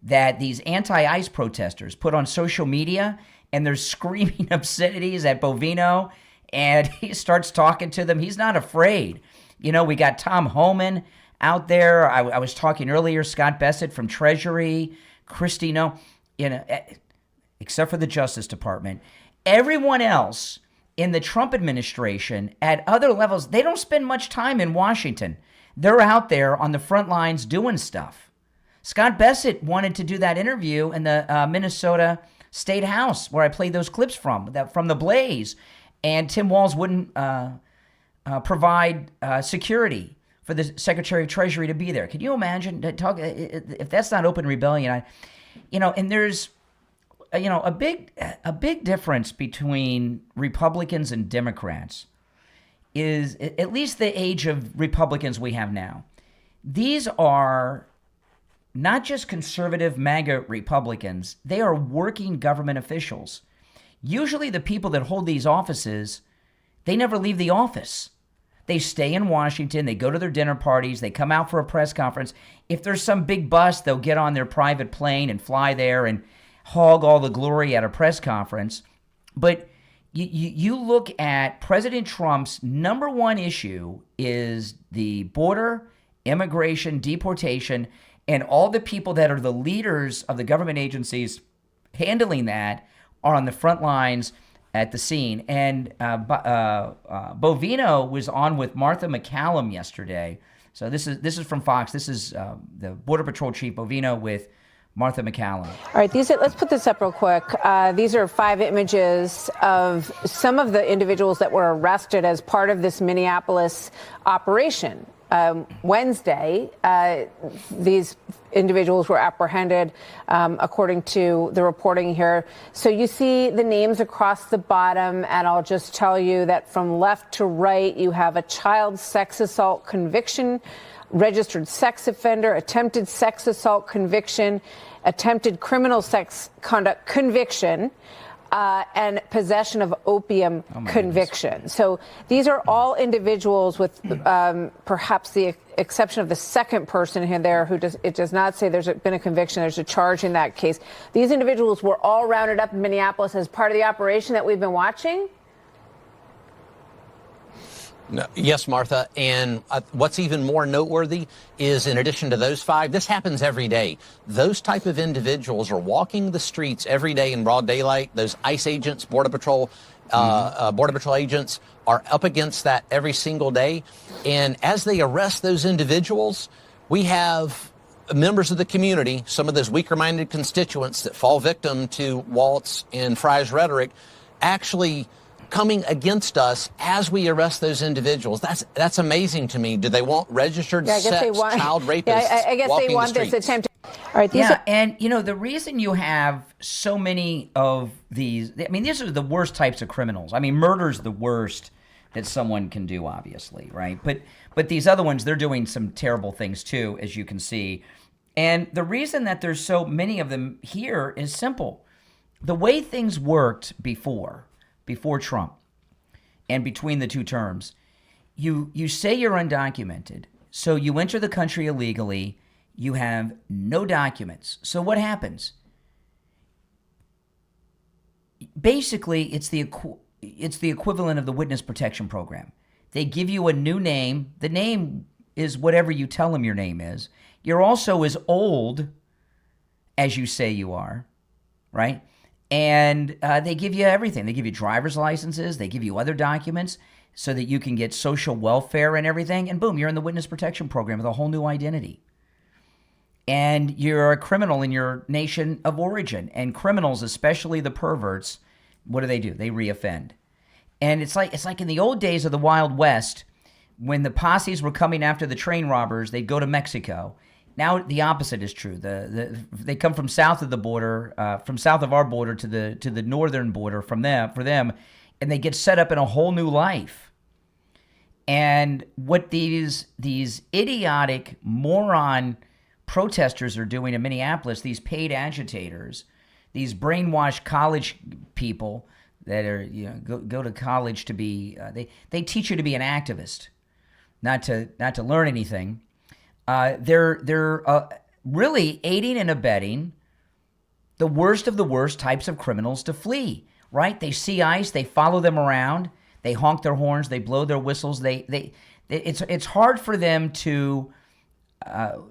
that these anti-ICE protesters put on social media, and they're screaming obscenities at Bovino, and he starts talking to them. He's not afraid. We got Tom Homan out there. I was talking earlier, Scott Bessett from Treasury, Christie, except for the Justice Department. Everyone else in the Trump administration at other levels, they don't spend much time in Washington. They're out there on the front lines doing stuff. Scott Bessett wanted to do that interview in the Minnesota State House where I played those clips from the Blaze. And Tim Walz wouldn't provide security for the Secretary of Treasury to be there. Can you imagine? If that's not open rebellion, and there's, a big difference between Republicans and Democrats is at least the age of Republicans we have now. These are not just conservative MAGA Republicans, they are working government officials. Usually the people that hold these offices, they never leave the office. They stay in Washington, they go to their dinner parties, they come out for a press conference. If there's some big bust, they'll get on their private plane and fly there and hog all the glory at a press conference. But you look at President Trump's number one issue is the border, immigration, deportation, and all the people that are the leaders of the government agencies handling that are on the front lines at the scene. And Bovino was on with Martha McCallum yesterday. So this is from Fox. This is the Border Patrol Chief Bovino with Martha McCallum. All right, let's put this up real quick. These are 5 images of some of the individuals that were arrested as part of this Minneapolis operation. Wednesday, these individuals were apprehended, according to the reporting here. So you see the names across the bottom, and I'll just tell you that from left to right, you have a child sex assault conviction, registered sex offender, attempted sex assault conviction, attempted criminal sex conduct conviction, and possession of opium conviction. Goodness. So these are all individuals with perhaps the exception of the second person here there who it does not say there's been a conviction, there's a charge in that case. These individuals were all rounded up in Minneapolis as part of the operation that we've been watching? No, yes, Martha. And what's even more noteworthy is, in addition to those 5, this happens every day. Those type of individuals are walking the streets every day in broad daylight. Those ICE agents, Border Patrol agents are up against that every single day. And as they arrest those individuals, we have members of the community, some of those weaker-minded constituents that fall victim to Waltz and Fry's rhetoric, actually coming against us as we arrest those individuals. That's amazing to me. Do they want registered sex child rapists? Yeah, I guess they want this attempt. All right. And the reason you have so many of these, these are the worst types of criminals. Murder's the worst that someone can do, obviously, right? But these other ones, they're doing some terrible things too, as you can see. And the reason that there's so many of them here is simple. The way things worked before Trump and between the two terms, you say you're undocumented, so you enter the country illegally, you have no documents. So what happens? Basically, it's the equivalent of the witness protection program. They give you a new name. The name is whatever you tell them your name is. You're also as old as you say you are, right? And they give you everything. They give you driver's licenses. They give you other documents so that you can get social welfare and everything. And boom, you're in the witness protection program with a whole new identity. And you're a criminal in your nation of origin. And criminals, especially the perverts, what do? They reoffend. And it's like in the old days of the Wild West, when the posses were coming after the train robbers, they'd go to Mexico. Now the opposite is true. They come from south of the border, from south of our border to the northern border for them, and they get set up in a whole new life. And what these idiotic moron protesters are doing in Minneapolis, these paid agitators, these brainwashed college people that are go to college to be they teach you to be an activist, not to learn anything. They're really aiding and abetting the worst of the worst types of criminals to flee, right? They see ICE, they follow them around, they honk their horns, they blow their whistles. It's hard for them to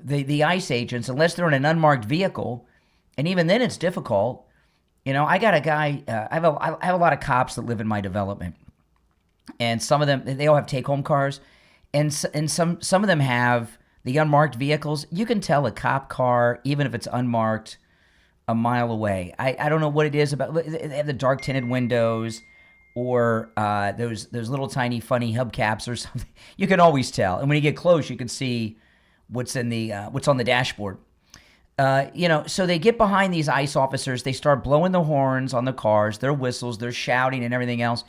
the ICE agents, unless they're in an unmarked vehicle, and even then it's difficult. I got a guy. I have a lot of cops that live in my development, and some of them, they all have take-home cars, and some of them have the unmarked vehicles. You can tell a cop car, even if it's unmarked, a mile away. I don't know what it is about. They have the dark tinted windows, or those little tiny funny hubcaps or something. You can always tell. And when you get close, you can see what's on the dashboard. So they get behind these ICE officers. They start blowing the horns on the cars, their whistles, they're shouting and everything else.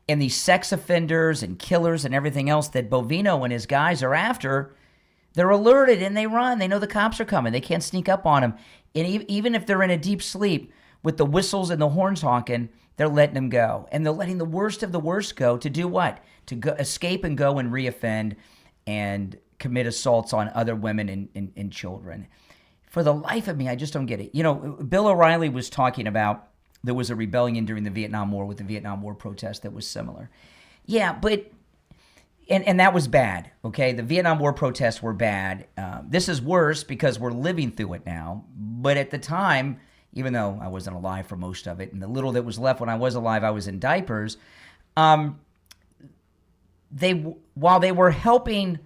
And these sex offenders and killers and everything else that Bovino and his guys are after, they're alerted and they run. They know the cops are coming. They can't sneak up on them. And even if they're in a deep sleep with the whistles and the horns honking, they're letting them go. And they're letting the worst of the worst go to do what? To go, escape and go and reoffend and commit assaults on other women and children. For the life of me, I just don't get it. Bill O'Reilly was talking about there was a rebellion during the Vietnam War with the Vietnam War protest that was similar. Yeah, but, and that was bad, okay? The Vietnam War protests were bad. This is worse because we're living through it now. But at the time, even though I wasn't alive for most of it, and the little that was left when I was alive, I was in diapers, while they were helping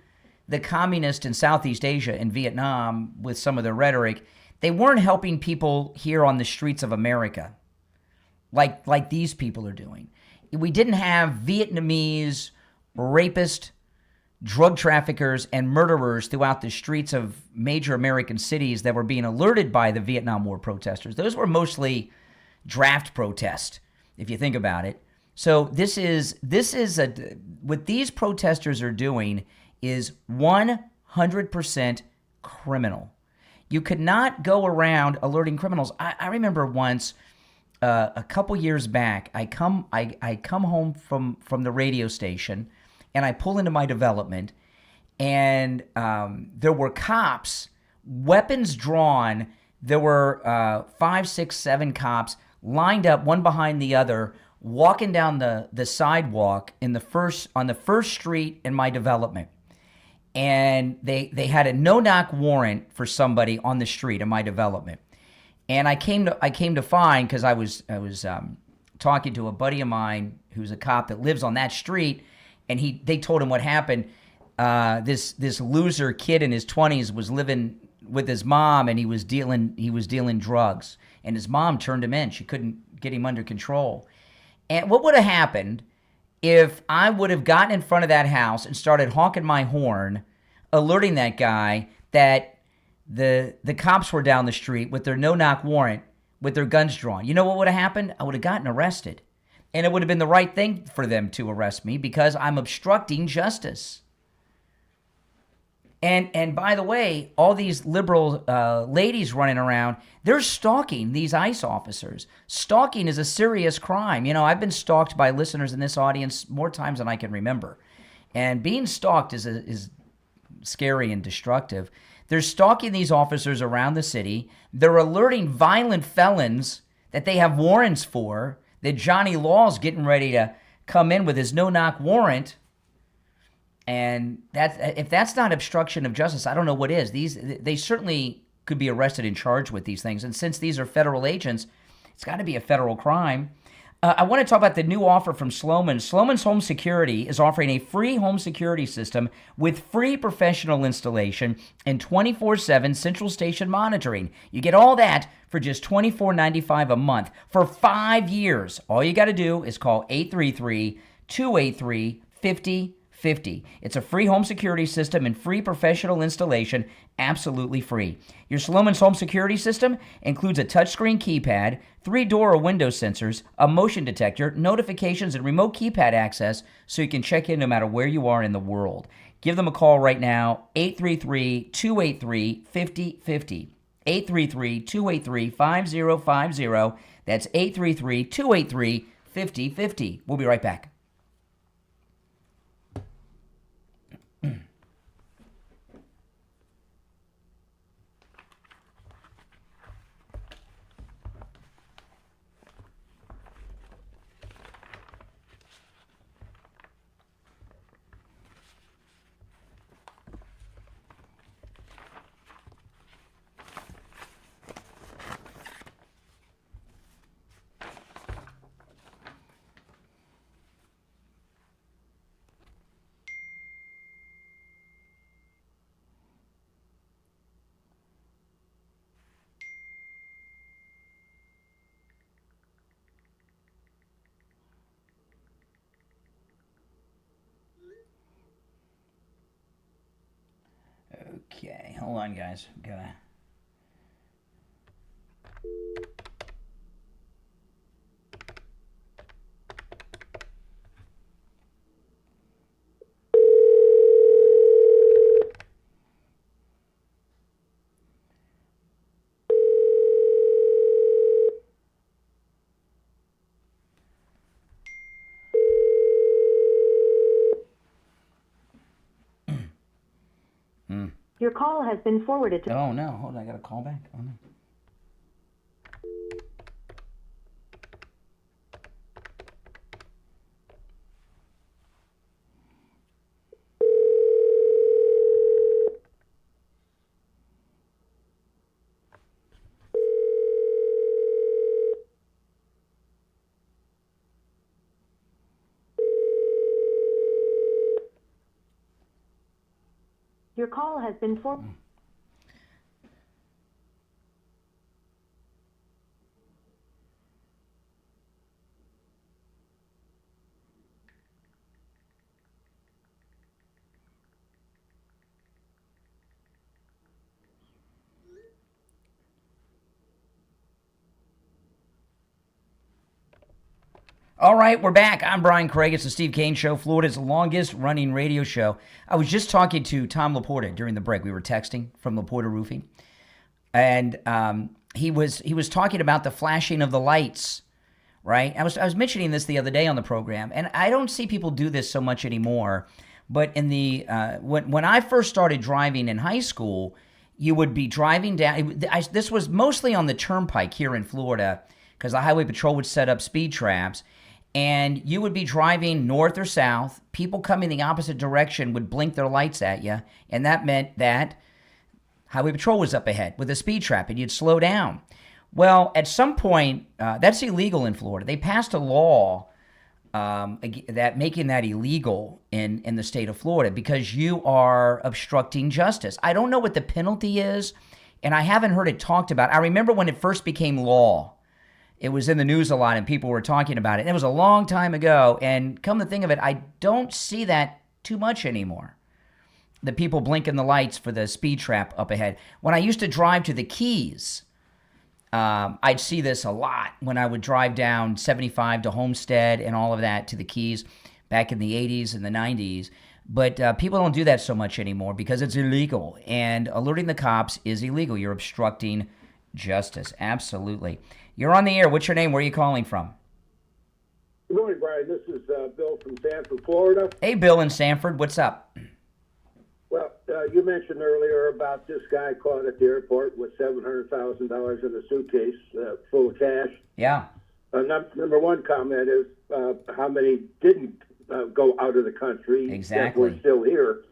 the communists in Southeast Asia and Vietnam with some of their rhetoric, they weren't helping people here on the streets of America like these people are doing. We didn't have Vietnamese rapists, drug traffickers, and murderers throughout the streets of major American cities that were being alerted by the Vietnam War protesters. Those were mostly draft protests, if you think about it. So this is what these protesters are doing is 100% criminal. You could not go around alerting criminals. I remember once, a couple years back, I come home from the radio station, and I pull into my development, and there were cops, weapons drawn. There were 5, 6, 7 cops lined up, one behind the other, walking down the sidewalk on the first street in my development. And they had a no-knock warrant for somebody on the street in my development. And I came to find, because I was talking to a buddy of mine who's a cop that lives on that street, and they told him what happened. This loser kid in his 20s was living with his mom, and he was dealing drugs. And his mom turned him in. She couldn't get him under control. And what would have happened if I would have gotten in front of that house and started honking my horn, alerting that guy that the cops were down the street with their no-knock warrant, with their guns drawn? You know what would have happened? I would have gotten arrested. And it would have been the right thing for them to arrest me because I'm obstructing justice. And by the way, all these liberal ladies running around, they're stalking these ICE officers. Stalking is a serious crime. I've been stalked by listeners in this audience more times than I can remember. And being stalked is scary and destructive. They're stalking these officers around the city. They're alerting violent felons that they have warrants for, that Johnny Law's getting ready to come in with his no-knock warrant. And if that's not obstruction of justice, I don't know what is. They certainly could be arrested and charged with these things. And since these are federal agents, it's got to be a federal crime. I want to talk about the new offer from Sloman. Sloman's Home Security is offering a free home security system with free professional installation and 24/7 central station monitoring. You get all that for just $24.95 a month for 5 years. All you got to do is call 833-283-5050. It's a free home security system and free professional installation, absolutely free. Your Sloman's home security system includes a touchscreen keypad, 3 door or window sensors, a motion detector, notifications, and remote keypad access so you can check in no matter where you are in the world. Give them a call right now, 833-283-5050. 833-283-5050. That's 833-283-5050. We'll be right back. Okay, hold on, guys. Gotta. Your call has been forwarded to. Oh no! Hold on, I got a call back. Oh no. Your call has been forwarded. All right, we're back. I'm Brian Craig. It's the Steve Kane Show, Florida's longest running radio show. I was just talking to Tom Laporta during the break. We were texting from Laporta Roofing. And he was talking about the flashing of the lights, right? I was mentioning this the other day on the program, and I don't see people do this so much anymore. But in the when I first started driving in high school, you would be driving down. This was mostly on the turnpike here in Florida because the Highway Patrol would set up speed traps. And you would be driving north or south. People coming the opposite direction would blink their lights at you. And that meant that Highway Patrol was up ahead with a speed trap and you'd slow down. Well, at some point, that's illegal in Florida. They passed a law that making that illegal in the state of Florida because you are obstructing justice. I don't know what the penalty is, and I haven't heard it talked about. I remember when it first became law. It was in the news a lot and people were talking about it. And it was a long time ago. And come to think of it, I don't see that too much anymore. The people blinking the lights for the speed trap up ahead. When I used to drive to the Keys, I'd see this a lot when I would drive down 75 to Homestead and all of that to the Keys back in the 80s and the 90s. But people don't do that so much anymore because it's illegal. And alerting the cops is illegal. You're obstructing justice. Absolutely. You're on the air. What's your name? Where are you calling from? Good morning, Brian. This is Bill from Sanford, Florida. Hey, Bill in Sanford. What's up? Well, you mentioned earlier about this guy caught at the airport with $700,000 in a suitcase full of cash. Yeah. Number one comment is how many didn't go out of the country. Exactly. That were still here.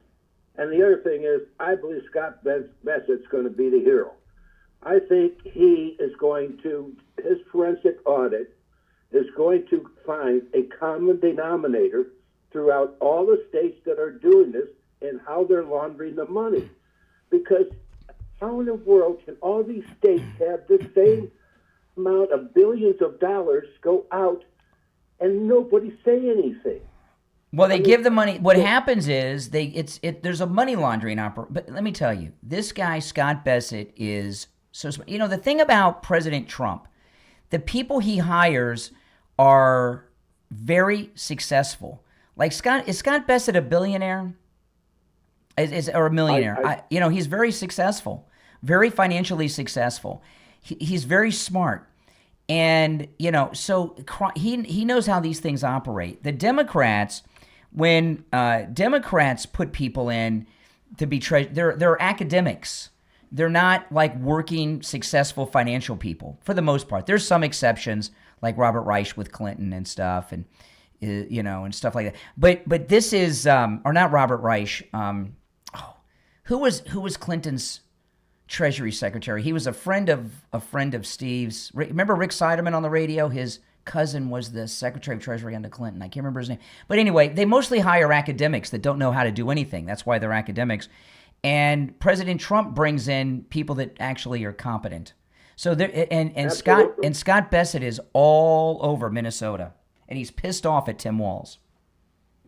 And the other thing is, I believe Scott Bessett's going to be the hero. I think he is going to, his forensic audit is going to find a common denominator throughout all the states that are doing this and how they're laundering the money. Because how in the world can all these states have the same amount of billions of dollars go out and nobody say anything? Well, they give the money. What happens is there's a money laundering operation. But let me tell you, this guy, Scott Bessett, is so smart. You know, the thing about President Trump, the people he hires are very successful. Like is Scott Bessett a billionaire? Or a millionaire? He's very successful, very financially successful. He's very smart. And, so he knows how these things operate. The Democrats, when Democrats put people in to be they're academics. They're not like working, successful financial people for the most part. There's some exceptions like Robert Reich with Clinton and stuff and, and stuff like that. But this is, or not Robert Reich. Who was Clinton's Treasury Secretary? He was a friend of Steve's. Remember Rick Siderman on the radio? His cousin was the Secretary of Treasury under Clinton. I can't remember his name. But anyway, they mostly hire academics that don't know how to do anything. That's why they're academics. And President Trump brings in people that actually are competent. So Scott Bessett is all over Minnesota, and he's pissed off at Tim Walz.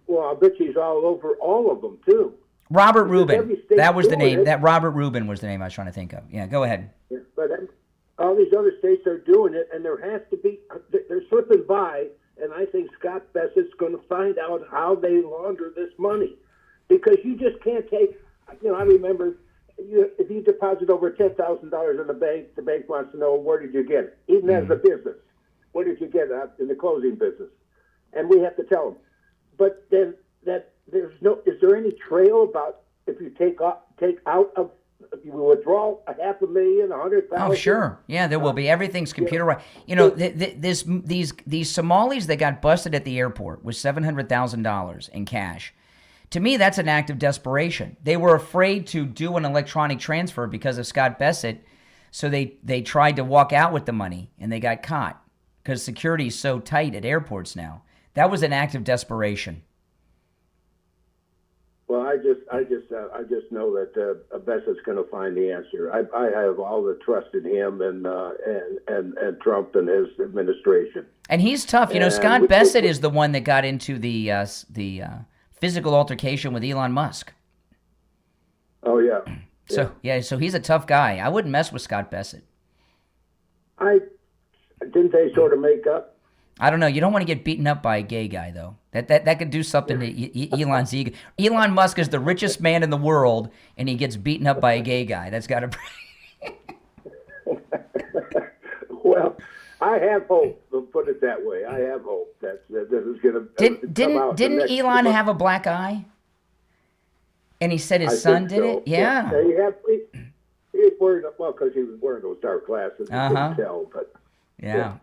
Well, I bet he's all over all of them too. Robert Because Rubin. every state's That was the doing name. it. That Robert Rubin was the name I was trying to think of. Yeah, go ahead. Yeah, but all these other states are doing it, and there has to be, they're slipping by, and I think Scott Bessett's going to find out how they launder this money. Because you just can't take, I remember, if you deposit over $10,000 in the bank wants to know, where did you get it? Even as a business, where did you get it in the closing business? And we have to tell them. But then is there any trail about if you take out of, if you withdraw $500,000, $100,000? Oh, sure. Yeah, there will be. Everything's computerized. These Somalis that got busted at the airport with $700,000 in cash. To me, that's an act of desperation. They were afraid to do an electronic transfer because of Scott Bessett, so they tried to walk out with the money, and they got caught because security is so tight at airports now. That was an act of desperation. Well, I just know that Bessett's going to find the answer. I have all the trust in him and Trump and his administration. And he's tough. Scott Bessett is the one that got into the physical altercation with Elon Musk. Oh yeah. So he's a tough guy. I wouldn't mess with Scott Bessett. Didn't they sort of make up? I don't know. You don't want to get beaten up by a gay guy, though. That could do something to Elon's ego. Elon Musk is the richest man in the world, and he gets beaten up by a gay guy. That's got to. Well, I have hope. We'll put it that way. I have hope that this is going to Didn't Elon have a black eye? And he said his son did it. Yeah. He's wearing because he was wearing those dark glasses. You couldn't tell, but yeah.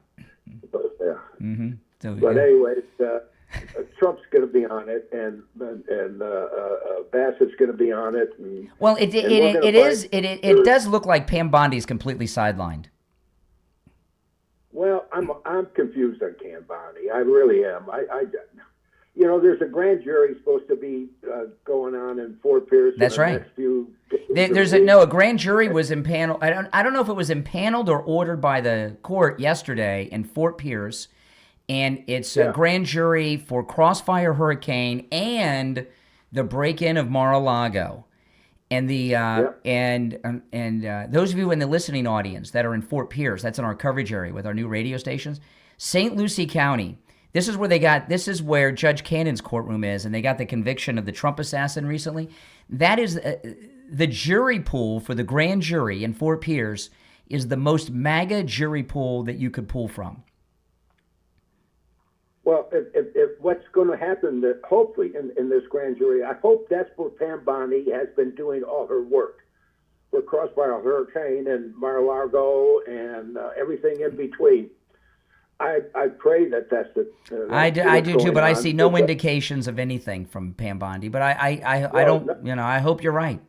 Mm-hmm. So, but anyway, Trump's going to be on it, and Bassett's going to be on it. It does look like Pam Bondi's completely sidelined. Well, I'm confused on Pam Bondi. I really am. There's a grand jury supposed to be going on in Fort Pierce. That's right. A grand jury was impaneled. I don't know if it was impaneled or ordered by the court yesterday in Fort Pierce, and it's a grand jury for Crossfire Hurricane and the break-in of Mar-a-Lago. And those of you in the listening audience that are in Fort Pierce, that's in our coverage area with our new radio stations, St. Lucie County. This is where Judge Cannon's courtroom is, and they got the conviction of the Trump assassin recently. That is the jury pool for the grand jury in Fort Pierce is the most MAGA jury pool that you could pull from. Well, if what's going to happen, that hopefully in this grand jury, I hope that's where Pam Bondi has been doing all her work for Crossfire Hurricane and Mar-a-Lago and everything in between. I pray that's the. I do too, but I see no indications of anything from Pam Bondi. But I don't. I hope you're right.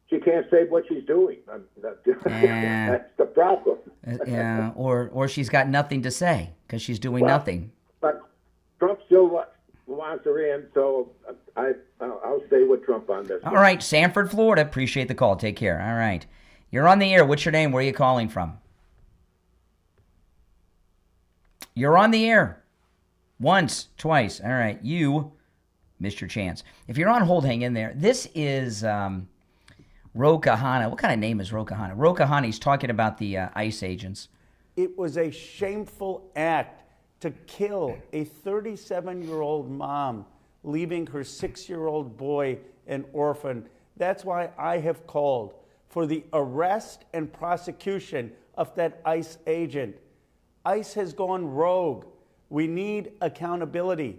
She can't say what she's doing. That's the problem. Yeah, or she's got nothing to say because she's doing nothing. But Trump still wants her in, so I'll stay with Trump on this. All right, Sanford, Florida. Appreciate the call. Take care. All right, you're on the air. What's your name? Where are you calling from? You're on the air. Once, twice. All right, you missed your chance. If you're on hold, hang in there. This is Ro Kahana. What kind of name is Ro Kahana? Ro Kahana's talking about the ICE agents. It was a shameful act to kill a 37-year-old mom, leaving her 6-year-old boy an orphan. That's why I have called for the arrest and prosecution of that ICE agent. ICE has gone rogue. We need accountability.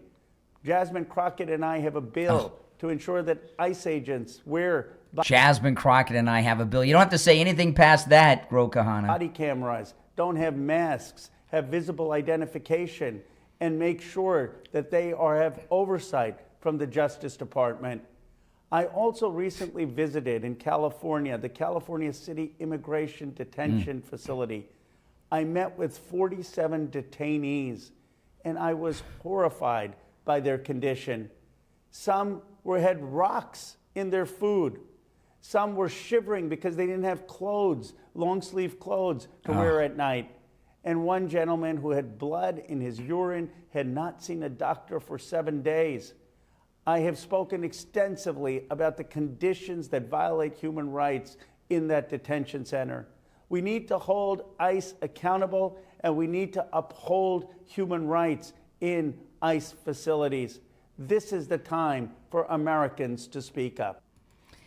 Jasmine Crockett and I have a bill to ensure that ICE agents wear Jasmine Crockett and I have a bill. You don't have to say anything past that, Ro Kahana. Body cameras, don't have masks, have visible identification, and make sure that they have oversight from the Justice Department. I also recently visited in California, the California City Immigration Detention Facility. I met with 47 detainees, and I was horrified by their condition. Some had rocks in their food. Some were shivering because they didn't have clothes, long-sleeve clothes to wear at night. And one gentleman who had blood in his urine had not seen a doctor for 7 days. I have spoken extensively about the conditions that violate human rights in that detention center. We need to hold ICE accountable, and we need to uphold human rights in ICE facilities. This is the time for Americans to speak up.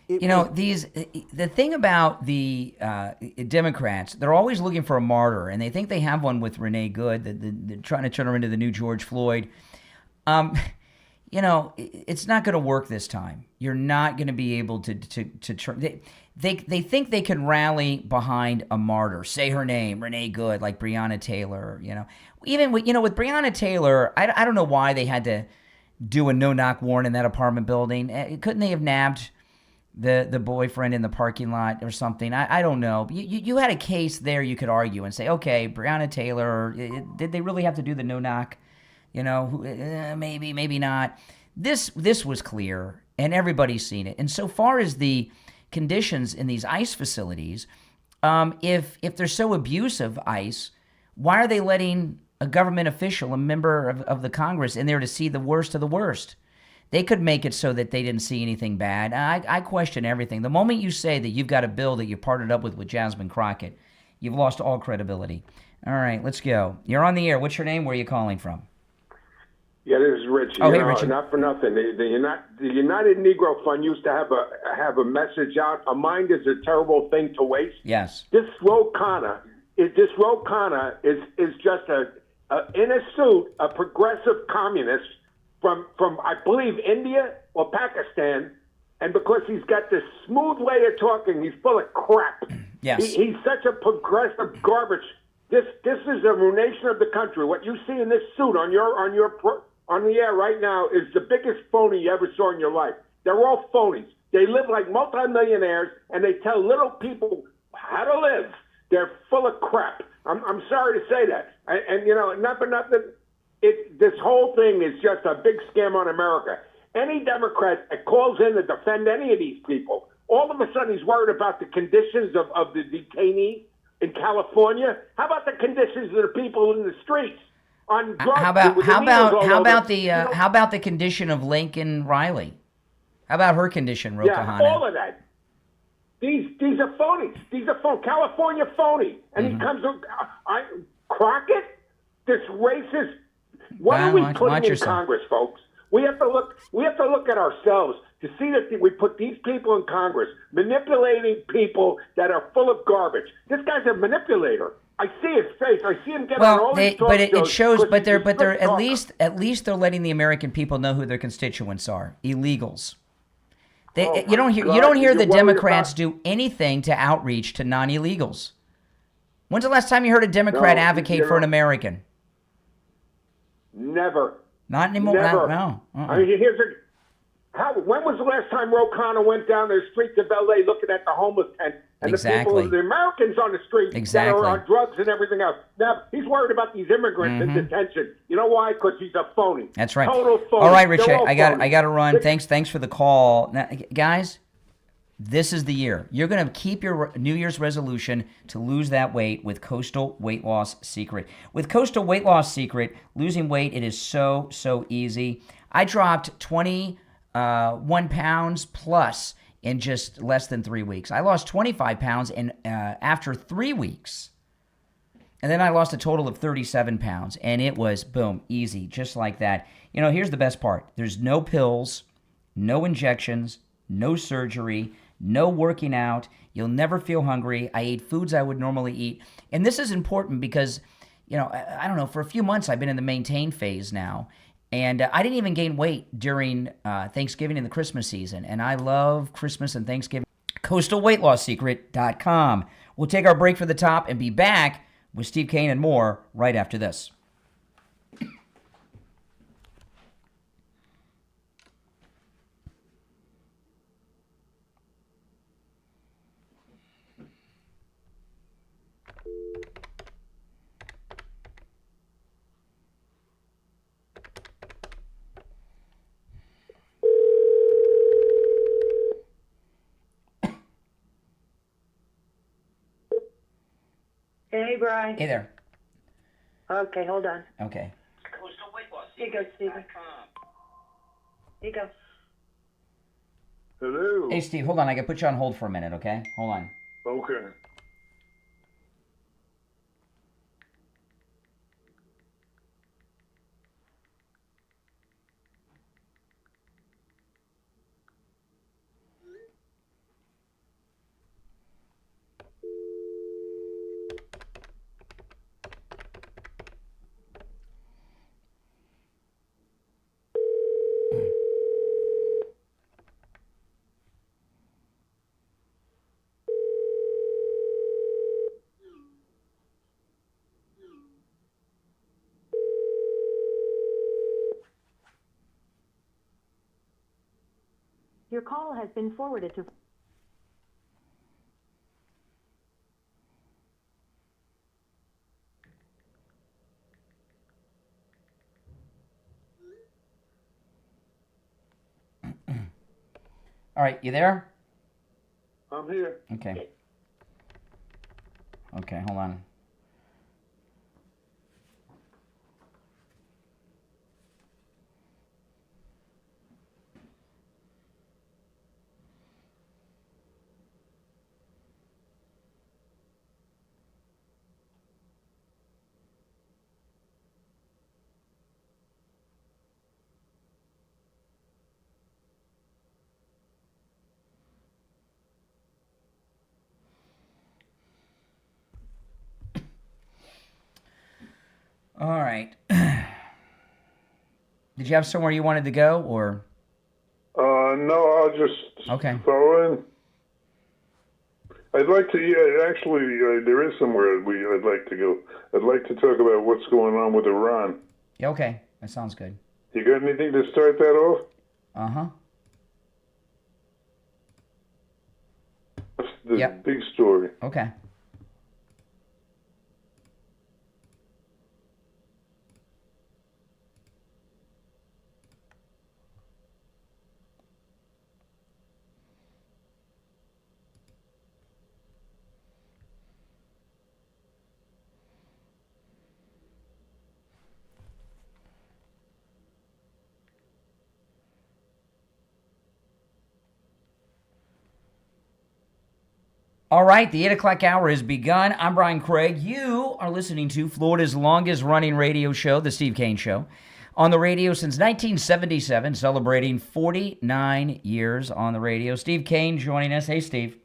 The thing about the Democrats, they're always looking for a martyr, and they think they have one with Renee Good. They're trying to turn her into the new George Floyd. It's not going to work this time. You're not going to be able to turn. They think they can rally behind a martyr, say her name, Renee Good, like Breonna Taylor. Even with Breonna Taylor, I don't know why they had to do a no-knock warrant in that apartment building. Couldn't they have nabbed the boyfriend in the parking lot or something? I don't know. You had a case there you could argue and say, okay, Breonna Taylor, did they really have to do the no-knock? Maybe, maybe not. This was clear, and everybody's seen it. And so far as the conditions in these ICE facilities, if they're so abusive, ICE, why are they letting a government official, a member of the Congress, in there to see the worst of the worst? They could make it so that they didn't see anything bad. I question everything. The moment you say that you've got a bill that you partnered up with Jasmine Crockett, you've lost all credibility. All right, let's go. You're on the air. What's your name? Where are you calling from? Yeah, this is Richie. Oh, hey, Richie. Not for nothing. The United Negro Fund used to have a message out: "A mind is a terrible thing to waste." Yes. This Ro Khanna is just in a suit, a progressive communist from I believe India or Pakistan, and because he's got this smooth way of talking, he's full of crap. Yes. He's such a progressive garbage. This is a ruination of the country. What you see in this suit on the air right now is the biggest phony you ever saw in your life. They're all phonies. They live like multimillionaires, and they tell little people how to live. They're full of crap. I'm sorry to say that. And not for nothing, this whole thing is just a big scam on America. Any Democrat that calls in to defend any of these people, all of a sudden he's worried about the conditions of the detainee in California. How about the conditions of the people in the streets on drugs? How about the condition of Lincoln Riley? How about her condition, Ro Khanna? All of that. These are phonies. These are California phony. And he comes with Crockett, this racist. What are we putting in Congress, folks? We have to look at ourselves to see that we put these people in Congress manipulating people that are full of garbage. This guy's a manipulator. I see his face. I see him get on all these talk it shows shows. because But they're he's a at least they're letting the American people know who their constituents are. Illegals. Oh you don't hear the Democrats do anything to outreach to non-illegals. When's the last time you heard a Democrat advocate for an American? Never. Not anymore. Never. No. I mean, when was the last time Ro Khanna went down the streets of L.A. looking at the homeless tent and the Americans on the street that are on drugs and everything else? Now, he's worried about these immigrants in detention. You know why? Because he's a phony. That's right. Total phony. All right, Rich, I got to run. Thanks for the call. Now, guys, this is the year. You're going to keep your New Year's resolution to lose that weight with Coastal Weight Loss Secret. With Coastal Weight Loss Secret, losing weight, it is so easy. I dropped 21 pounds plus in just less than 3 weeks. I lost 25 pounds after 3 weeks. And then I lost a total of 37 pounds. And it was, boom, easy, just like that. Here's the best part. There's no pills, no injections, no surgery, no working out. You'll never feel hungry. I ate foods I would normally eat. And this is important because, I don't know, for a few months I've been in the maintain phase now. And I didn't even gain weight during Thanksgiving and the Christmas season. And I love Christmas and Thanksgiving. CoastalWeightLossSecret.com. We'll take our break for the top and be back with Steve Kane and more right after this. Hey, Brian. Hey there. Okay, hold on. Okay. Here you go, Stephen. Here you go. Hello. Hey, Steve, hold on. I got to put you on hold for a minute, okay? Hold on. Okay. Your call has been forwarded to. All right, you there? I'm here. Okay. Okay, hold on. All right. Did you have somewhere you wanted to go, or? No, I'll just Okay. throw in. I'd like to, yeah, actually, there is somewhere I'd like to go. I'd like to talk about what's going on with Iran. Yeah, okay. That sounds good. You got anything to start that off? Uh-huh. That's the big story. Okay. All right, the 8 o'clock hour has begun. I'm Brian Craig. You are listening to Florida's longest running radio show, The Steve Kane Show, on the radio since 1977, celebrating 49 years on the radio. Steve Kane joining us. Hey, Steve.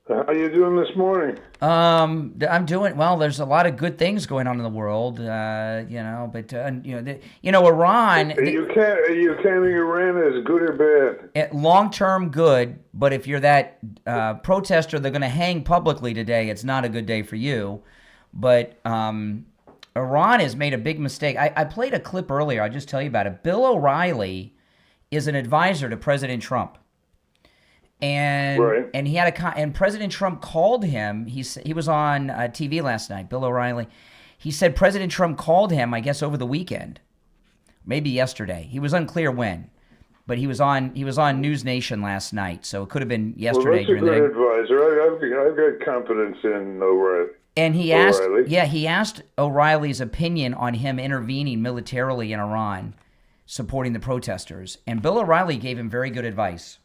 How you doing this morning? I'm doing well. There's a lot of good things going on in the world, Iran. You can't Iran is good or bad. Long term, good. But if you're that protester, they're going to hang publicly today. It's not a good day for you. But Iran has made a big mistake. I played a clip earlier. I'll just tell you about it. Bill O'Reilly is an advisor to President Trump. And he had and President Trump called him. He was on TV last night. Bill O'Reilly. He said President Trump called him, I guess, over the weekend, maybe yesterday. He was unclear when, but he was on News Nation last night, so it could have been yesterday. Well, that's a good advisor. I've got confidence in O'Reilly. And he asked O'Reilly's opinion on him intervening militarily in Iran, supporting the protesters. And Bill O'Reilly gave him very good advice.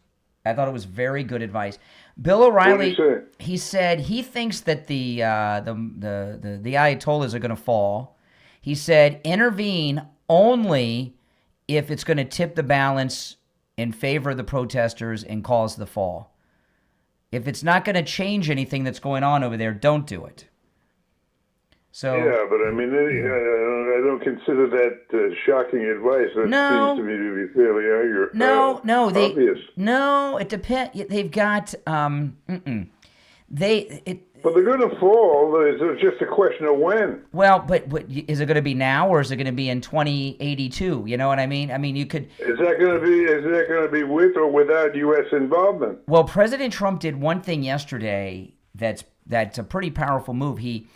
I thought it was very good advice. Bill O'Reilly, he said he thinks that the Ayatollahs are going to fall. He said intervene only if it's going to tip the balance in favor of the protesters and cause the fall. If it's not going to change anything that's going on over there, don't do it. So yeah, but I mean, I don't consider that shocking advice. That seems to me to be fairly obvious. No, it depends. They've got But they're going to fall. It's just a question of when. Well, but is it going to be now or is it going to be in 2082? You know what I mean? I mean, you could. Is that going to be with or without U.S. involvement? Well, President Trump did one thing yesterday that's a pretty powerful move. He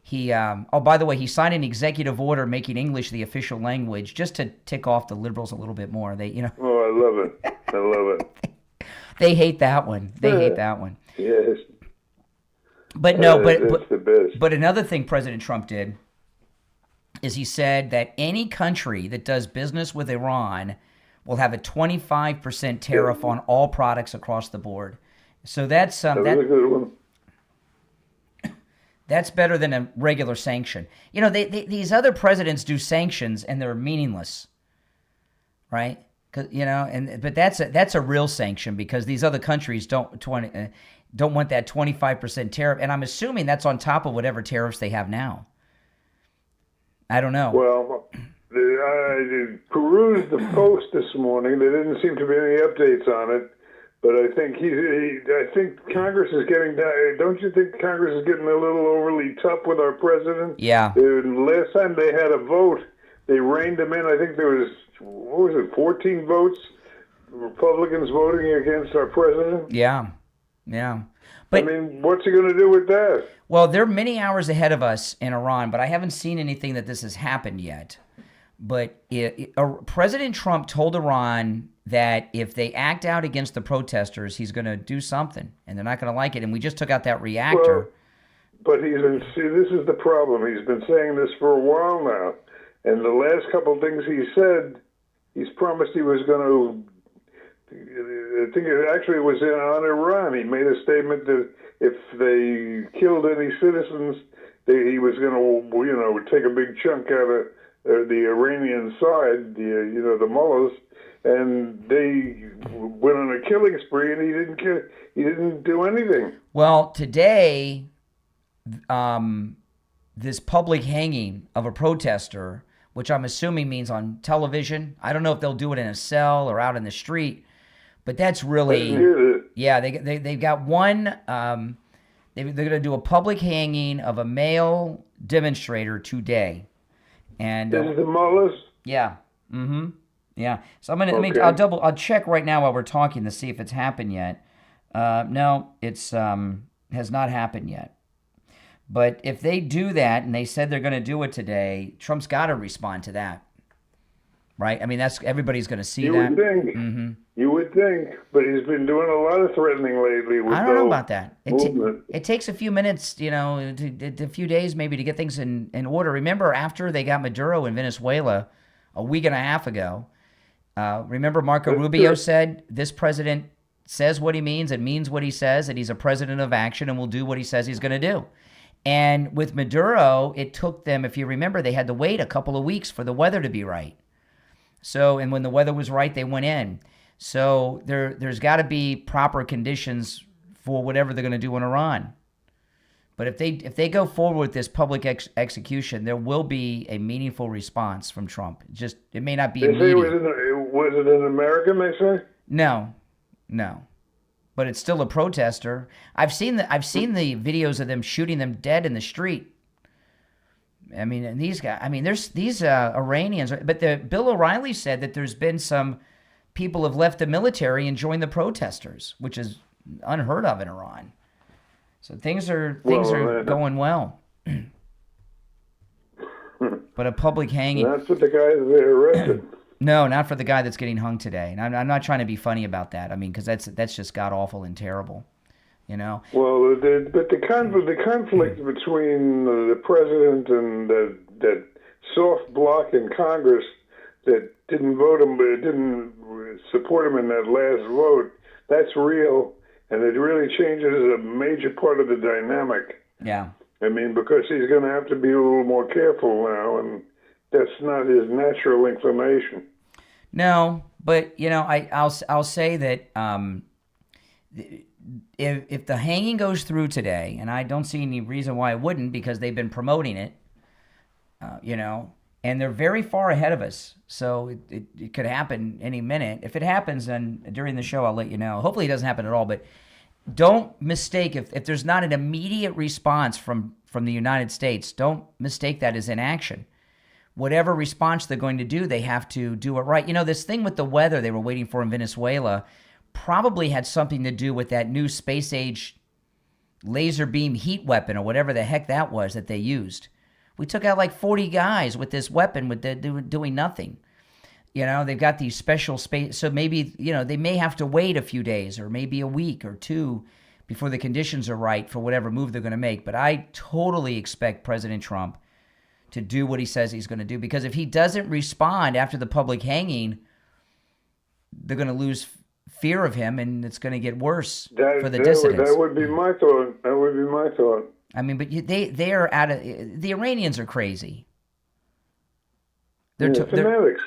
by the way, he signed an executive order making English the official language just to tick off the liberals a little bit more. Oh, I love it. I love it. They hate that one. Hate that one. Yes. But no, that's the best. But another thing President Trump did is he said that any country that does business with Iran will have a 25% tariff on all products across the board. So that's That was a good one. That's better than a regular sanction. You know, these other presidents do sanctions and they're meaningless, right? You know, but that's a real sanction because these other countries don't want that 25% tariff, and I'm assuming that's on top of whatever tariffs they have now. I don't know. Well, I perused the Post this morning. There didn't seem to be any updates on it. But I think I think Congress is getting. Don't you think Congress is getting a little overly tough with our president? Yeah. Last time they had a vote, they reined him in. I think there was 14 votes, Republicans voting against our president. Yeah, yeah. But I mean, what's he going to do with that? Well, they're many hours ahead of us in Iran, but I haven't seen anything that this has happened yet. But President Trump told Iran that if they act out against the protesters, he's going to do something, and they're not going to like it. And we just took out that reactor. Well, but this is the problem. He's been saying this for a while now, and the last couple of things he said, he's promised he was going to. I think it actually was on Iran. He made a statement that if they killed any citizens, he was going to, take a big chunk out of the Iranian side, the mullahs, and they went on a killing spree, and he didn't do anything. Well, today, this public hanging of a protester, which I'm assuming means on television. I don't know if they'll do it in a cell or out in the street, but that's really, yeah. They've got one. They're going to do a public hanging of a male demonstrator today. And this is the mullahs? Yeah. Mm-hmm. Yeah. So I'll check right now while we're talking to see if it's happened yet. No, it's has not happened yet. But if they do that, and they said they're going to do it today, Trump's got to respond to that, right? I mean, everybody's going to see that. You would think. Mm-hmm. You would think, but he's been doing a lot of threatening lately. I don't know about that. It takes a few minutes, a few days maybe to get things in order. Remember, after they got Maduro in Venezuela a week and a half ago, remember Marco Rubio said, this president says what he means and means what he says, and he's a president of action and will do what he says he's going to do. And with Maduro, it took them, if you remember, they had to wait a couple of weeks for the weather to be right. So, and when the weather was right, they went in. So there's got to be proper conditions for whatever they're going to do in Iran. But if they go forward with this public execution, there will be a meaningful response from Trump. It may not be immediate. Was it an American, they say? No. But it's still a protester. I've seen the videos of them shooting them dead in the street. I mean, and these guys. I mean, there's these Iranians. But Bill O'Reilly said that there's been some people have left the military and joined the protesters, which is unheard of in Iran. So things are going well. But a public hanging. That's what the guy they arrested. No, not for the guy that's getting hung today. And I'm not trying to be funny about that. I mean, because that's just god awful and terrible, Well, but the conflict between the president and that soft bloc in Congress that didn't vote him, but didn't support him in that last vote, that's real, and it really changes a major part of the dynamic. Yeah. I mean, because he's going to have to be a little more careful now, and that's not his natural inclination. No, but I'll say that if the hanging goes through today, and I don't see any reason why it wouldn't, because they've been promoting it, and they're very far ahead of us, so it could happen any minute. If it happens, then during the show I'll let you know. Hopefully it doesn't happen at all, but don't mistake if there's not an immediate response from the United States, don't mistake that as inaction. Whatever response they're going to do, they have to do it right. This thing with the weather they were waiting for in Venezuela probably had something to do with that new space-age laser beam heat weapon or whatever the heck that was that they used. We took out like 40 guys with this weapon doing nothing. They've got these special space, so maybe, they may have to wait a few days or maybe a week or two before the conditions are right for whatever move they're going to make. But I totally expect President Trump to do what he says he's going to do, because if he doesn't respond after the public hanging, they're going to lose fear of him, and it's going to get worse for the that dissidents. That would be my thought. That would be my thought. I mean, but they are out of the Iranians are crazy. They're fanatics.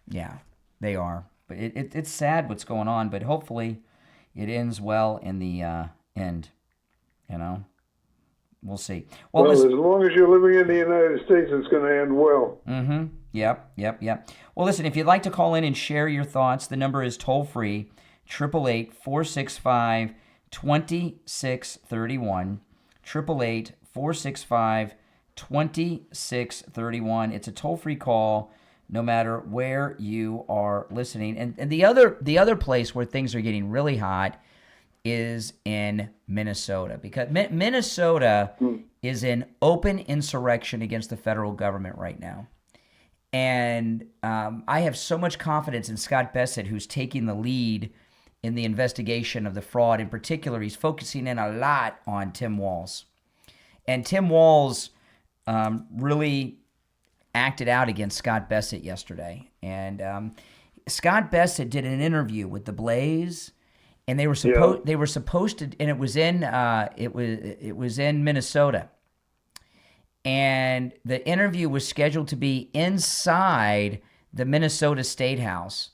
Yeah, they are. But it's sad what's going on. But hopefully, it ends well in the end. You know, we'll see. Well, as long as you're living in the United States, it's going to end well. Mm-hmm. Yep. Well, listen, if you'd like to call in and share your thoughts, the number is toll free, 888-465-2631. 888-465-2631. It's a toll-free call, no matter where you are listening. And the other place where things are getting really hot is in Minnesota, because Minnesota is in open insurrection against the federal government right now. And I have so much confidence in Scott Bessent, who's taking the lead in the investigation of the fraud. In particular, he's focusing in a lot on Tim Walz. And Tim Walz really acted out against Scott Bessent yesterday. And Scott Bessent did an interview with The Blaze, and they were supposed to, and it was in Minnesota. And the interview was scheduled to be inside the Minnesota State House.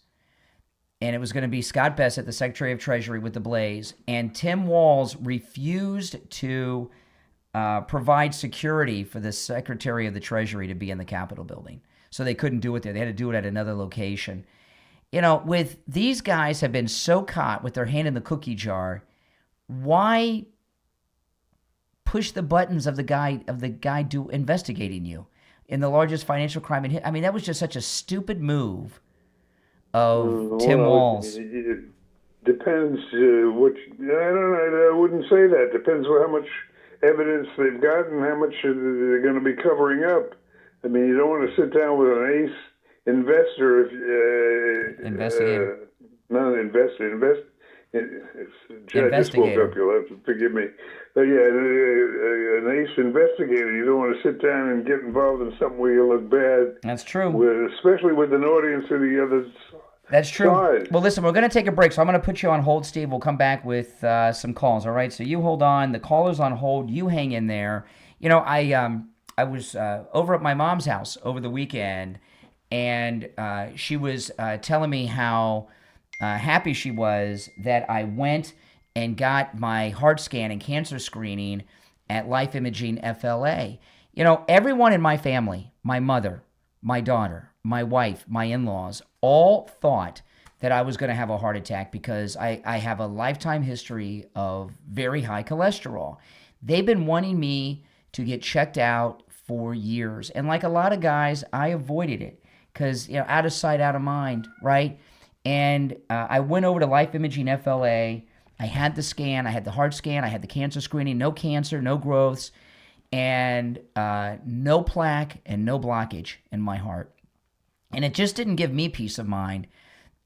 And it was going to be Scott Bessent, the Secretary of Treasury, with The Blaze. And Tim Walz refused to provide security for the Secretary of the Treasury to be in the Capitol building. So they couldn't do it there. They had to do it at another location. You know, with these guys have been so caught with their hand in the cookie jar, why push the buttons of the guy investigating you in the largest financial crime in history? I mean, that was just such a stupid move of Tim Walz. It depends what. I don't know. I wouldn't say that. Depends on how much evidence they've got and how much they're going to be covering up. I mean, you don't want to sit down with an ace investor, investigator. Not an investor. I just woke up. You'll have to forgive me. But yeah, an ace investigator. You don't want to sit down and get involved in something where you look bad. That's true. Especially with an audience of the other. That's true. Side. Well, listen, we're going to take a break, so I'm going to put you on hold, Steve. We'll come back with some calls. All right. So you hold on. The caller's on hold. You hang in there. You know, I was over at my mom's house over the weekend, and she was telling me how happy she was that I went and got my heart scan and cancer screening at Life Imaging FLA. You know, everyone in my family, my mother, my daughter, my wife, my in-laws, all thought that I was going to have a heart attack because I have a lifetime history of very high cholesterol. They've been wanting me to get checked out for years. And like a lot of guys, I avoided it because, you know, out of sight, out of mind, right? And I went over to Life Imaging FLA. I had the scan. I had the heart scan. I had the cancer screening. No cancer, no growths, and no plaque and no blockage in my heart. And it just didn't give me peace of mind.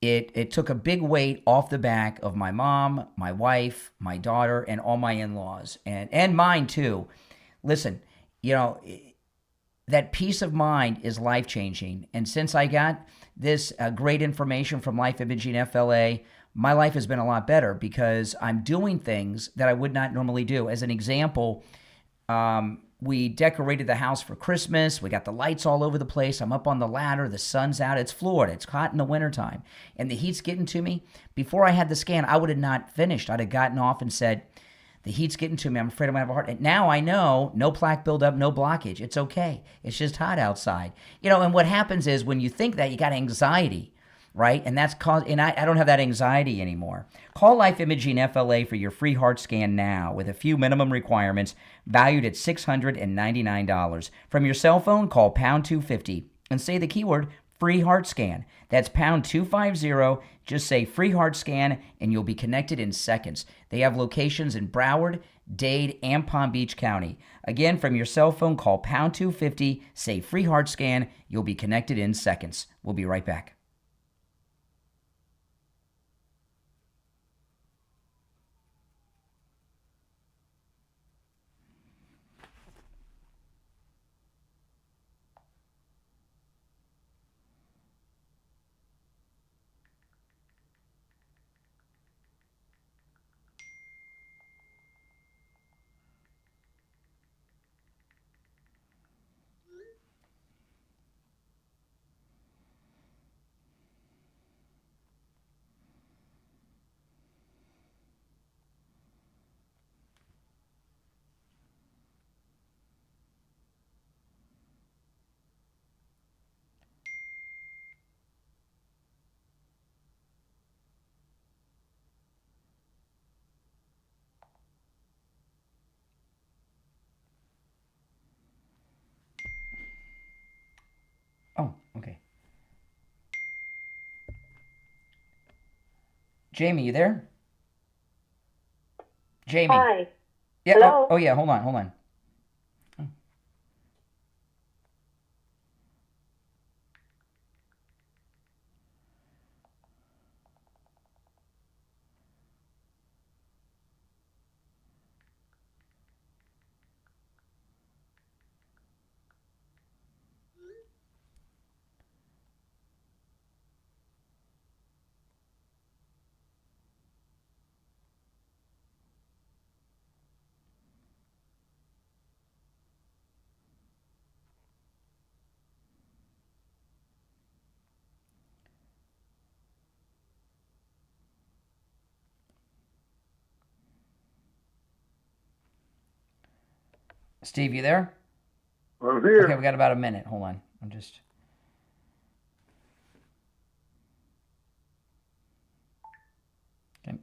It took a big weight off the back of my mom, my wife, my daughter, and all my in-laws, and mine too. Listen, you know, that peace of mind is life-changing. And since I got this great information from Life Imaging FLA, my life has been a lot better because I'm doing things that I would not normally do. As an example, we decorated the house for Christmas. We got the lights all over the place. I'm up on the ladder. The sun's out. It's Florida. It's hot in the wintertime. And the heat's getting to me. Before I had the scan, I would have not finished. I'd have gotten off and said, the heat's getting to me. I'm afraid I'm going to have a heart. And now I know no plaque buildup, no blockage. It's okay. It's just hot outside. You know, and what happens is when you think that, you got anxiety, right? And that's caused, and I don't have that anxiety anymore. Call Life Imaging FLA for your free heart scan now with a few minimum requirements valued at $699. From your cell phone, call pound 250 and say the keyword free heart scan. That's pound 250. Just say free heart scan and you'll be connected in seconds. They have locations in Broward, Dade, and Palm Beach County. Again, from your cell phone, call pound 250, say free heart scan. You'll be connected in seconds. We'll be right back. Okay. Jamie, you there? Jamie. Hi. Yeah. Hello? Oh, yeah. Hold on. Steve, you there? I'm here. Okay, we got about a minute. Hold on. I'm just... Okay.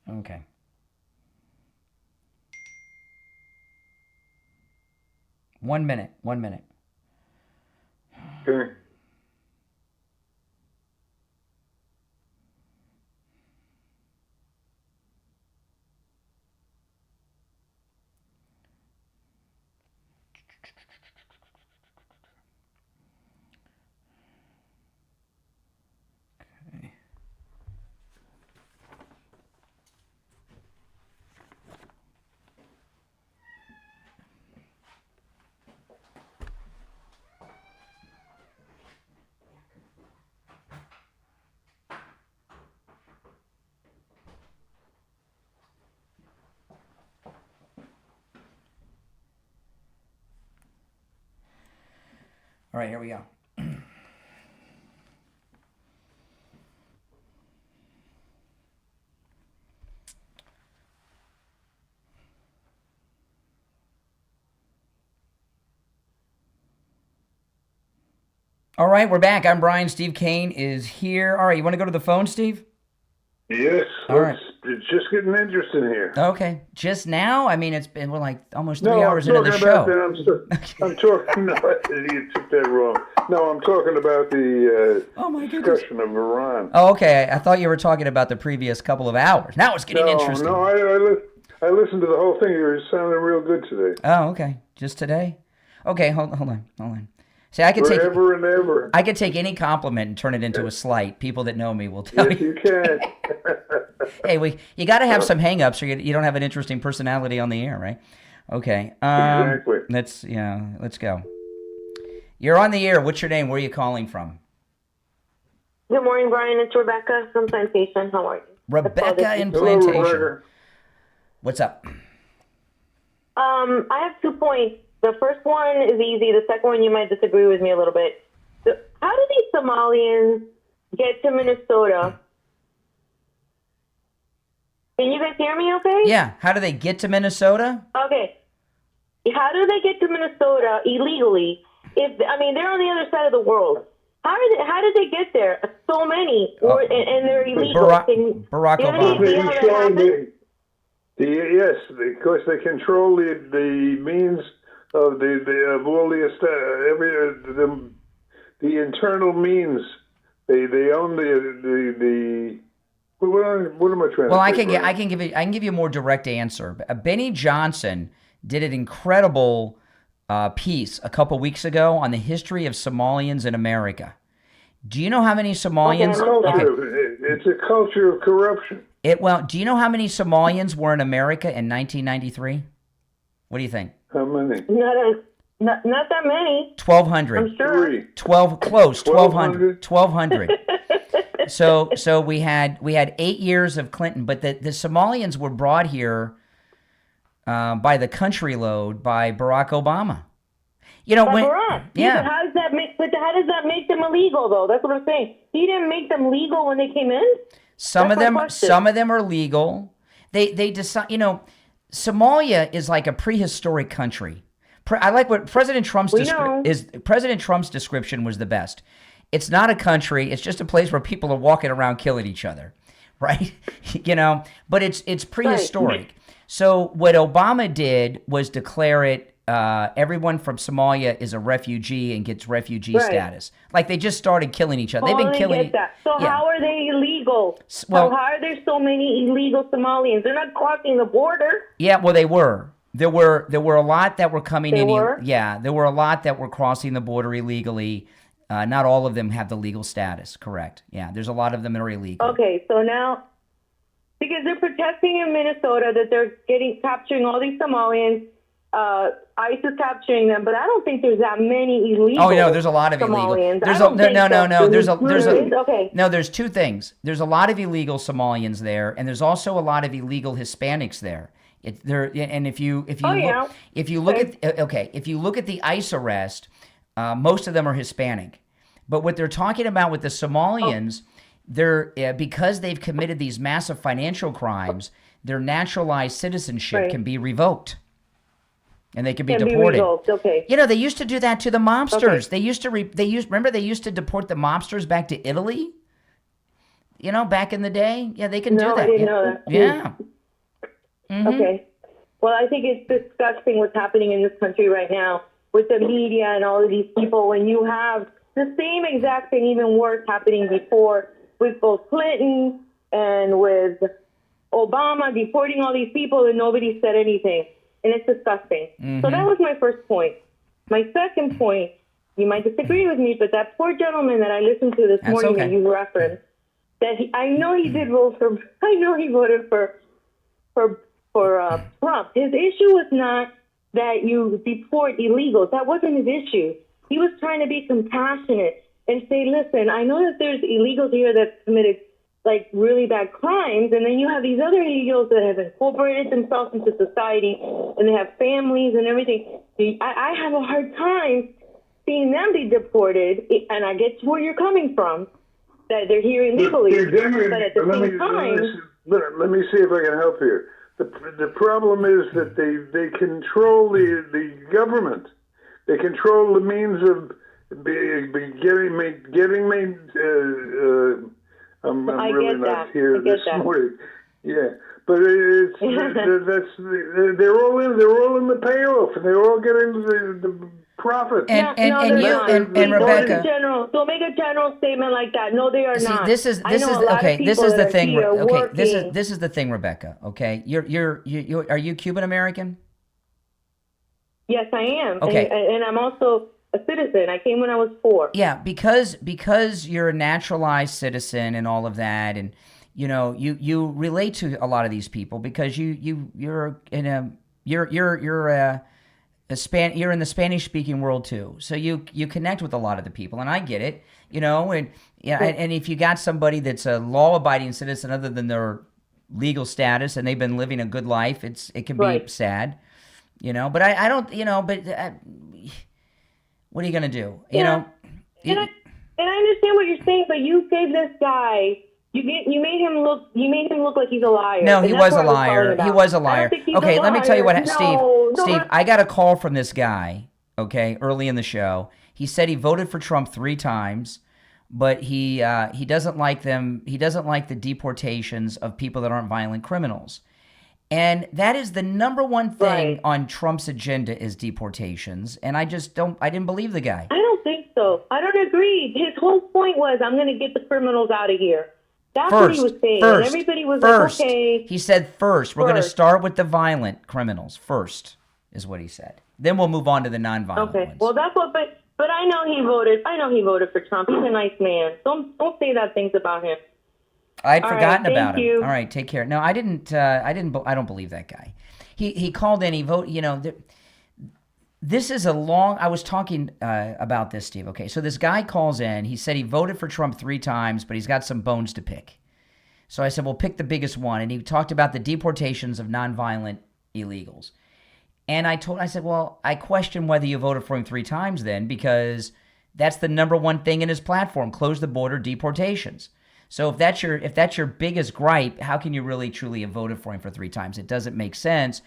Okay. One minute. Okay. All right, here we go. All right, we're back. I'm Brian. Steve Kane is here. All right, you want to go to the phone, Steve? Yes. All right. It's just getting interesting here. Okay. Just now? I mean, we're like almost No, 3 hours into the show. I'm talking. No, you took that wrong. No, I'm talking about the discussion of Iran. Oh, okay. I thought you were talking about the previous couple of hours. Now it's getting interesting. No, I listened to the whole thing. You were sounding real good today. Oh, okay. Just today? Okay, hold on. See, I could Forever and ever. I could take any compliment and turn it into a slight. People that know me will tell Yes, you. you can. Hey, you got to have some hang-ups or you don't have an interesting personality on the air, right? Okay. Exactly. Let's go. You're on the air. What's your name? Where are you calling from? Good morning, Brian. It's Rebecca from Plantation. How are you? Rebecca in Hello, Plantation. Rebecca. What's up? I have 2 points. The first one is easy. The second one, you might disagree with me a little bit. So how do these Somalians get to Minnesota? Can you guys hear me okay? Yeah. How do they get to Minnesota? Okay. How do they get to Minnesota illegally? They're on the other side of the world. How did they get there? So many, and they're illegal. Barack Obama. See how that happens? Yes, because they control the means of of all the internal means. They own the what am I trying Well, to say? I can give you a more direct answer. Benny Johnson did an incredible piece a couple weeks ago on the history of Somalians in America. Do you know how many Somalians? It's a culture of corruption. Do you know how many Somalians were in America in 1993? What do you think? How many? Not that many. 1,200. I'm sure. 1,200. So we had 8 years of Clinton, but the Somalians were brought here by the country load by Barack Obama. Barack. Yeah. But how does that make them illegal though? That's what I'm saying. He didn't make them legal when they came in. Some of them are legal. They decide. Somalia is like a prehistoric country. I like what President Trump's description was the best. It's not a country. It's just a place where people are walking around killing each other, right? But it's prehistoric. Right. So what Obama did was declare it everyone from Somalia is a refugee and gets refugee Right. status. Like they just started killing each other. They've been killing. Get that. So Yeah. how are they illegal? Well- how are there so many illegal Somalians? They're not crossing the border. Yeah, well, they were. There were a lot that were coming They in. were? Yeah, there were a lot that were crossing the border illegally. Not all of them have the legal status. Correct. Yeah, there's a lot of them that are illegal. Okay, so now, because they're protesting in Minnesota that they're capturing all these Somalians, ICE is capturing them, but I don't think there's that many illegal. Oh no, there's a lot of illegal. Somalians. There's I don't think so. no. There's Okay. no. There's two things. There's a lot of illegal Somalians there, and there's also a lot of illegal Hispanics there. And if you Oh, look, yeah. if you look if you look at the ICE arrest, most of them are Hispanic. But what they're talking about with the Somalians, they're because they've committed these massive financial crimes, their naturalized citizenship Right. can be revoked. And they can be Can be deported. revoked, okay. You know, they used to do that to the mobsters. Okay. Remember they used to deport the mobsters back to Italy? You know, back in the day? Yeah, they can do No, that. I didn't know that. Yeah. Mhm. Okay. Well, I think it's disgusting what's happening in this country right now with the media and all of these people when you have the same exact thing, even worse, happening before with both Clinton and with Obama deporting all these people and nobody said anything. And it's disgusting. So that was my first point. My second point, you might disagree with me, but that poor gentleman that I listened to this That's morning okay. that you referenced, that I know he did vote for, I know he voted for Trump. His issue was not that you deport illegals. That wasn't his issue. He was trying to be compassionate and say, listen, I know that there's illegals here that committed like really bad crimes, and then you have these other illegals that have incorporated themselves into society and they have families and everything. I have a hard time seeing them be deported, and I get to where you're coming from, that they're here illegally, but at the same time... Let me see if I can help here. The problem is that they control the government. They control the means of getting me. I'm I really get not that. here I get this that. morning. Yeah, but it's they're all in the payoff, and they're all getting the profit. And Rebecca, Rebecca, don't make a general statement like that. No, they are see, not. this is I know a lot of this people is the that are thing. here Okay, working. this is the thing, Rebecca. Okay, you are you Cuban American? Yes, I am. Okay. And I'm also a citizen. I came when I was 4. Yeah, because you're a naturalized citizen and all of that, and you know you relate to a lot of these people because you're in the Spanish speaking world too. So you connect with a lot of the people, and I get it, you know, and and if you got somebody that's a law abiding citizen other than their legal status and they've been living a good life, it can be sad, you know. But I don't, you know, but what are you gonna do, you know? And I understand what you're saying, but you gave this guy. You made him look like he's a liar. No, and he that's was a what I liar. calling about. He was a I don't liar. think he's Okay, a let me tell you what, liar. Steve, I got a call from this guy, okay, early in the show. He said he voted for Trump 3 times, but he doesn't like them. He doesn't like the deportations of people that aren't violent criminals. And that is the number one thing on Trump's agenda is deportations. And I didn't believe the guy. I don't think so. I don't agree. His whole point was, I'm going to get the criminals out of here. That's what he was saying. And everybody was like, okay. He said first. We're going to start with the violent criminals first, is what he said. Then we'll move on to the nonviolent Okay. ones. Well, that's what. But I know he voted. I know he voted for Trump. He's a nice man. Don't say that things about him. I'd All forgotten right, about thank him. you. All right, take care. No, I don't believe that guy. He called in. He voted. You know, this is a long. I was talking about this, Steve. Okay, so this guy calls in. He said he voted for Trump 3 times, but he's got some bones to pick. So I said, well, pick the biggest one. And he talked about the deportations of nonviolent illegals. And I said, well, I question whether you voted for him 3 times then, because that's the number one thing in his platform: close the border, deportations. So if that's your biggest gripe, how can you really truly have voted for him for 3 times? It doesn't make sense.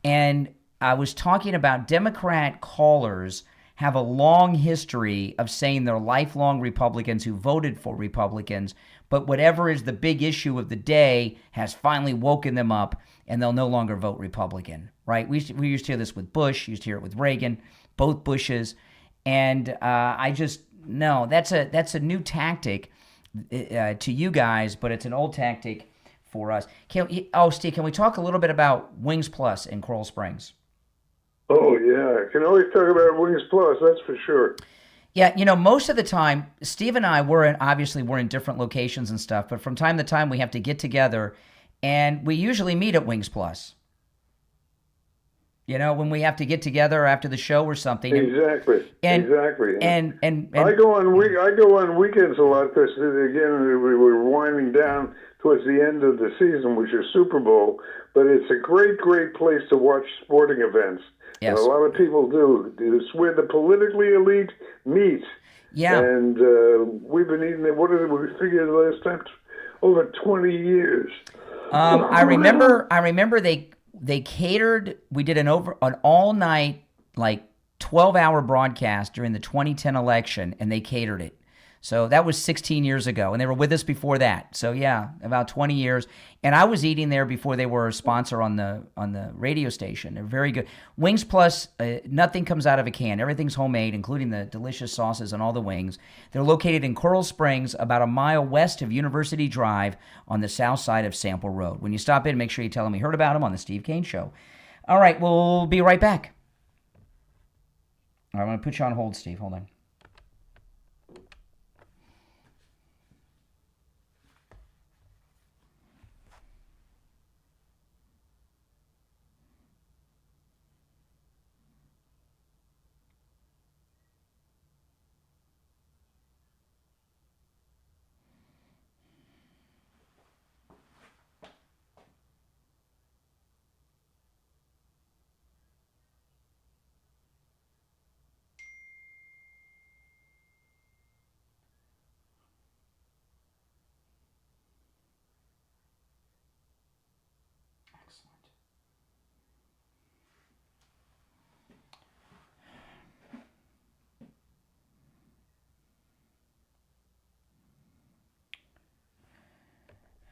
And I was talking about Democrat callers have a long history of saying they're lifelong Republicans who voted for Republicans, but whatever is the big issue of the day has finally woken them up, and they'll no longer vote Republican. right? We used to hear this with Bush, used to hear it with Reagan, both Bushes, and I just no, that's a new tactic to you guys, but it's an old tactic for us. Steve, can we talk a little bit about Wings Plus in Coral Springs? Oh yeah, I can always talk about Wings Plus. That's for sure. Yeah, most of the time, Steve and I we're in different locations and stuff, but from time to time we have to get together, and we usually meet at Wings Plus. When we have to get together after the show or something. Exactly. And I go on weekends a lot because again we were winding down towards the end of the season, which is Super Bowl. But it's a great place to watch sporting events. Yes. And a lot of people do. It's where the politically elite meet. Yeah. And we've been eating it. What did we figure the last time? Over 20 years. I remember they catered. We did an all night, like 12-hour broadcast during the 2010 election, and they catered it. So that was 16 years ago, and they were with us before that. So yeah, about 20 years. And I was eating there before they were a sponsor on the radio station. They're very good. Wings Plus, nothing comes out of a can. Everything's homemade, including the delicious sauces on all the wings. They're located in Coral Springs, about a mile west of University Drive on the south side of Sample Road. When you stop in, make sure you tell them you heard about them on the Steve Kane Show. All right, we'll be right back. All right, I'm going to put you on hold, Steve. Hold on.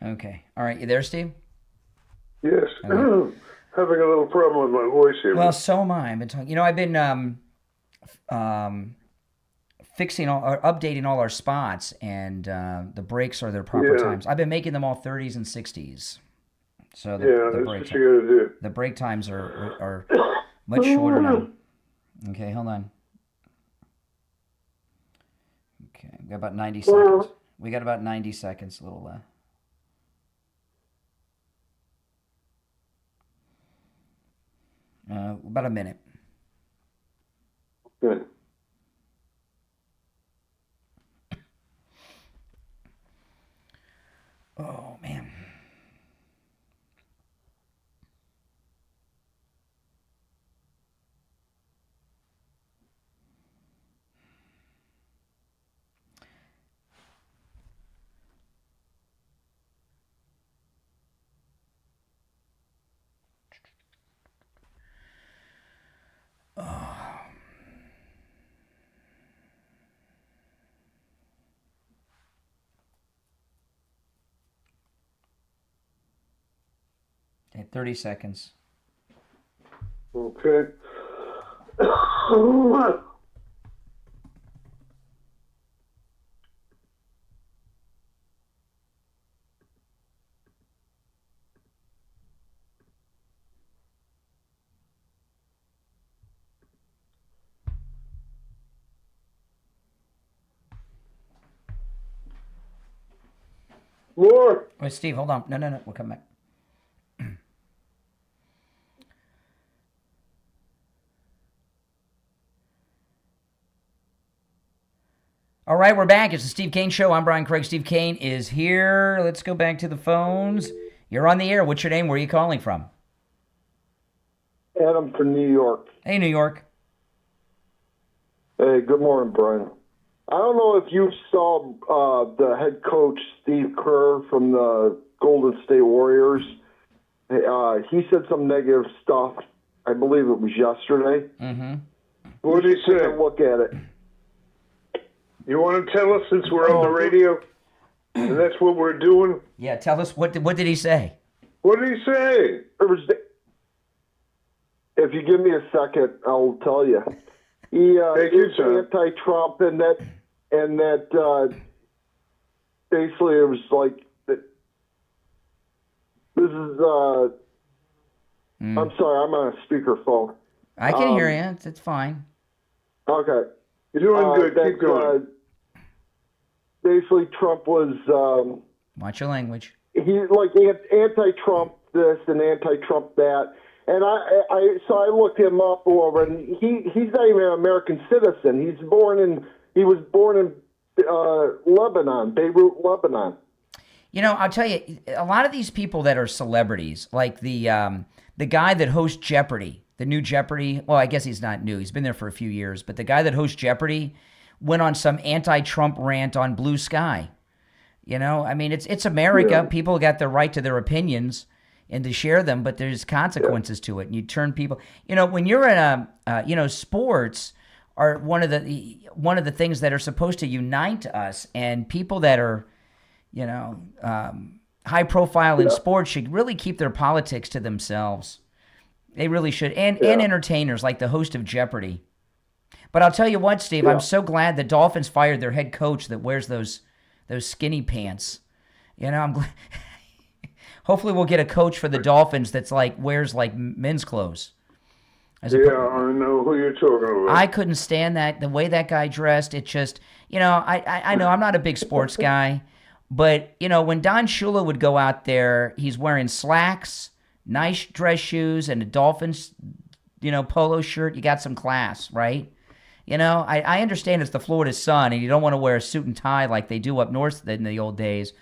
Okay. All right. You there, Steve? Yes. Okay. Having a little problem with my voice here. Well, so am I. I've been talking. I've been updating all our spots, and the breaks are their proper times. I've been making them all 30s and 60s. So the that's break what you got to do. The break times are much shorter now. Okay, hold on. Okay, we got about 90 seconds. We got about 90 seconds. A little. About a minute. Good. Oh, man. Okay, 30 seconds. Okay. More. Wait, Steve, hold on. No. We'll come back. All right, we're back. It's the Steve Kane Show. I'm Brian Craig. Steve Kane is here. Let's go back to the phones. You're on the air. What's your name? Where are you calling from? Adam from New York. Hey, New York. Hey, good morning, Brian. I don't know if you saw the head coach, Steve Kerr, from the Golden State Warriors. He said some negative stuff. I believe it was yesterday. Mm-hmm. What did he say? Take a look at it. You want to tell us since we're on the radio? And that's what we're doing? Yeah, tell us. What did he say? What did he say? If you give me a second, I'll tell you. He is anti-Trump, and that basically it was like this is. I'm sorry, I'm on a speakerphone. I can hear you. It's fine. Okay. You're doing good. Keep going. Basically, Trump was. Watch your language. He like anti-Trump this and anti-Trump that, and so I looked him up over, and he's not even an American citizen. He was born in Lebanon, Beirut, Lebanon. You know, I'll tell you, a lot of these people that are celebrities, like the guy that hosts Jeopardy, the new Jeopardy. Well, I guess he's not new. He's been there for a few years. But the guy that hosts Jeopardy went on some anti-Trump rant on Blue Sky. You know, I mean, it's America. Yeah. People got the right to their opinions and to share them, but there's consequences to it. And you turn people. You know, when you're in sports are one of the things that are supposed to unite us, and people that are, high profile in sports should really keep their politics to themselves. They really should. And entertainers like the host of Jeopardy. But I'll tell you what, Steve, I'm so glad the Dolphins fired their head coach that wears those skinny pants. You know, I'm glad. Hopefully we'll get a coach for the Dolphins that's wears men's clothes. I know who you're talking about. I couldn't stand that, the way that guy dressed. It just, I know I'm not a big sports guy. But, when Don Shula would go out there, he's wearing slacks, nice dress shoes, and a Dolphins, polo shirt. You got some class, right? I understand it's the Florida sun, and you don't want to wear a suit and tie like they do up north in the old days.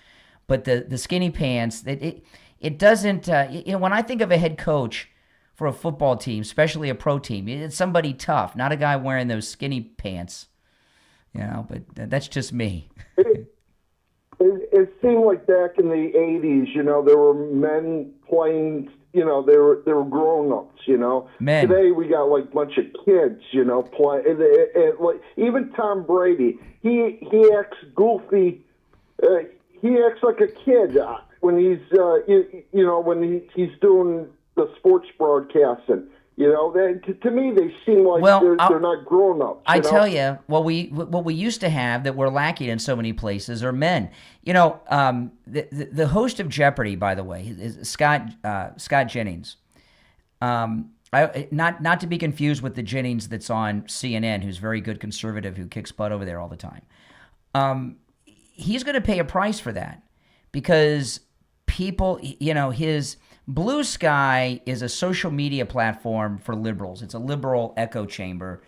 But the skinny pants, it doesn't, when I think of a head coach for a football team, especially a pro team, it's somebody tough, not a guy wearing those skinny pants. But that's just me. It seemed like back in the 80s, there were men playing, they were grown-ups, Men. Today we got a bunch of kids, play. Even Tom Brady, he acts goofy. He acts like a kid when he's, when he's doing the sports broadcasting. To me, they seem like they're not grown-ups. I tell you, what we used to have that we're lacking in so many places are men. The host of Jeopardy, by the way, is Scott Jennings. Not to be confused with the Jennings that's on CNN, who's very good conservative, who kicks butt over there all the time. He's going to pay a price for that because people, his Blue Sky is a social media platform for liberals. It's a liberal echo chamber,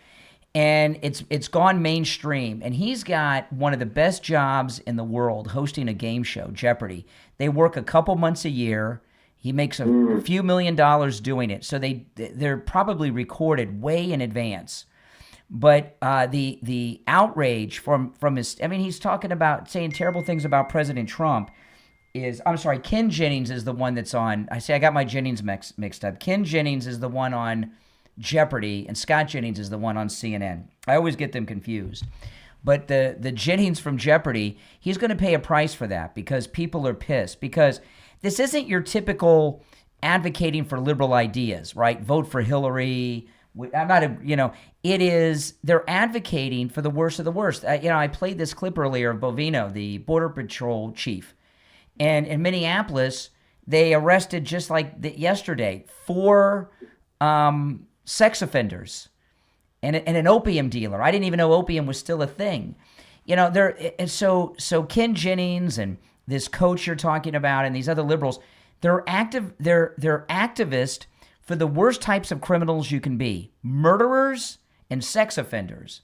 and it's gone mainstream. And he's got one of the best jobs in the world hosting a game show, Jeopardy. They work a couple months a year. He makes a few $1 million doing it, so they're probably recorded way in advance. But the outrage from his, he's talking about saying terrible things about President Trump. Ken Jennings is the one that's on. I got my Jennings mixed up. Ken Jennings is the one on Jeopardy, and Scott Jennings is the one on CNN. I always get them confused. But the Jennings from Jeopardy, he's going to pay a price for that because people are pissed. Because this isn't your typical advocating for liberal ideas, right? Vote for Hillary. I'm not it is, they're advocating for the worst of the worst. I played this clip earlier of Bovino, the Border Patrol chief. And in Minneapolis, they arrested just like yesterday 4 sex offenders and an opium dealer. I didn't even know opium was still a thing. So Ken Jennings and this coach you're talking about and these other liberals, they're activists for the worst types of criminals you can be: murderers and sex offenders,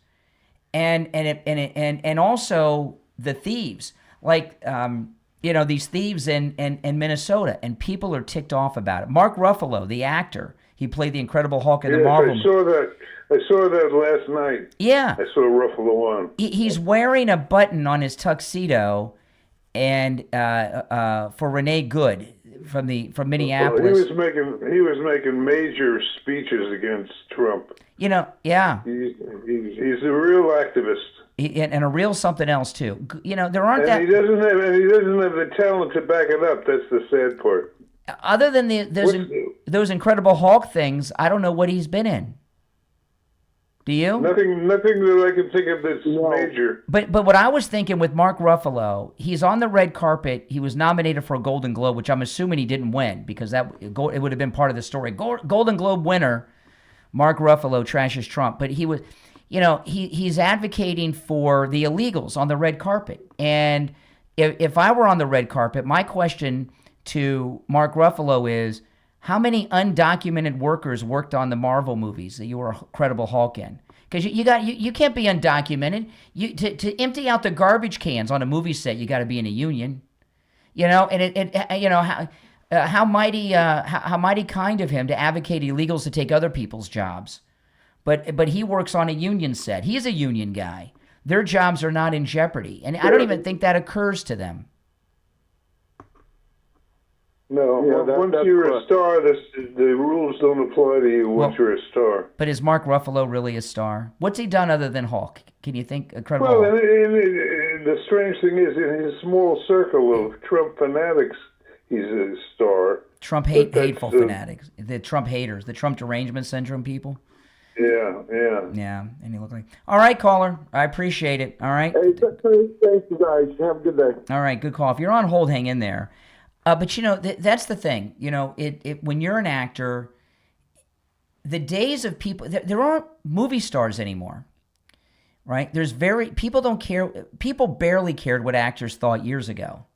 and also the thieves. These thieves in Minnesota, and people are ticked off about it. Mark Ruffalo, the actor, he played the Incredible Hulk in the Marvel movie. I saw that last night. Yeah. I saw Ruffalo on. He's wearing a button on his tuxedo, and for Renee Good from Minneapolis. He was making major speeches against Trump. Yeah. He's a real activist. And a real something else too. There aren't and he doesn't have the talent to back it up. That's the sad part. Other than those Incredible Hulk things, I don't know what he's been in. Do you? Nothing that I can think of that's major. But what I was thinking with Mark Ruffalo, he's on the red carpet. He was nominated for a Golden Globe, which I'm assuming he didn't win because it would have been part of the story. Golden Globe winner, Mark Ruffalo trashes Trump, but he was, he's advocating for the illegals on the red carpet. And if I were on the red carpet, my question to Mark Ruffalo is, how many undocumented workers worked on the Marvel movies that you were Incredible Hulk in? Because you can't be undocumented. To empty out the garbage cans on a movie set, you got to be in a union. And how mighty kind of him to advocate illegals to take other people's jobs, but he works on a union set. He's a union guy. Their jobs are not in jeopardy, and I don't even think that occurs to them. No, once you're a star, the rules don't apply to you once you're a star. But is Mark Ruffalo really a star? What's he done other than Hulk? Can you think? Incredible Well, Hulk? the strange thing is, in his small circle of Trump fanatics, he's a star. Trump hateful fanatics, the Trump haters, the Trump derangement syndrome people. Yeah. And he looked like. All right, caller. I appreciate it. All right. Hey, thanks, you guys. Have a good day. All right, good call. If you're on hold, hang in there. But that's the thing. When you're an actor, the days of people, there aren't movie stars anymore, right? People don't care. People barely cared what actors thought years ago.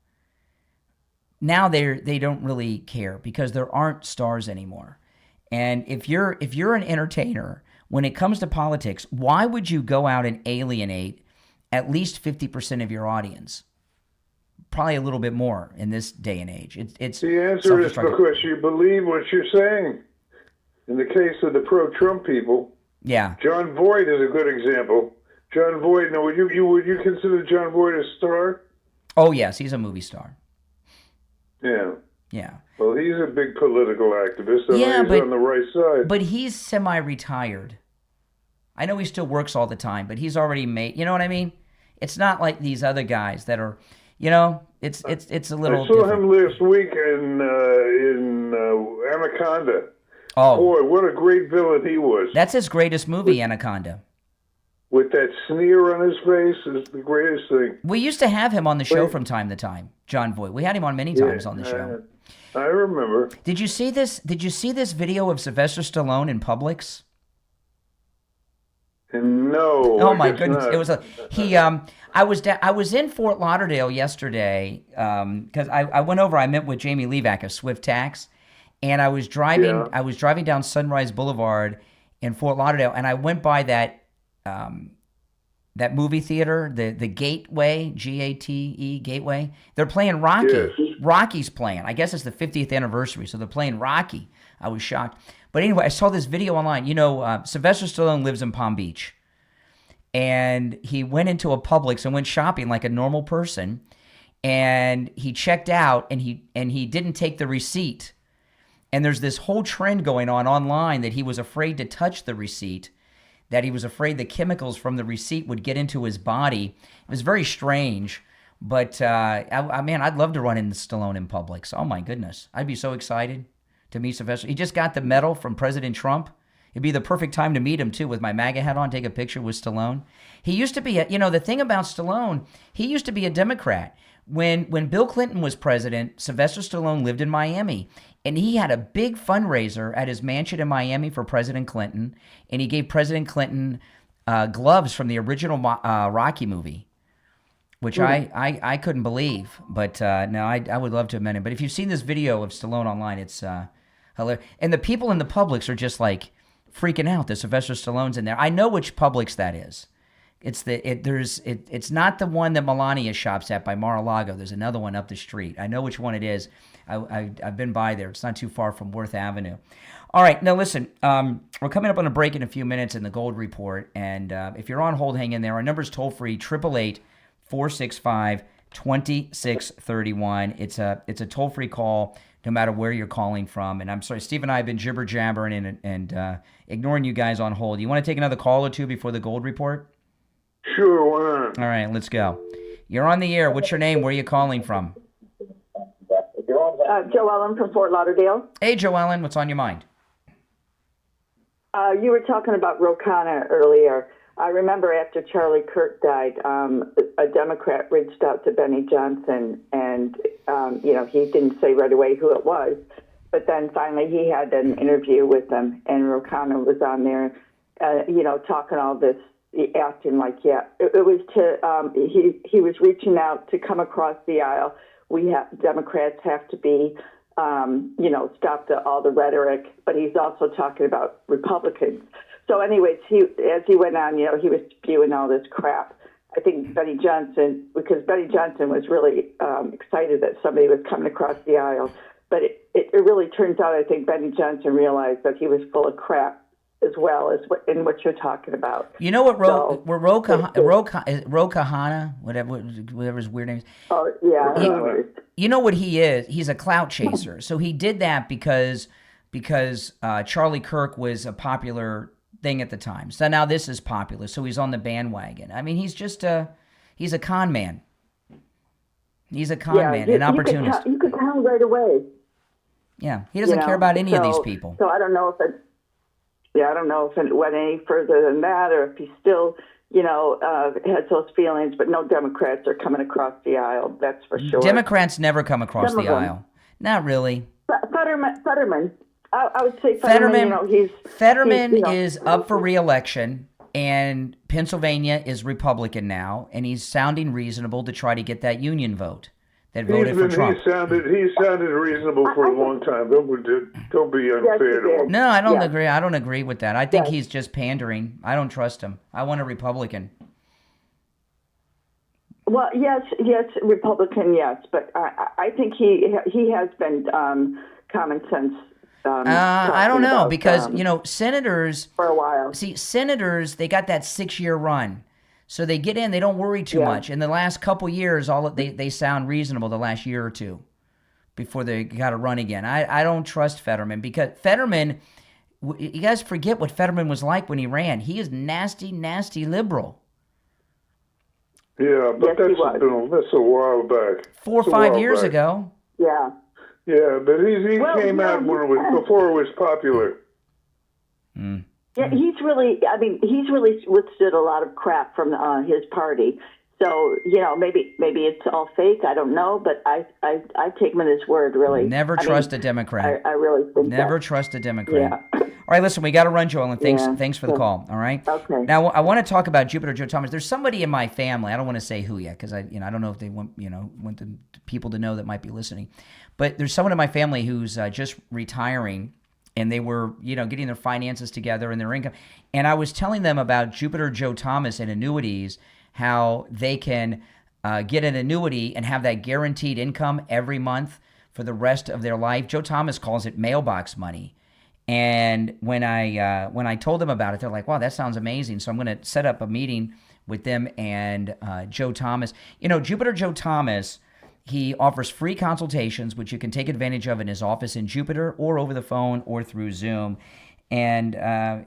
Now they don't really care because there aren't stars anymore. And if you're an entertainer, when it comes to politics, why would you go out and alienate at least 50% of your audience? Probably a little bit more in this day and age. It's the answer is because you believe what you're saying. In the case of the pro-Trump people, yeah, John Voight is a good example. John Voight. Now, would you consider John Voight a star? Oh yes, he's a movie star. Yeah. Yeah. Well, he's a big political activist. And he's on the right side. But he's semi-retired. I know he still works all the time, but he's already made. You know what I mean? It's not like these other guys that are. It's a little. I saw different. him last week in Anaconda. Oh, boy, what a great villain he was! That's his greatest movie, Anaconda. With that sneer on his face is the greatest thing. We used to have him on the show from time to time, John Voight. We had him on many times on the show. I remember. Did you see this video of Sylvester Stallone in Publix? No. Oh my goodness! Not. It was I was in Fort Lauderdale yesterday because I went over. I met with Jamie Levac of Swift Tax, and I was driving. Yeah. I was driving down Sunrise Boulevard in Fort Lauderdale, and I went by that movie theater, the Gateway, Gate Gateway. They're playing Rocky. Yes. Rocky's playing. I guess it's the 50th anniversary, so they're playing Rocky. I was shocked. But anyway, I saw this video online. Sylvester Stallone lives in Palm Beach. And he went into a Publix and went shopping like a normal person. And he checked out and he didn't take the receipt. And there's this whole trend going on online that he was afraid to touch the receipt, that he was afraid the chemicals from the receipt would get into his body. It was very strange. But, I'd love to run into Stallone in Publix. Oh, my goodness. I'd be so excited to meet Sylvester. He just got the medal from President Trump. It'd be the perfect time to meet him, too, with my MAGA hat on, take a picture with Stallone. He used to be, the thing about Stallone, he used to be a Democrat. When Bill Clinton was president, Sylvester Stallone lived in Miami, and he had a big fundraiser at his mansion in Miami for President Clinton, and he gave President Clinton gloves from the original Rocky movie, which I couldn't believe. But no, I would love to have met him. But if you've seen this video of Stallone online, it's hilarious. And the people in the Publix are just like freaking out that Sylvester Stallone's in there. I know which Publix that is. It's not the one that Melania shops at by Mar-a-Lago. There's another one up the street. I know which one it is. I've been by there. It's not too far from Worth Avenue. All right, now listen, we're coming up on a break in a few minutes in the Gold Report, and if you're on hold, hang in there. Our number's toll-free, 888-465-2631. It's a toll-free call no matter where you're calling from. And I'm sorry, Steve and I have been jibber-jabbering and ignoring you guys on hold. You want to take another call or two before the Gold Report? Sure, why not? All right, let's go. You're on the air. What's your name? Where are you calling from? Joe Ellen from Fort Lauderdale. Hey, Joe Ellen, what's on your mind? You were talking about Ro Khanna earlier. I remember after Charlie Kirk died, a Democrat reached out to Benny Johnson, and he didn't say right away who it was, but then finally he had an interview with him, and Ro Khanna was on there, talking all this, acting like, it was to he was reaching out to come across the aisle. Democrats have to be. Stop all the rhetoric, but he's also talking about Republicans. So anyways, as he went on, he was spewing all this crap. I think Benny Johnson was really excited that somebody was coming across the aisle, but it really turns out, I think Benny Johnson realized that he was full of crap as well as what you're talking about. You know what Ro Khanna, whatever his weird name is. Oh, yeah. You know what he is? He's a clout chaser. So he did that because Charlie Kirk was a popular thing at the time. So now this is popular. So he's on the bandwagon. I mean, he's a con man. He's a con man, an opportunist. You could tell right away. Yeah, he doesn't care about any of these people. So I don't know if it went any further than that, or if he still, has those feelings. But no Democrats are coming across the aisle. That's for sure. Democrats never come across the aisle. Not really. Fetterman. I would say Fetterman. Fetterman is up for re-election, and Pennsylvania is Republican now, and he's sounding reasonable to try to get that union vote that voted for Trump. He sounded reasonable for a long time. Don't be unfair to him. No, I don't agree. I don't agree with that. I think he's just pandering. I don't trust him. I want a Republican. Well, yes, Republican, yes, but I think he has been common sense. I don't know because senators for a while. See, senators, they got that 6-year run. So they get in, they don't worry too much. In the last couple years, they sound reasonable the last year or two before they got to run again. I don't trust Fetterman because Fetterman, you guys forget what Fetterman was like when he ran. He is nasty, nasty liberal. Yeah, but that's a while back. 4 or 5 years ago. Yeah. Yeah, but he came out before it was popular. Mm. Yeah, he's really withstood a lot of crap from his party. So, maybe it's all fake. I don't know, but I take him at his word, really. Never trust a Democrat. I really think Never trust a Democrat. Yeah. All right, listen, we got to run, Joel, and thanks for the call, all right? Okay. Now, I want to talk about Jupiter Joe Thomas. There's somebody in my family, I don't want to say who yet, because I don't know if they want the people to know that might be listening. But there's someone in my family who's just retiring, and they were, getting their finances together and their income. And I was telling them about Jupiter Joe Thomas and annuities, how they can get an annuity and have that guaranteed income every month for the rest of their life. Joe Thomas calls it mailbox money. And when I told them about it, they're like, wow, that sounds amazing. So I'm going to set up a meeting with them and Joe Thomas. Jupiter Joe Thomas, he offers free consultations, which you can take advantage of in his office in Jupiter or over the phone or through Zoom. And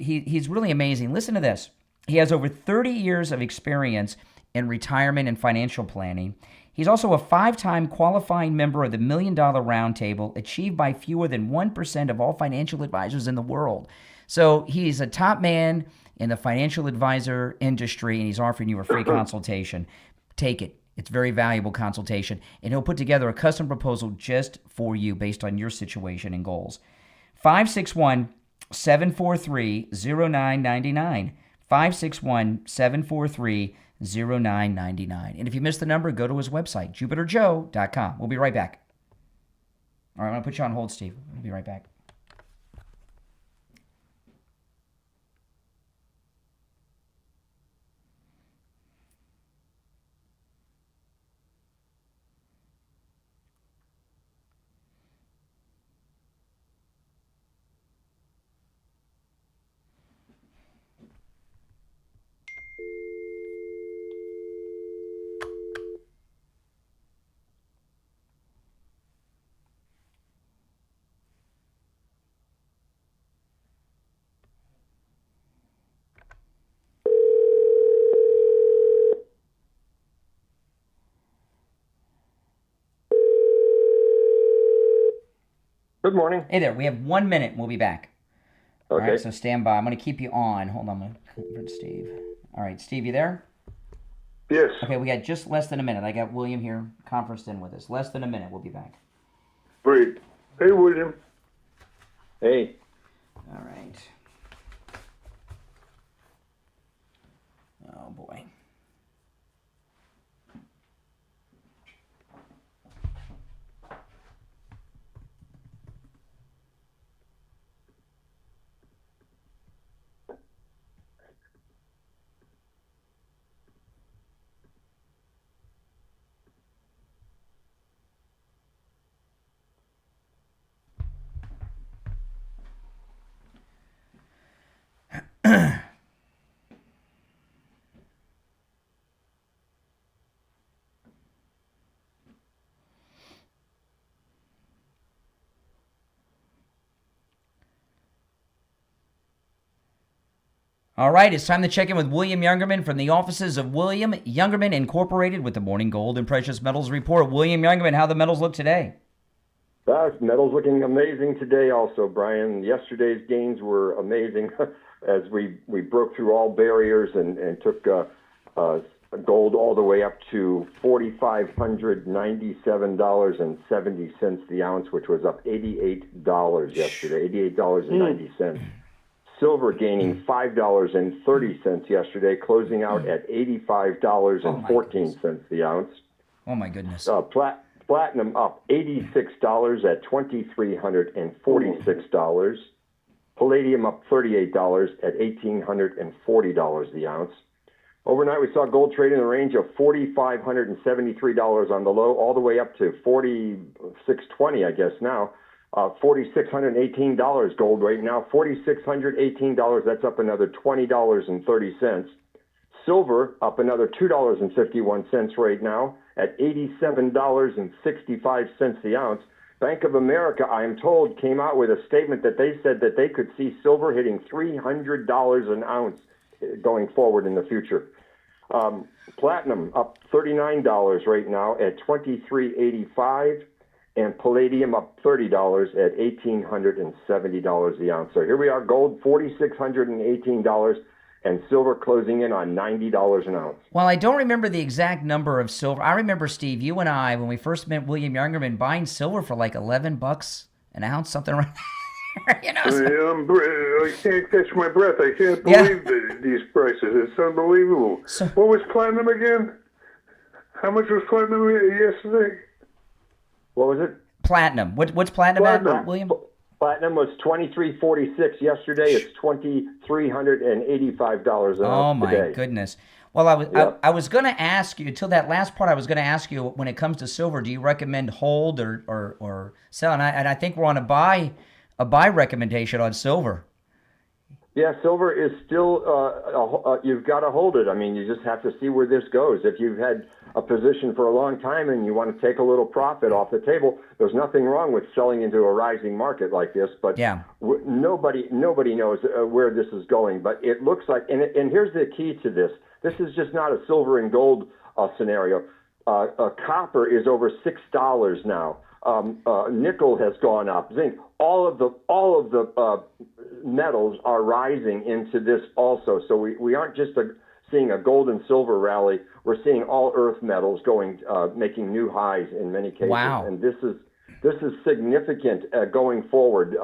he's really amazing. Listen to this. He has over 30 years of experience in retirement and financial planning. He's also a 5-time qualifying member of the $1 Million Roundtable, achieved by fewer than 1% of all financial advisors in the world. So he's a top man in the financial advisor industry, and he's offering you a free consultation. Take it. It's a very valuable consultation, and he'll put together a custom proposal just for you based on your situation and goals. 561-743-0999. 561-743-0999. And if you missed the number, go to his website, jupiterjoe.com. We'll be right back. All right, I'm going to put you on hold, Steve. We'll be right back. Good morning. Hey there. We have 1 minute and we'll be back. All Okay. right, so stand by. I'm going to keep you on. Hold on. I'm going to convert Steve. All right, Steve, you there? Yes. Okay, we got just less than a minute. I got William here conferenced in with us. Less than a minute. We'll be back. Great. Hey, William. Hey. All right. Oh, boy. All right, it's time to check in with William Youngerman from the offices of William Youngerman Incorporated with the Morning Gold and Precious Metals Report. William Youngerman, how the metals look today? Metal's looking amazing today also, Brian. Yesterday's gains were amazing as we broke through all barriers and took gold all the way up to $4,597.70 the ounce, which was up $88 yesterday, $88.90. Silver gaining $5.30 yesterday, closing out at $85.14 the ounce. Oh, my goodness. Platinum up $86 at $2,346. Palladium up $38 at $1,840 the ounce. Overnight, we saw gold trade in the range of $4,573 on the low, all the way up to $4,620, I guess now. $4,618 gold right now, $4,618. That's up another $20.30. Silver up another $2.51 right now at $87.65 the ounce. Bank of America, I am told, came out with a statement that they said that they could see silver hitting $300 an ounce going forward in the future. Platinum up $39 right now at $23.85. And palladium up $30 at $1,870 the ounce. So here we are, gold $4,618 and silver closing in on $90 an ounce. Well, I don't remember the exact number of silver. I remember, Steve, you and I, when we first met William Youngerman, buying silver for like $11 an ounce, something around there. You know, I can't catch my breath. I can't believe these prices. It's unbelievable. What was platinum again? How much was platinum yesterday? What was it? Platinum. What's platinum at, William? Platinum was $23.46 yesterday. It's $2,385 an ounce Oh my today. goodness. Well, I was going to ask you until that last part. I was going to ask you, when it comes to silver, do you recommend hold or sell? And I think we're on a buy recommendation on silver. Yeah, silver is still, you've got to hold it. I mean, you just have to see where this goes. If you've had a position for a long time and you want to take a little profit off the table, there's nothing wrong with selling into a rising market like this. But nobody knows where this is going. But it looks like, and here's the key to this. This is just not a silver and gold scenario. Copper is over $6 now. Nickel has gone up. Zinc. All of the metals are rising into this also. So we aren't just seeing a gold and silver rally. We're seeing all earth metals making new highs in many cases. Wow. And this is significant going forward,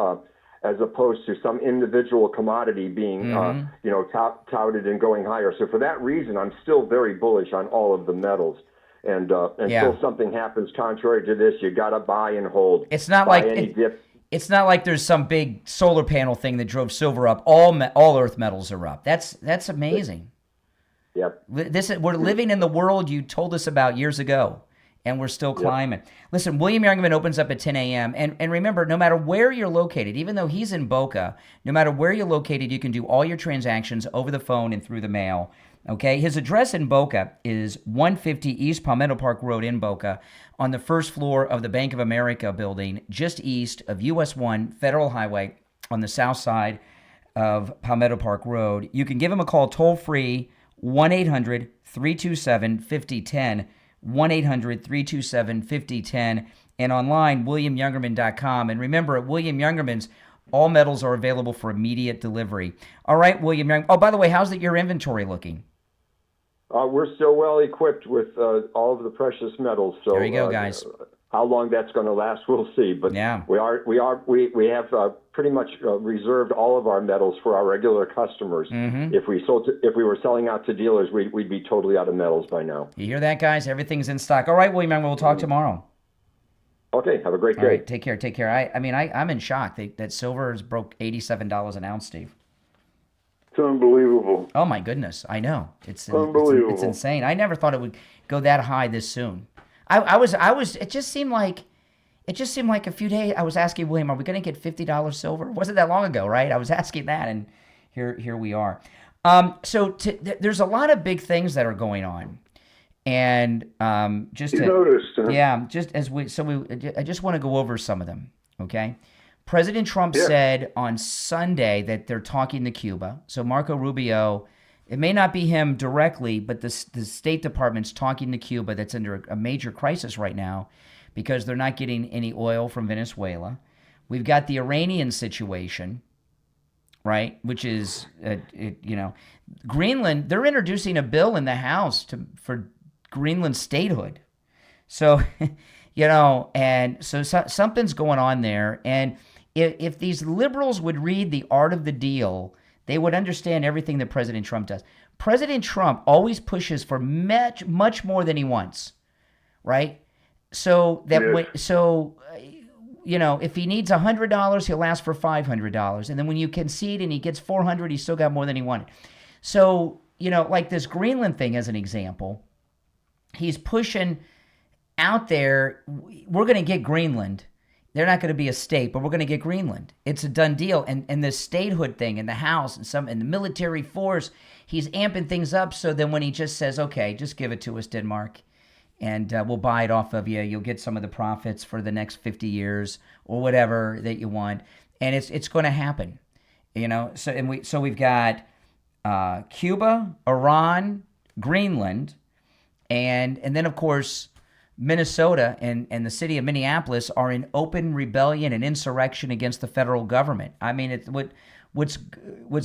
as opposed to some individual commodity being touted and going higher. So for that reason, I'm still very bullish on all of the metals. And until something happens contrary to this, you got to buy and hold. It's not it's not like there's some big solar panel thing that drove silver up. All earth metals are up. That's amazing. Yep. We're living in the world you told us about years ago, and we're still climbing. Listen, William Youngerman opens up at 10 a.m. And remember, no matter where you're located, even though he's in Boca, no matter where you're located, you can do all your transactions over the phone and through the mail. Okay, his address in Boca is 150 East Palmetto Park Road in Boca, on the first floor of the Bank of America building, just east of US 1 Federal Highway on the south side of Palmetto Park Road. You can give him a call toll-free, 1-800-327-5010. 1-800-327-5010, and online, williamyoungerman.com. And remember, at William Youngerman's, all metals are available for immediate delivery. All right, William Youngerman. Oh, by the way, how's your inventory looking? We're still well equipped with all of the precious metals. So there you go, guys. How long that's going to last, we'll see. But yeah, we have pretty much reserved all of our metals for our regular customers. Mm-hmm. If we were selling out to dealers, we'd be totally out of metals by now. You hear that, guys? Everything's in stock. All right, William, we'll talk tomorrow. Okay, have a great day. All right, take care. Take care. I'm in shock that silver has broke $87 an ounce, Steve. It's unbelievable. Oh my goodness, I know. It's unbelievable. It's insane. I never thought it would go that high this soon. I was. It just seemed like a few days. I was asking William, are we going to get $50 silver? Wasn't that long ago, right? I was asking that, and here we are. There's a lot of big things that are going on, and I just want to go over some of them. Okay, President Trump said on Sunday that they're talking to Cuba. So Marco Rubio. It may not be him directly, but the State Department's talking to Cuba that's under a major crisis right now because they're not getting any oil from Venezuela. We've got the Iranian situation, right, which is, Greenland. They're introducing a bill in the House for Greenland statehood. So, something's going on there. And if these liberals would read The Art of the Deal, they would understand everything that President Trump does. President Trump always pushes for much more than he wants, right? So that if he needs $100, he'll ask for $500, and then when you concede and he gets $400, he's still got more than he wanted. So like this Greenland thing as an example, he's pushing out there. We're going to get Greenland. They're not going to be a state, but we're going to get Greenland. It's a done deal. And the statehood thing in the House and the military force, he's amping things up. So then when he just says, okay, just give it to us, Denmark, and we'll buy it off of you. You'll get some of the profits for the next 50 years or whatever that you want. And it's going to happen, So we've got Cuba, Iran, Greenland, and then of course Minnesota and the city of Minneapolis are in open rebellion and insurrection against the federal government. I mean, what's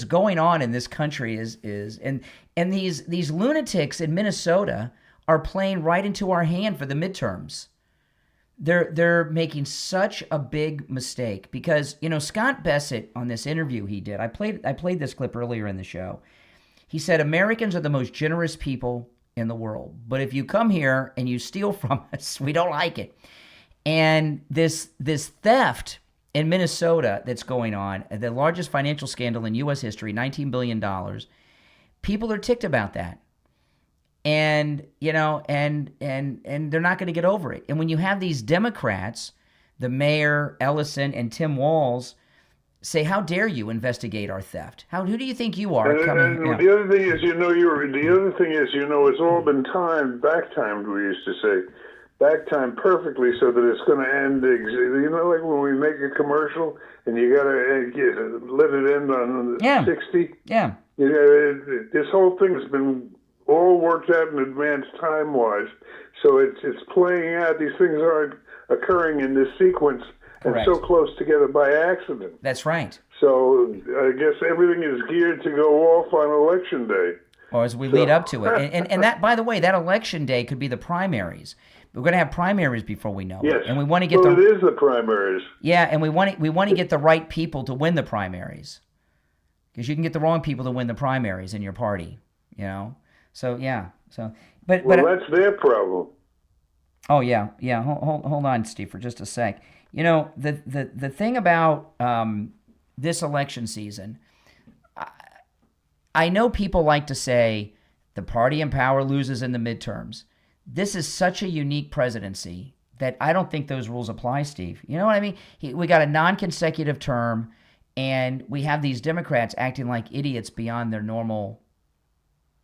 going on in this country is these lunatics in Minnesota are playing right into our hand for the midterms. They're making such a big mistake because Scott Bassett on this interview he did. I played this clip earlier in the show. He said Americans are the most generous people in the world. But if you come here and you steal from us, we don't like it. And this theft in Minnesota that's going on, the largest financial scandal in U.S. history, $19 billion, people are ticked about that. And, and they're not going to get over it. And when you have these Democrats, the mayor, Ellison, and Tim Walz, say, how dare you investigate our theft? Who do you think you are? The other thing is, it's all been back timed, we used to say. Back timed perfectly so that it's going to end, like when we make a commercial and you got to let it end on 60? Yeah. This whole thing's been all worked out in advance time-wise. So it's playing out. These things aren't occurring in this sequence. Correct. And so close together by accident. That's right. So I guess everything is geared to go off on Election Day. Or as we lead up to it. And that, by the way, that Election Day could be the primaries. We're going to have primaries before we know it. And we want to get it is the primaries. Yeah, and we want to get the right people to win the primaries. Because you can get the wrong people to win the primaries in your party, So, yeah. But that's their problem. Oh, yeah. Hold on, Steve, for just a sec. The thing about this election season, I know people like to say the party in power loses in the midterms. This is such a unique presidency that I don't think those rules apply, Steve. You know what I mean? We got a non-consecutive term, and we have these Democrats acting like idiots beyond their normal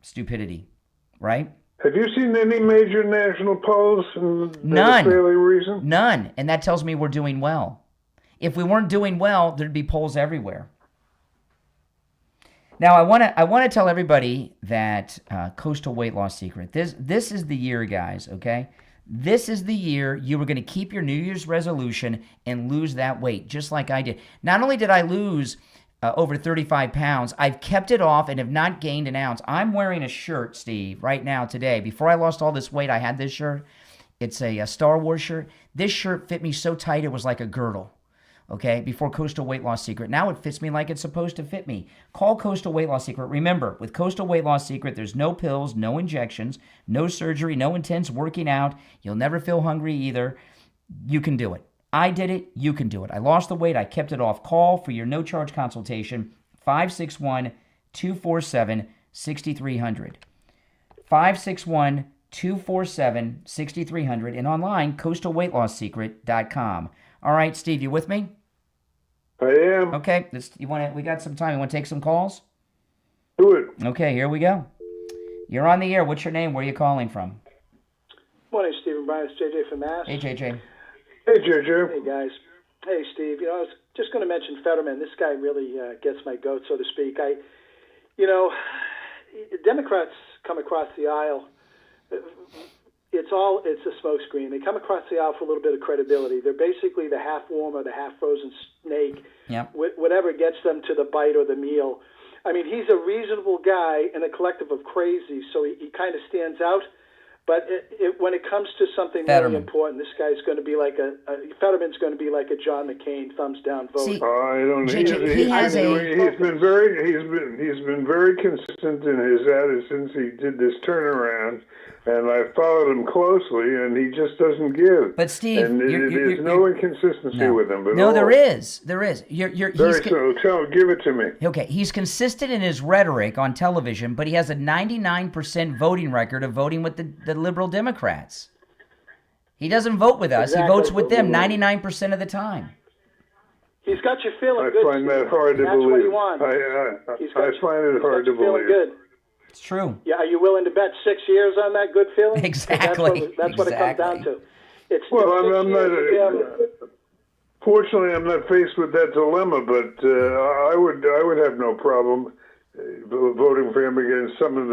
stupidity, right? Have you seen any major national polls? None. Fairly recent? None. And that tells me we're doing well. If we weren't doing well, there'd be polls everywhere. Now, I want to tell everybody that Coastal Weight Loss Secret. This is the year, guys. Okay, this is the year you were going to keep your New Year's resolution and lose that weight, just like I did. Not only did I lose over 35 pounds, I've kept it off and have not gained an ounce. I'm wearing a shirt, Steve, right now today. Before I lost all this weight, I had this shirt. It's a Star Wars shirt. This shirt fit me so tight it was like a girdle. Okay, before Coastal Weight Loss Secret. Now it fits me like it's supposed to fit me. Call Coastal Weight Loss Secret. Remember, with Coastal Weight Loss Secret, there's no pills, no injections, no surgery, no intense working out. You'll never feel hungry either. You can do it. I did it. You can do it. I lost the weight. I kept it off. Call for your no-charge consultation, 561-247-6300. 561-247-6300. And online, coastalweightloss.secret.com. All right, Steve, you with me? I am. Okay, we got some time. You want to take some calls? Do it. Okay, here we go. You're on the air. What's your name? Where are you calling from? Morning, Stephen Bryan. It's JJ from Mass. Hey, JJ. Hey, JJ. Hey, guys. Hey, Steve. I was just going to mention Fetterman. This guy really gets my goat, so to speak. Democrats come across the aisle. It's a smokescreen. They come across the aisle for a little bit of credibility. They're basically the half-warm or the half-frozen snake, Yep. Whatever gets them to the bite or the meal. I mean, he's a reasonable guy in a collective of crazy, so he kind of stands out. But when it comes to something really important, this guy's going to be like Fetterman's going to be like a John McCain thumbs down vote. I don't know. He's been very consistent in his attitude since he did this turnaround, and I followed him closely, and he just doesn't give. But Steve, and there's no inconsistency with him. But no, there is. There is. So give it to me. Okay, he's consistent in his rhetoric on television, but he has a 99% voting record of voting with the liberal Democrats. He doesn't vote with us. Exactly. He votes with them 99% of the time. He's got you feeling I good. find that hard to That's believe. what he wants. I find it hard to feeling believe. good. It's true. Yeah, are you willing to bet 6 years on that good feeling? Exactly. That's what it comes down to. I'm not. Fortunately, I'm not faced with that dilemma, but I would have no problem voting for him against some of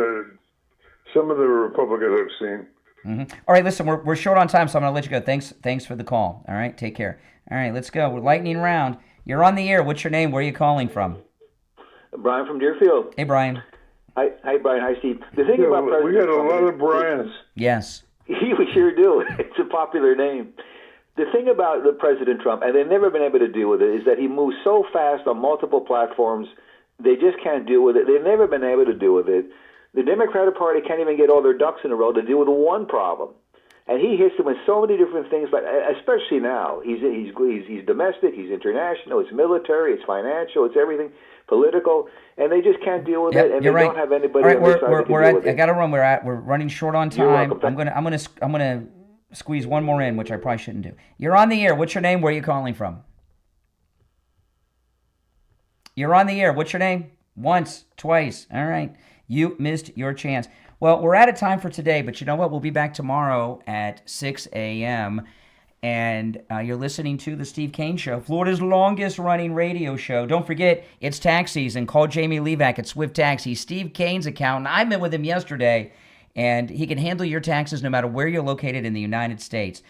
the Republicans I've seen. Mm-hmm. All right, listen, we're short on time, so I'm going to let you go. Thanks for the call. All right, take care. All right, let's go. We're lightning round. You're on the air. What's your name? Where are you calling from? Brian from Deerfield. Hey, Brian. Hi, Brian. Hi, Steve. The thing about we President got a Trump lot of Brians. Yes. We sure do. It's a popular name. The thing about the President Trump, and they've never been able to deal with it, is that he moves so fast on multiple platforms, they just can't deal with it. They've never been able to deal with it. The Democratic Party can't even get all their ducks in a row to deal with one problem. And he hits them with so many different things, like especially now. He's domestic, he's international, it's military, it's financial, it's everything, political, and they just can't deal with it, and they don't have anybody on their side that can deal with it. I got to run. We're running short on time. I'm gonna squeeze one more in, which I probably shouldn't do. You're on the air. What's your name? Where are you calling from? You're on the air. What's your name? Once, twice. All right. You missed your chance. Well, we're out of time for today, but you know what? We'll be back tomorrow at 6 a.m., and you're listening to The Steve Kane Show, Florida's longest-running radio show. Don't forget, it's tax season. Call Jamie Levac at Swift Tax. He's Steve Kane's accountant. I met with him yesterday, and he can handle your taxes no matter where you're located in the United States.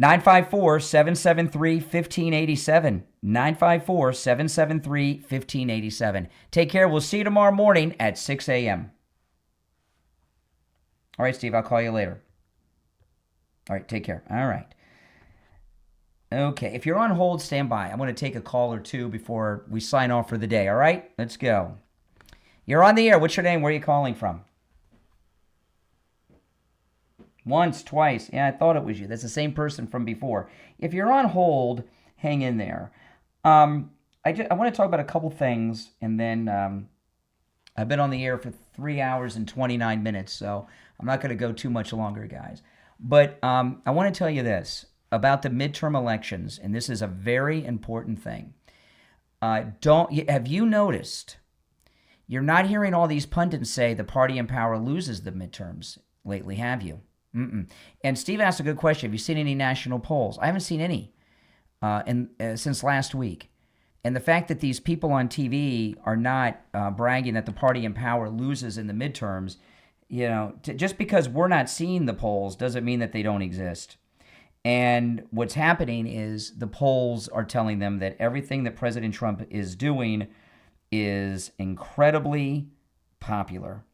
954-773-1587. 954-773-1587. Take care. We'll see you tomorrow morning at 6 a.m. All right, Steve, I'll call you later. All right, take care. All right. Okay, if you're on hold, stand by. I'm going to take a call or two before we sign off for the day, all right? Let's go. You're on the air. What's your name? Where are you calling from? Once, twice. Yeah, I thought it was you. That's the same person from before. If you're on hold, hang in there. I want to talk about a couple things, and then I've been on the air for 3 hours and 29 minutes, so I'm not going to go too much longer, guys. But I want to tell you this about the midterm elections, and this is a very important thing. Have you noticed you're not hearing all these pundits say the party in power loses the midterms lately, have you? Mm-mm. And Steve asked a good question. Have you seen any national polls? I haven't seen any since last week. And the fact that these people on TV are not bragging that the party in power loses in the midterms, just because we're not seeing the polls doesn't mean that they don't exist. And what's happening is the polls are telling them that everything that President Trump is doing is incredibly popular.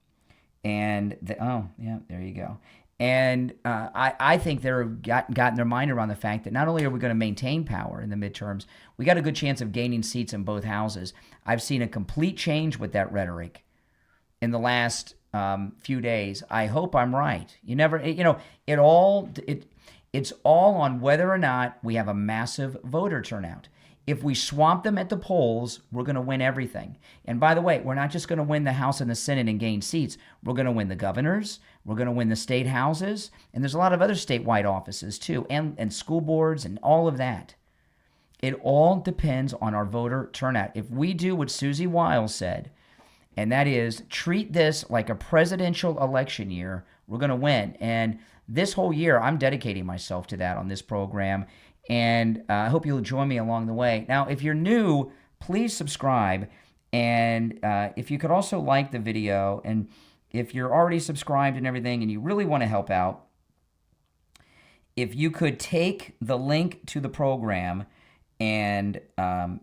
And, there you go. And I think they're gotten their mind around the fact that not only are we going to maintain power in the midterms, we got a good chance of gaining seats in both houses. I've seen a complete change with that rhetoric in the last few days. I hope I'm right. It's all on whether or not we have a massive voter turnout. If we swamp them at the polls, we're going to win everything. And by the way, we're not just going to win the House and the Senate and gain seats. We're going to win the governors. We're going to win the state houses. And there's a lot of other statewide offices too, and school boards and all of that. It all depends on our voter turnout. If we do what Susie Wiles said, and that is treat this like a presidential election year, we're going to win. And this whole year, I'm dedicating myself to that on this program. And I hope you'll join me along the way. Now, if you're new, please subscribe. And if you could also like the video, and if you're already subscribed and everything and you really want to help out, if you could take the link to the program and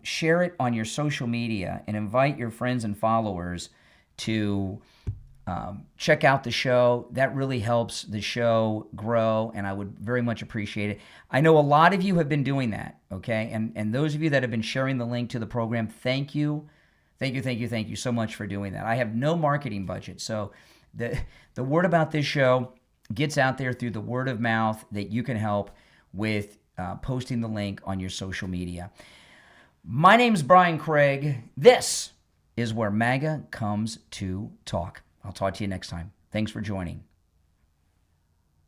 share it on your social media and invite your friends and followers to check out the show. That really helps the show grow, and I would very much appreciate it. I know a lot of you have been doing that, okay? And those of you that have been sharing the link to the program, thank you. Thank you so much for doing that. I have no marketing budget, so the word about this show gets out there through the word of mouth that you can help with posting the link on your social media. My name's Brian Craig. This is where MAGA comes to talk. I'll talk to you next time. Thanks for joining.